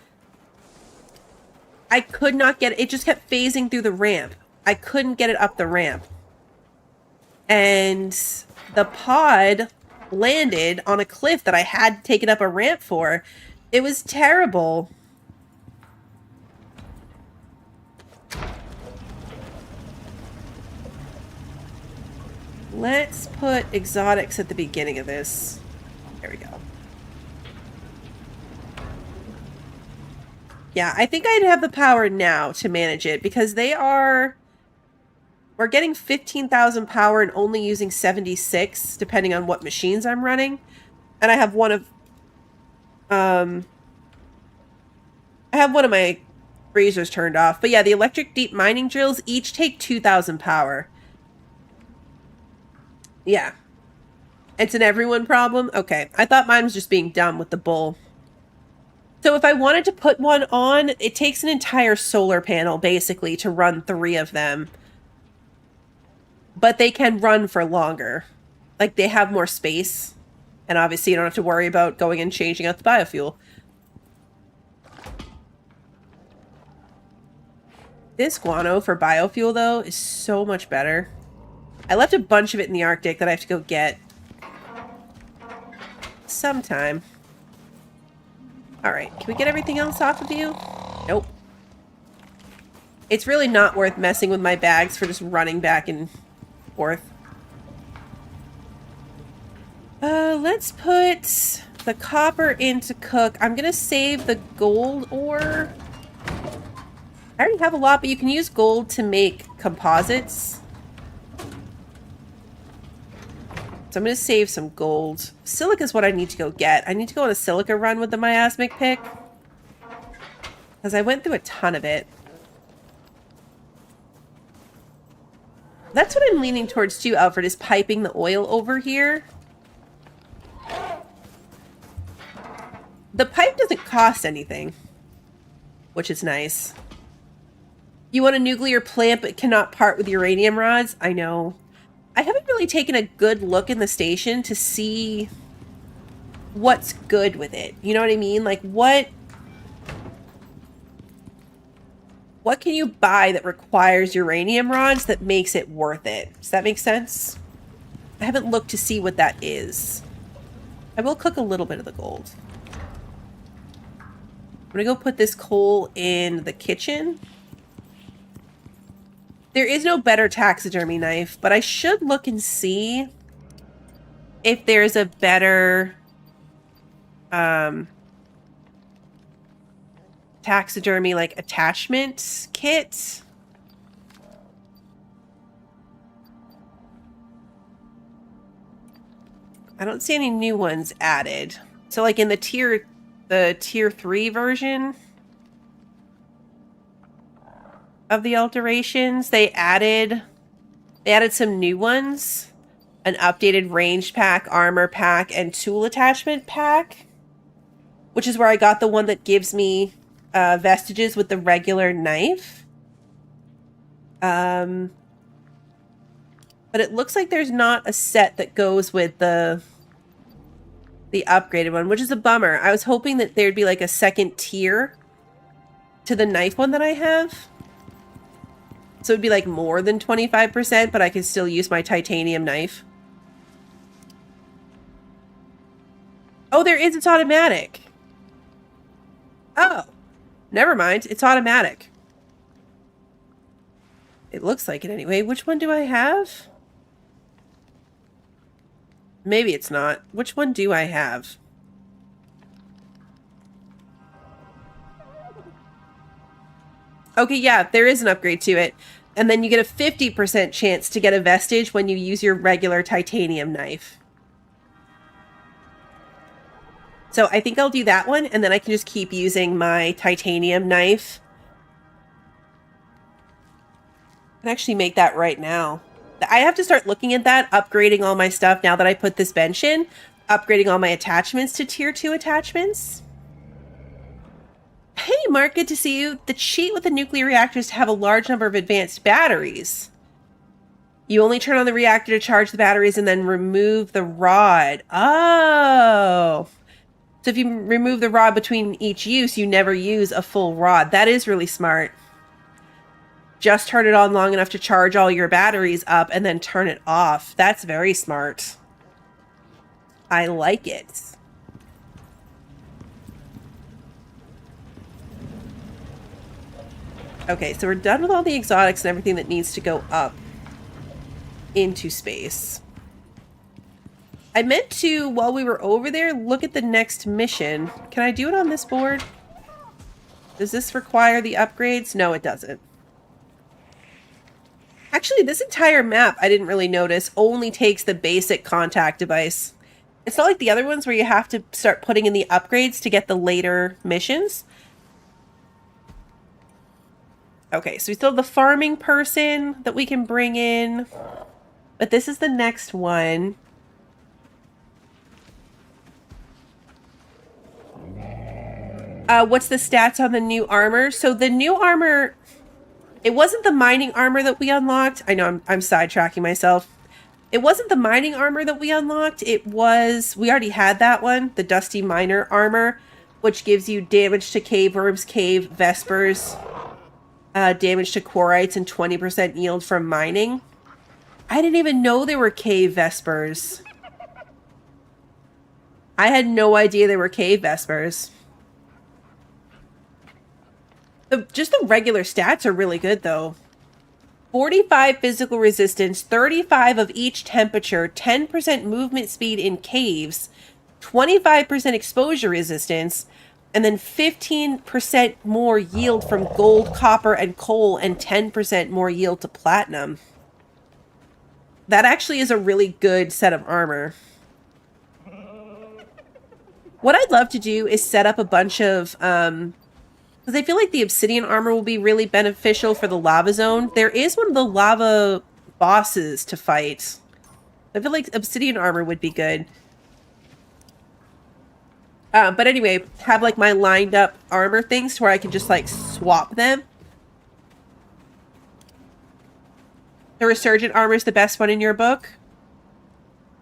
I could not get it. It just kept phasing through the ramp. I couldn't get it up the ramp. And the pod landed on a cliff that I had taken up a ramp for. It was terrible. Let's put exotics at the beginning of this. There we go. Yeah, I think I'd have the power now to manage it because they are... We're getting 15,000 power and only using 76, depending on what machines I'm running. And I have one of... I have one of my freezers turned off. But yeah, the electric deep mining drills each take 2,000 power. Yeah. It's an everyone problem? Okay. I thought mine was just being dumb with the bull. So if I wanted to put one on, it takes an entire solar panel, basically, to run 3 of them. But they can run for longer. Like, they have more space. And obviously you don't have to worry about going and changing out the biofuel. This guano for biofuel, though, is so much better. I left a bunch of it in the Arctic that I have to go get sometime. Alright, can we get everything else off of you? Nope. It's really not worth messing with my bags for just running back and forth. Let's put the copper in to cook. I'm gonna save the gold ore. I already have a lot, but you can use gold to make composites. So I'm going to save some gold. Silica is what I need to go get. I need to go on a silica run with the miasmic pick. Because I went through a ton of it. That's what I'm leaning towards too, Alfred, is piping the oil over here. The pipe doesn't cost anything, which is nice. You want a nuclear plant but cannot part with uranium rods? I know. I haven't really taken a good look in the station to see what's good with it. You know what I mean? Like, what can you buy that requires uranium rods that makes it worth it? Does that make sense? I haven't looked to see what that is. I will cook a little bit of the gold. I'm gonna go put this coal in the kitchen. There is no better taxidermy knife, but I should look and see if there's a better taxidermy, like, attachment kit. I don't see any new ones added. So, like, in the tier 3 version of the alterations, they added some new ones. An updated range pack, armor pack, and tool attachment pack. Which is where I got the one that gives me vestiges with the regular knife. But it looks like there's not a set that goes with the upgraded one, which is a bummer. I was hoping that there'd be like a second tier to the knife one that I have. So it'd be like more than 25%, but I could still use my titanium knife. Oh, there is. It's automatic. Oh, never mind. It's automatic. It looks like it anyway. Which one do I have? Maybe it's not. Which one do I have? Okay, yeah, there is an upgrade to it. And then you get a 50% chance to get a vestige when you use your regular titanium knife. So I think I'll do that one, and then I can just keep using my titanium knife. I can actually make that right now. I have to start looking at that, upgrading all my stuff now that I put this bench in. Upgrading all my attachments to tier 2 attachments. Hey, Mark, good to see you. The cheat with the nuclear reactors to have a large number of advanced batteries. You only turn on the reactor to charge the batteries and then remove the rod. Oh. So if you remove the rod between each use, you never use a full rod. That is really smart. Just turn it on long enough to charge all your batteries up and then turn it off. That's very smart. I like it. Okay, so we're done with all the exotics and everything that needs to go up into space. I meant to, while we were over there, look at the next mission. Can I do it on this board? Does this require the upgrades? No, it doesn't. Actually, this entire map, I didn't really notice, only takes the basic contact device. It's not like the other ones where you have to start putting in the upgrades to get the later missions. Okay, so we still have the farming person that we can bring in. But this is the next one. What's the stats on the new armor? So the new armor, it wasn't the mining armor that we unlocked. I know I'm sidetracking myself. It wasn't the mining armor that we unlocked. It was, we already had that one, the Dusty Miner armor, which gives you damage to cave worms, cave vespers, damage to quarrites, and 20% yield from mining. I didn't even know there were cave vespers. I had no idea there were cave vespers. Just the regular stats are really good, though. 45 physical resistance, 35 of each temperature, 10% movement speed in caves, 25% exposure resistance, and then 15% more yield from gold, copper, and coal, and 10% more yield to platinum. That actually is a really good set of armor. What I'd love to do is set up a bunch of... because I feel like the obsidian armor will be really beneficial for the lava zone. There is one of the lava bosses to fight. I feel like obsidian armor would be good. But anyway, have like my lined up armor things to where I can just like swap them. The resurgent armor is the best one in your book.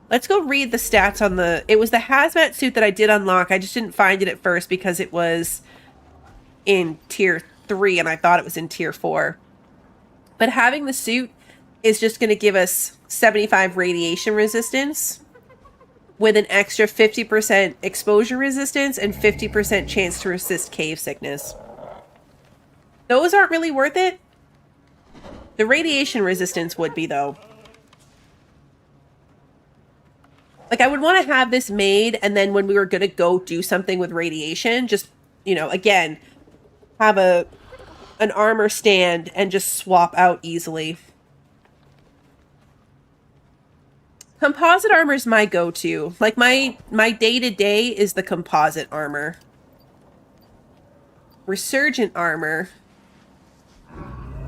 Let's go read the stats on the... It was the hazmat suit that I did unlock. I just didn't find it at first because it was in tier 3 and I thought it was in tier 4. But having the suit is just going to give us 75 radiation resistance with an extra 50% exposure resistance and 50% chance to resist cave sickness. Those aren't really worth it. The radiation resistance would be, though. Like, I would want to have this made, and then when we were going to go do something with radiation, just, you know, again, have an armor stand and just swap out easily. Composite armor is my go-to. Like, my day-to-day is the composite armor. Resurgent armor.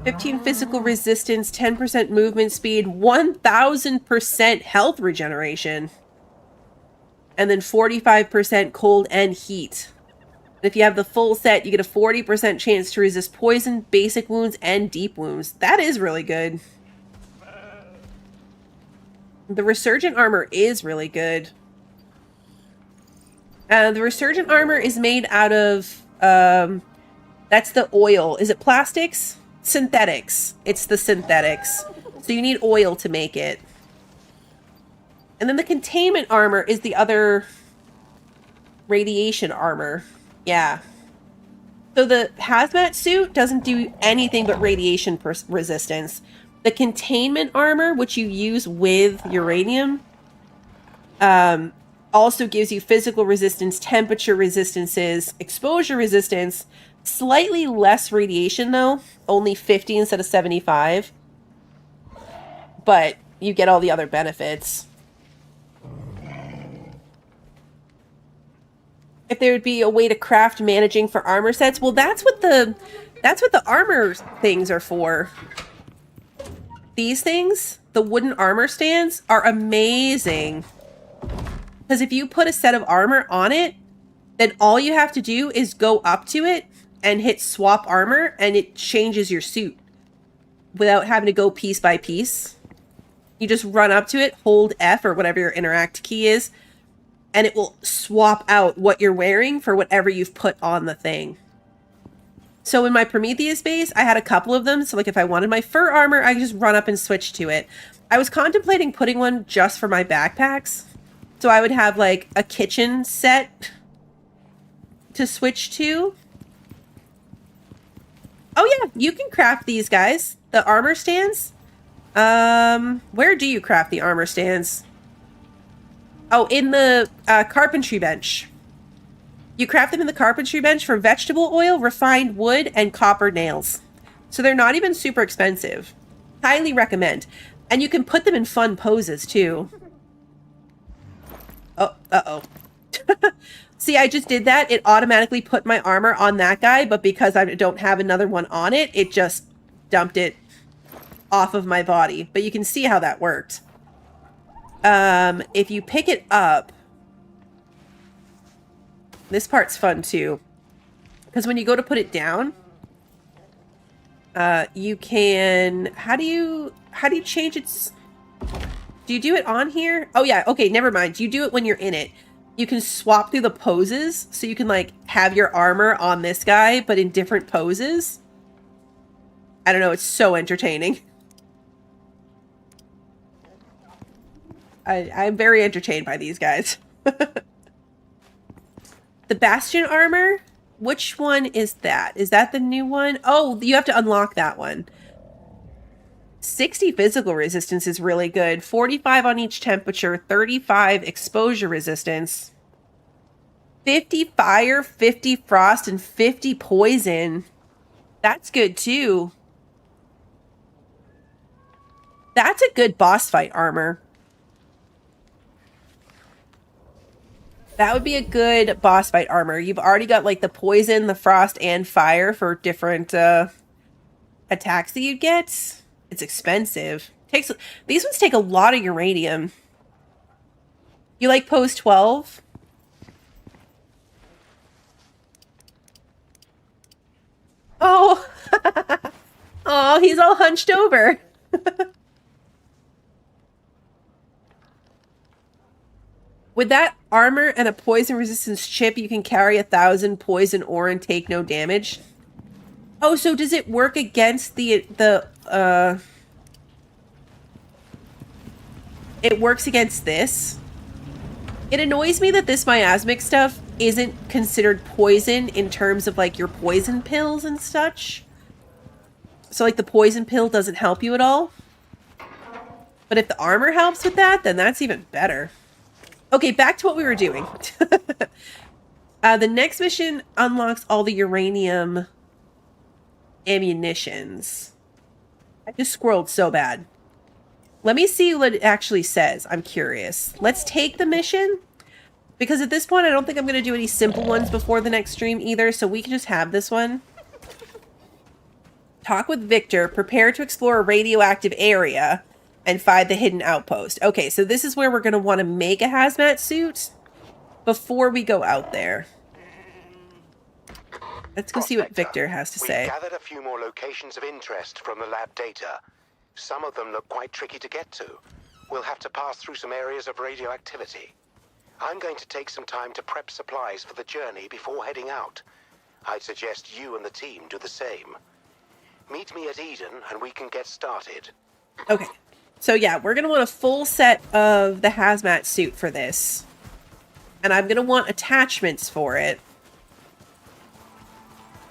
15 physical resistance, 10% movement speed, 1000% health regeneration. And then 45% cold and heat. And if you have the full set, you get a 40% chance to resist poison, basic wounds, and deep wounds. That is really good. The resurgent armor is really good. The resurgent armor is made out of... that's the oil. Is it plastics? Synthetics. It's the synthetics. So you need oil to make it. And then the containment armor is the other radiation armor. Yeah. So the hazmat suit doesn't do anything but radiation resistance. The containment armor, which you use with uranium, also gives you physical resistance, temperature resistances, exposure resistance, slightly less radiation though, only 50 instead of 75. But you get all the other benefits. If there would be a way to craft managing for armor sets, well, that's what the armor things are for. These things, the wooden armor stands, are amazing. Because if you put a set of armor on it, then all you have to do is go up to it and hit swap armor, and it changes your suit without having to go piece by piece. You just run up to it, hold F or whatever your interact key is, and it will swap out what you're wearing for whatever you've put on the thing. So in my Prometheus base, I had a couple of them. So like if I wanted my fur armor, I could just run up and switch to it. I was contemplating putting one just for my backpacks. So I would have like a kitchen set to switch to. Oh yeah, you can craft these guys. The armor stands. Where do you craft the armor stands? Oh, in the carpentry bench. You craft them in the carpentry bench for vegetable oil, refined wood, and copper nails. So they're not even super expensive. Highly recommend. And you can put them in fun poses, too. Oh, uh-oh. See, I just did that. It automatically put my armor on that guy, but because I don't have another one on it, it just dumped it off of my body. But you can see how that worked. If you pick it up... This part's fun, too. Because when you go to put it down, you can... How do you change its... Do you do it on here? Oh, yeah. Okay, never mind. You do it when you're in it. You can swap through the poses. So you can, like, have your armor on this guy, but in different poses. I don't know. It's so entertaining. I'm very entertained by these guys. The Bastion armor, which one is that? Is that the new one? Oh, you have to unlock that one. 60 physical resistance is really good. 45 on each temperature, 35 exposure resistance. 50 fire, 50 frost, and 50 poison. That's good too. That's a good boss fight armor. That would be a good boss fight armor. You've already got like the poison, the frost, and fire for different attacks that you get. It's expensive. These ones take a lot of uranium. You like pose 12? Oh, oh, he's all hunched over. With that armor and a poison resistance chip, you can carry 1,000 poison ore and take no damage. Oh, so does it work against it works against this? It annoys me that this miasmic stuff isn't considered poison in terms of like your poison pills and such. So like the poison pill doesn't help you at all. But if the armor helps with that, then that's even better. Okay, back to what we were doing. The next mission unlocks all the uranium ammunitions. I just scrolled so bad. Let me see what it actually says. I'm curious. Let's take the mission. Because at this point, I don't think I'm going to do any simple ones before the next stream either. So we can just have this one. Talk with Victor. Prepare to explore a radioactive area. And find the hidden outpost. Okay, so this is where we're going to want to make a hazmat suit before we go out there. Let's go see what Victor has to say. We've gathered a few more locations of interest from the lab data. Some of them look quite tricky to get to. We'll have to pass through some areas of radioactivity. I'm going to take some time to prep supplies for the journey before heading out. I'd suggest you and the team do the same. Meet me at Eden and we can get started. Okay. So yeah, we're going to want a full set of the hazmat suit for this. And I'm going to want attachments for it.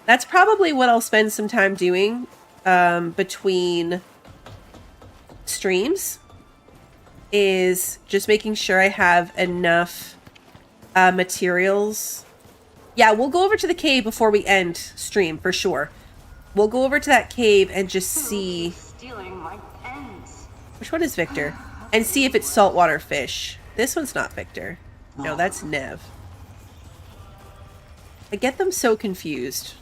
That's probably what I'll spend some time doing between streams. Is just making sure I have enough materials. Yeah, we'll go over to the cave before we end stream, for sure. We'll go over to that cave and just see... Which one is Victor? And see if it's saltwater fish. This one's not Victor. No, that's Nev. I get them so confused.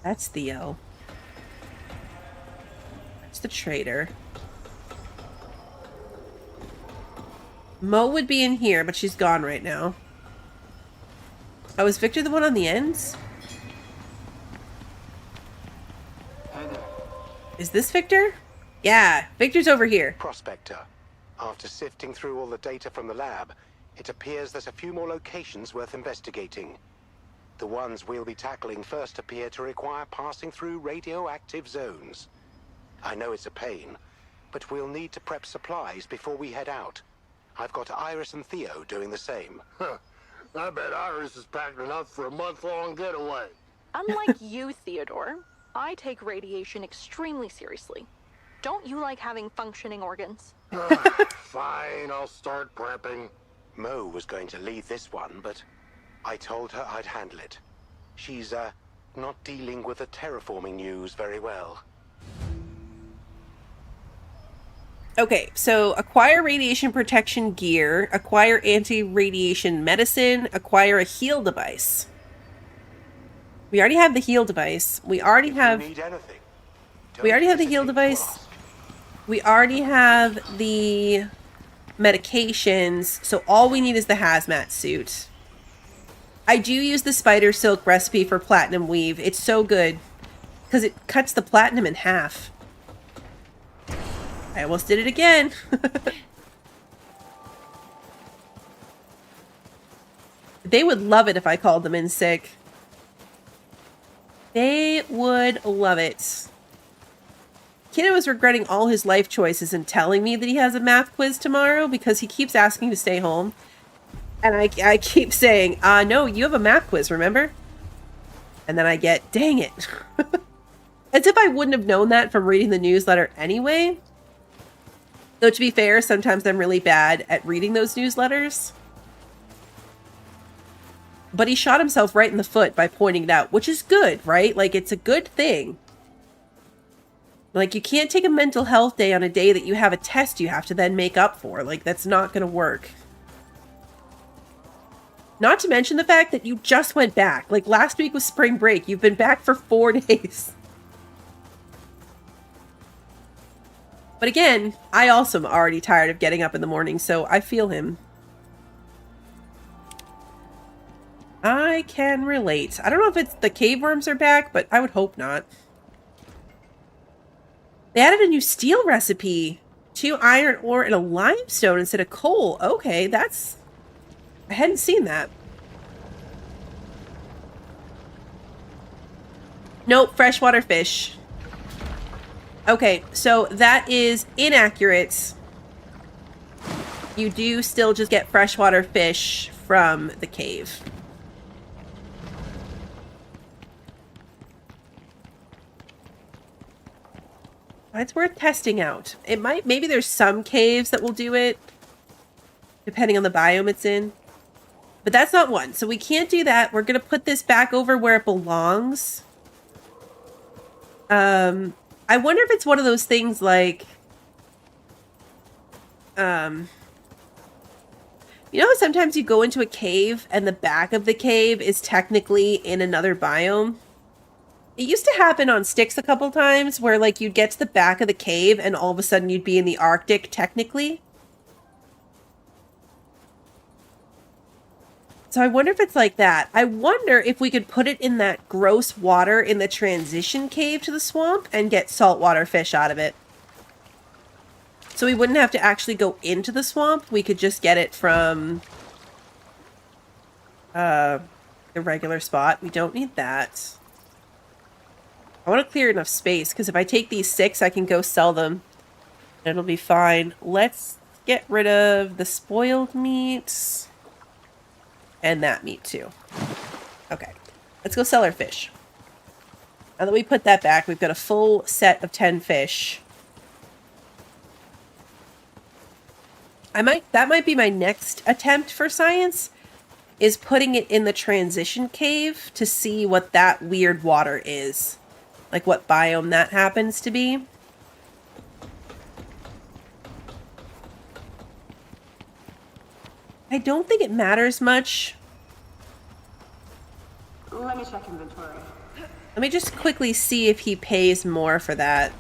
That's Theo. That's the trader. Mo would be in here, but she's gone right now. Oh, is Victor the one on the ends? Hey there. Is this Victor? Yeah, Victor's over here. Prospector. After sifting through all the data from the lab, it appears there's a few more locations worth investigating. The ones we'll be tackling first appear to require passing through radioactive zones. I know it's a pain, but we'll need to prep supplies before we head out. I've got Iris and Theo doing the same. Huh. I bet Iris is packed enough for a month-long getaway. Unlike you, Theodore, I take radiation extremely seriously. Don't you like having functioning organs? Fine, I'll start prepping. Mo was going to lead this one, but I told her I'd handle it. She's, not dealing with the terraforming news very well. Okay, so acquire radiation protection gear, acquire anti-radiation medicine, acquire a heal device. We already have the heal device. We already have... If you need anything, We already have the don't heal hesitate to device. ask. We already have the medications, so all we need is the hazmat suit. I do use the spider silk recipe for platinum weave. It's so good because it cuts the platinum in half. I almost did it again. They would love it if I called them in sick. They would love it. Kiddo is regretting all his life choices and telling me that he has a math quiz tomorrow because he keeps asking to stay home. And I keep saying, no, you have a math quiz, remember? And then I get, dang it. As if I wouldn't have known that from reading the newsletter anyway. Though to be fair, sometimes I'm really bad at reading those newsletters. But he shot himself right in the foot by pointing it out, which is good, right? Like, it's a good thing. Like, you can't take a mental health day on a day that you have a test you have to then make up for. Like, that's not going to work. Not to mention the fact that you just went back. Like, last week was spring break. You've been back for 4 days. But again, I also am already tired of getting up in the morning, so I feel him. I can relate. I don't know if it's the cave worms are back, but I would hope not. They added a new steel recipe. 2 iron ore and a limestone instead of coal. Okay, that's... I hadn't seen that. Nope, freshwater fish. Okay, so that is inaccurate. You do still just get freshwater fish from the cave. It's worth testing out. It might, maybe there's some caves that will do it, depending on the biome it's in. But that's not one, so we can't do that. We're gonna put this back over where it belongs. I wonder if it's one of those things like, you know how sometimes you go into a cave and the back of the cave is technically in another biome? It used to happen on Styx a couple times where, like, you'd get to the back of the cave and all of a sudden you'd be in the Arctic, technically. So I wonder if it's like that. I wonder if we could put it in that gross water in the transition cave to the swamp and get saltwater fish out of it. So we wouldn't have to actually go into the swamp. We could just get it from the regular spot. We don't need that. I want to clear enough space, because if I take these 6, I can go sell them. It'll be fine. Let's get rid of the spoiled meat. And that meat, too. Okay. Let's go sell our fish. Now that we put that back, we've got a full set of 10 fish. That might be my next attempt for science, is putting it in the transition cave to see what that weird water is. Like what biome that happens to be. I don't think it matters much. Let me check inventory. Let me just quickly see if he pays more for that.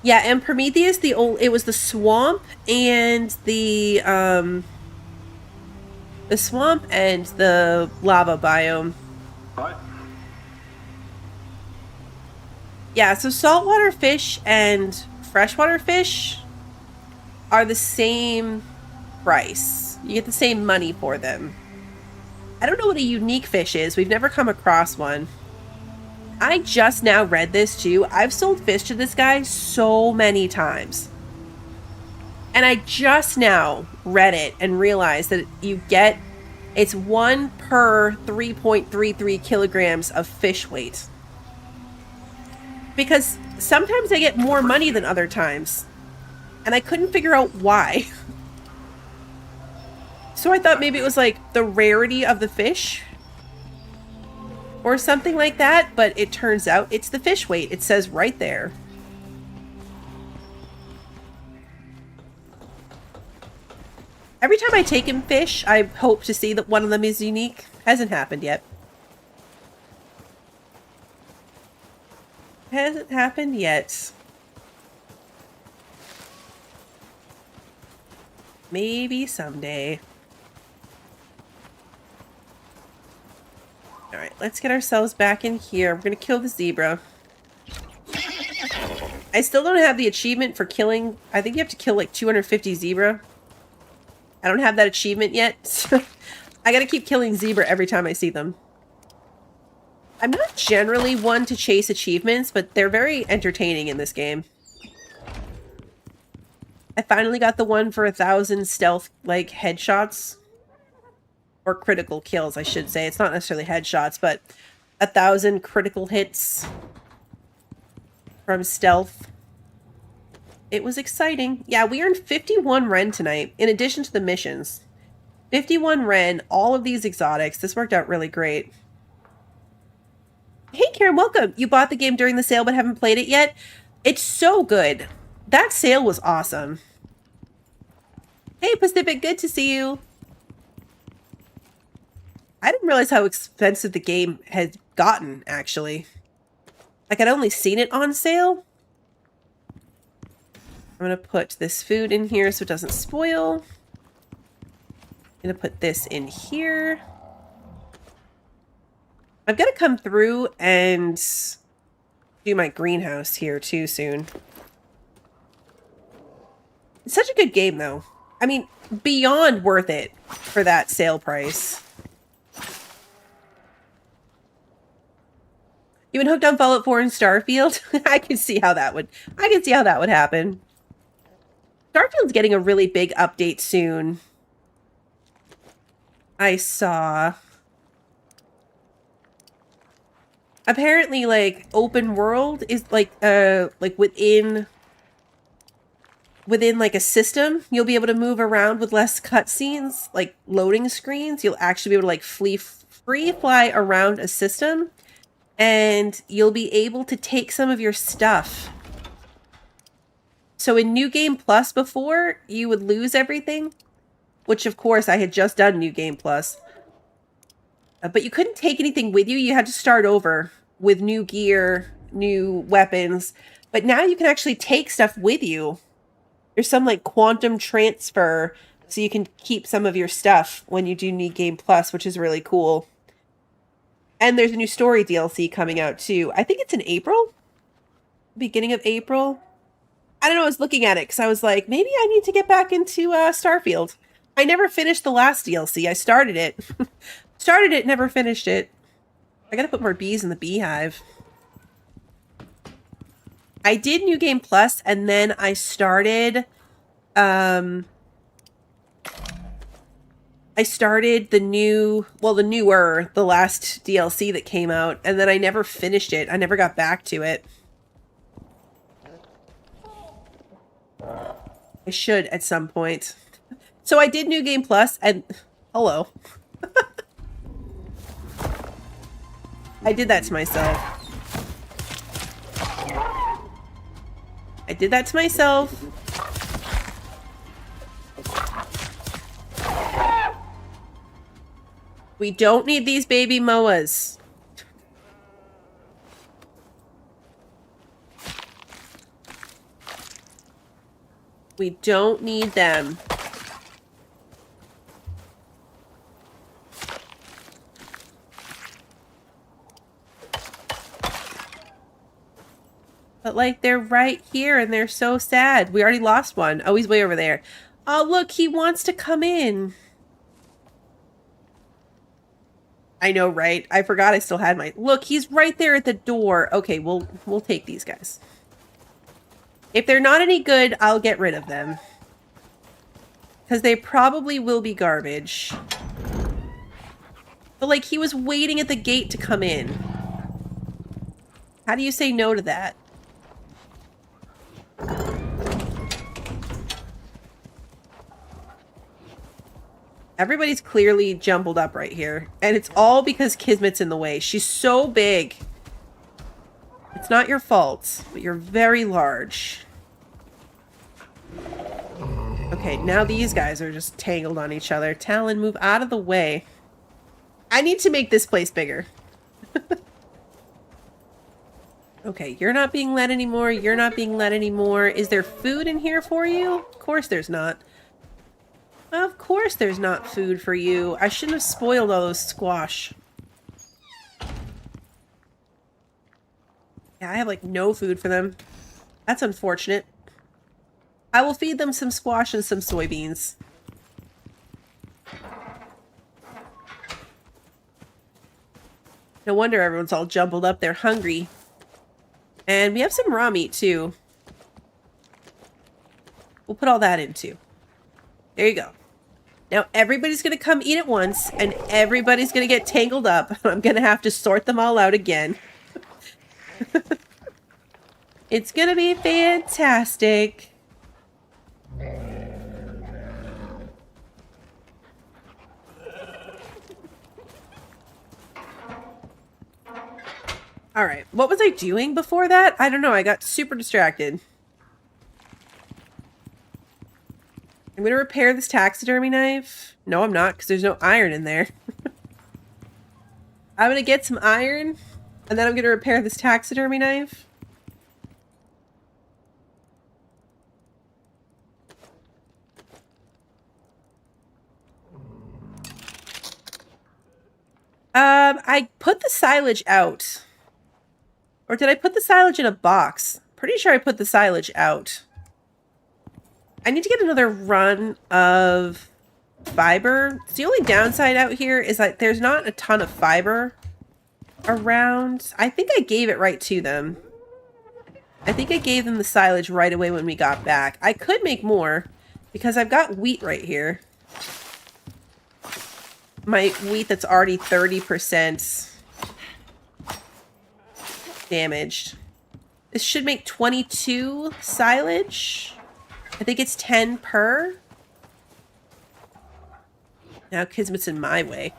Yeah, and Prometheus, it was the swamp and the The swamp and the lava biome. Right. Yeah, so saltwater fish and freshwater fish are the same price. You get the same money for them. I don't know what a unique fish is. We've never come across one. I just now read this too. I've sold fish to this guy so many times. And I just now read it and realized that it's 1 per 3.33 kilograms of fish weight. Because sometimes I get more money than other times. And I couldn't figure out why. So I thought maybe it was like the rarity of the fish. Or something like that. But it turns out it's the fish weight. It says right there. Every time I take him fish, I hope to see that one of them is unique. Hasn't happened yet. Hasn't happened yet. Maybe someday. Alright, let's get ourselves back in here. We're gonna kill the zebra. I still don't have the achievement for killing... I think you have to kill like 250 zebra. I don't have that achievement yet. So I gotta keep killing zebra every time I see them. I'm not generally one to chase achievements, but they're very entertaining in this game. I finally got the one for 1,000 stealth, like, headshots. Or critical kills, I should say. It's not necessarily headshots, but 1,000 critical hits from stealth. It was exciting. Yeah, we earned 51 Ren tonight, in addition to the missions. 51 Ren, all of these exotics. This worked out really great. Hey, Karen, welcome. You bought the game during the sale but haven't played it yet? It's so good. That sale was awesome. Hey, Pacific, good to see you. I didn't realize how expensive the game had gotten, actually. Like, I'd only seen it on sale. I'm going to put this food in here so it doesn't spoil. I'm going to put this in here. I'm going to come through and do my greenhouse here too soon. It's such a good game, though. I mean, beyond worth it for that sale price. You been hooked on Fallout 4 and Starfield? I can see how that would happen. Starfield's getting a really big update soon. I saw. Apparently, like, open world is like within like a system, you'll be able to move around with less cutscenes, like loading screens. You'll actually be able to like free fly around a system, and you'll be able to take some of your stuff. So in New Game Plus before, you would lose everything, which of course I had just done New Game Plus. But you couldn't take anything with you. You had to start over with new gear, new weapons. But now you can actually take stuff with you. There's some like quantum transfer, so you can keep some of your stuff when you do New Game Plus, which is really cool. And there's a new story DLC coming out too. I think it's in April? Beginning of April? I don't know, I was looking at it because I was like, maybe I need to get back into Starfield. I never finished the last DLC. I started it. Started it, never finished it. I gotta put more bees in the beehive. I did New Game Plus, and then I started... I started the last DLC that came out, and then I never finished it. I never got back to it. I should at some point. So I did New Game Plus, and... Hello. I did that to myself. I did that to myself. We don't need these baby moas. We don't need them. But, like, they're right here and they're so sad. We already lost one. Oh, he's way over there. Oh, look, he wants to come in. I know, right? I forgot I still had my... Look, he's right there at the door. Okay, we'll take these guys. If they're not any good, I'll get rid of them. Because they probably will be garbage. But, like, he was waiting at the gate to come in. How do you say no to that? Everybody's clearly jumbled up right here. And it's all because Kismet's in the way. She's so big. It's not your fault, but you're very large. Okay, now these guys are just tangled on each other. Talon, move out of the way. I need to make this place bigger. Okay, you're not being let anymore. You're not being let anymore. Is there food in here for you? Of course there's not. Of course there's not food for you. I shouldn't have spoiled all those squash. Yeah, I have, like, no food for them. That's unfortunate. I will feed them some squash and some soybeans. No wonder everyone's all jumbled up. They're hungry. And we have some raw meat, too. We'll put all that in, too. There you go. Now everybody's going to come eat at once, and everybody's going to get tangled up. I'm going to have to sort them all out again. It's going to be fantastic. All right, what was I doing before that? I don't know, I got super distracted. I'm going to repair this taxidermy knife. No, I'm not, because there's no iron in there. I'm going to get some iron, and then I'm going to repair this taxidermy knife. I put the silage out. Or did I put the silage in a box? Pretty sure I put the silage out. I need to get another run of fiber. It's the only downside out here is that there's not a ton of fiber around. I think I gave it right to them. I think I gave them the silage right away when we got back. I could make more because I've got wheat right here. My wheat that's already 30% damaged. This should make 22 silage. I think it's 10 per. Now Kismet's in my way.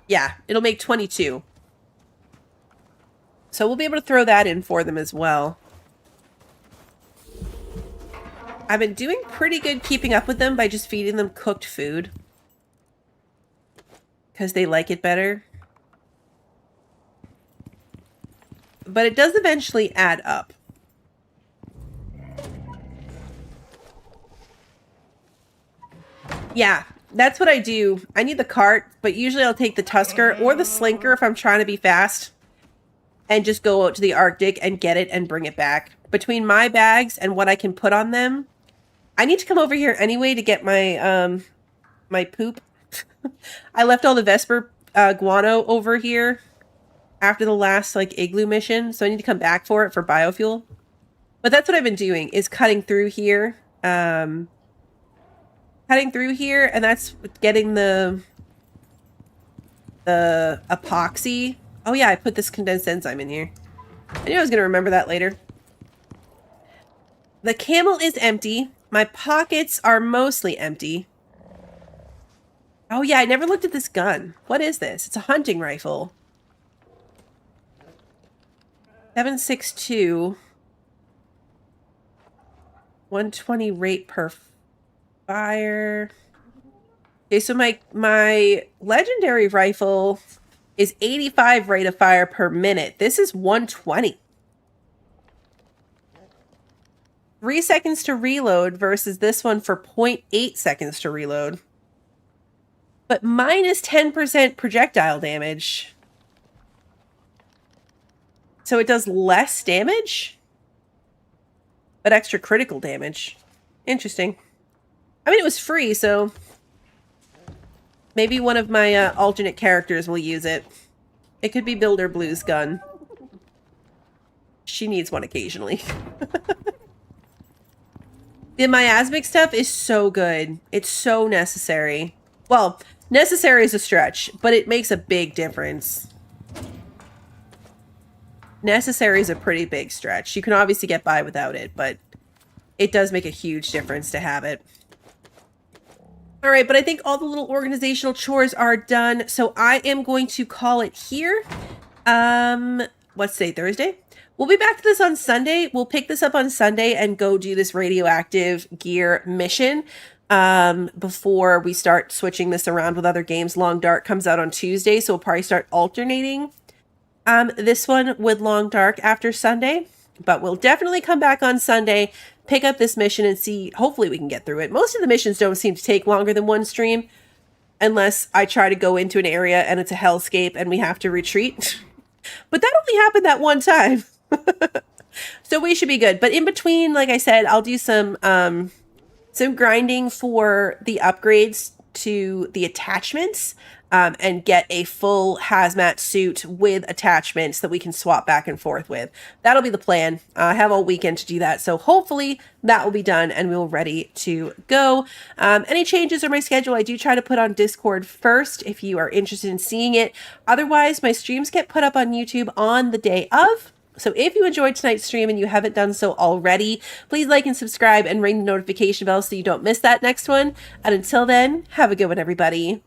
Yeah, it'll make 22. So we'll be able to throw that in for them as well. I've been doing pretty good keeping up with them by just feeding them cooked food. Because they like it better. But it does eventually add up. Yeah, that's what I do. I need the cart, but usually I'll take the Tusker or the Slinker if I'm trying to be fast. And just go out to the Arctic and get it and bring it back. Between my bags and what I can put on them, I need to come over here anyway to get my my poop. I left all the Vesper guano over here after the last like igloo mission, so I need to come back for it for biofuel. But that's what I've been doing, is cutting through here. Cutting through here, and that's getting the epoxy. Oh yeah, I put this condensed enzyme in here. I knew I was going to remember that later. The camel is empty. My pockets are mostly empty. Oh yeah, I never looked at this gun. What is this? It's a hunting rifle. 7.62. 120 rate per fire. Okay, so my legendary rifle is 85 rate of fire per minute. This is 120. 3 seconds to reload versus this one for 0.8 seconds to reload. But minus 10% projectile damage. So it does less damage, but extra critical damage. Interesting. I mean, it was free, so maybe one of my alternate characters will use it. It could be Builder Blue's gun. She needs one occasionally. The miasmic stuff is so good. It's so necessary. Well, necessary is a stretch, but it makes a big difference. Necessary is a pretty big stretch. You can obviously get by without it, but it does make a huge difference to have it. All right, but I think all the little organizational chores are done, so I am going to call it here. What's today? Thursday? We'll be back to this on Sunday. We'll pick this up on Sunday and go do this radioactive gear mission before we start switching this around with other games. Long Dark comes out on Tuesday, so we'll probably start alternating this one with Long Dark after Sunday. But we'll definitely come back on Sunday, pick up this mission, and see. Hopefully we can get through it. Most of the missions don't seem to take longer than one stream, unless I try to go into an area and it's a hellscape and we have to retreat. But that only happened that one time. So we should be good. But in between, like I said, I'll do some grinding for the upgrades to the attachments and get a full hazmat suit with attachments that we can swap back and forth with. That'll be the plan. I have all weekend to do that. So hopefully that will be done and we'll ready to go. Any changes in my schedule, I do try to put on Discord first if you are interested in seeing it. Otherwise, my streams get put up on YouTube on the day of. So if you enjoyed tonight's stream and you haven't done so already, please like and subscribe and ring the notification bell so you don't miss that next one. And until then, have a good one, everybody.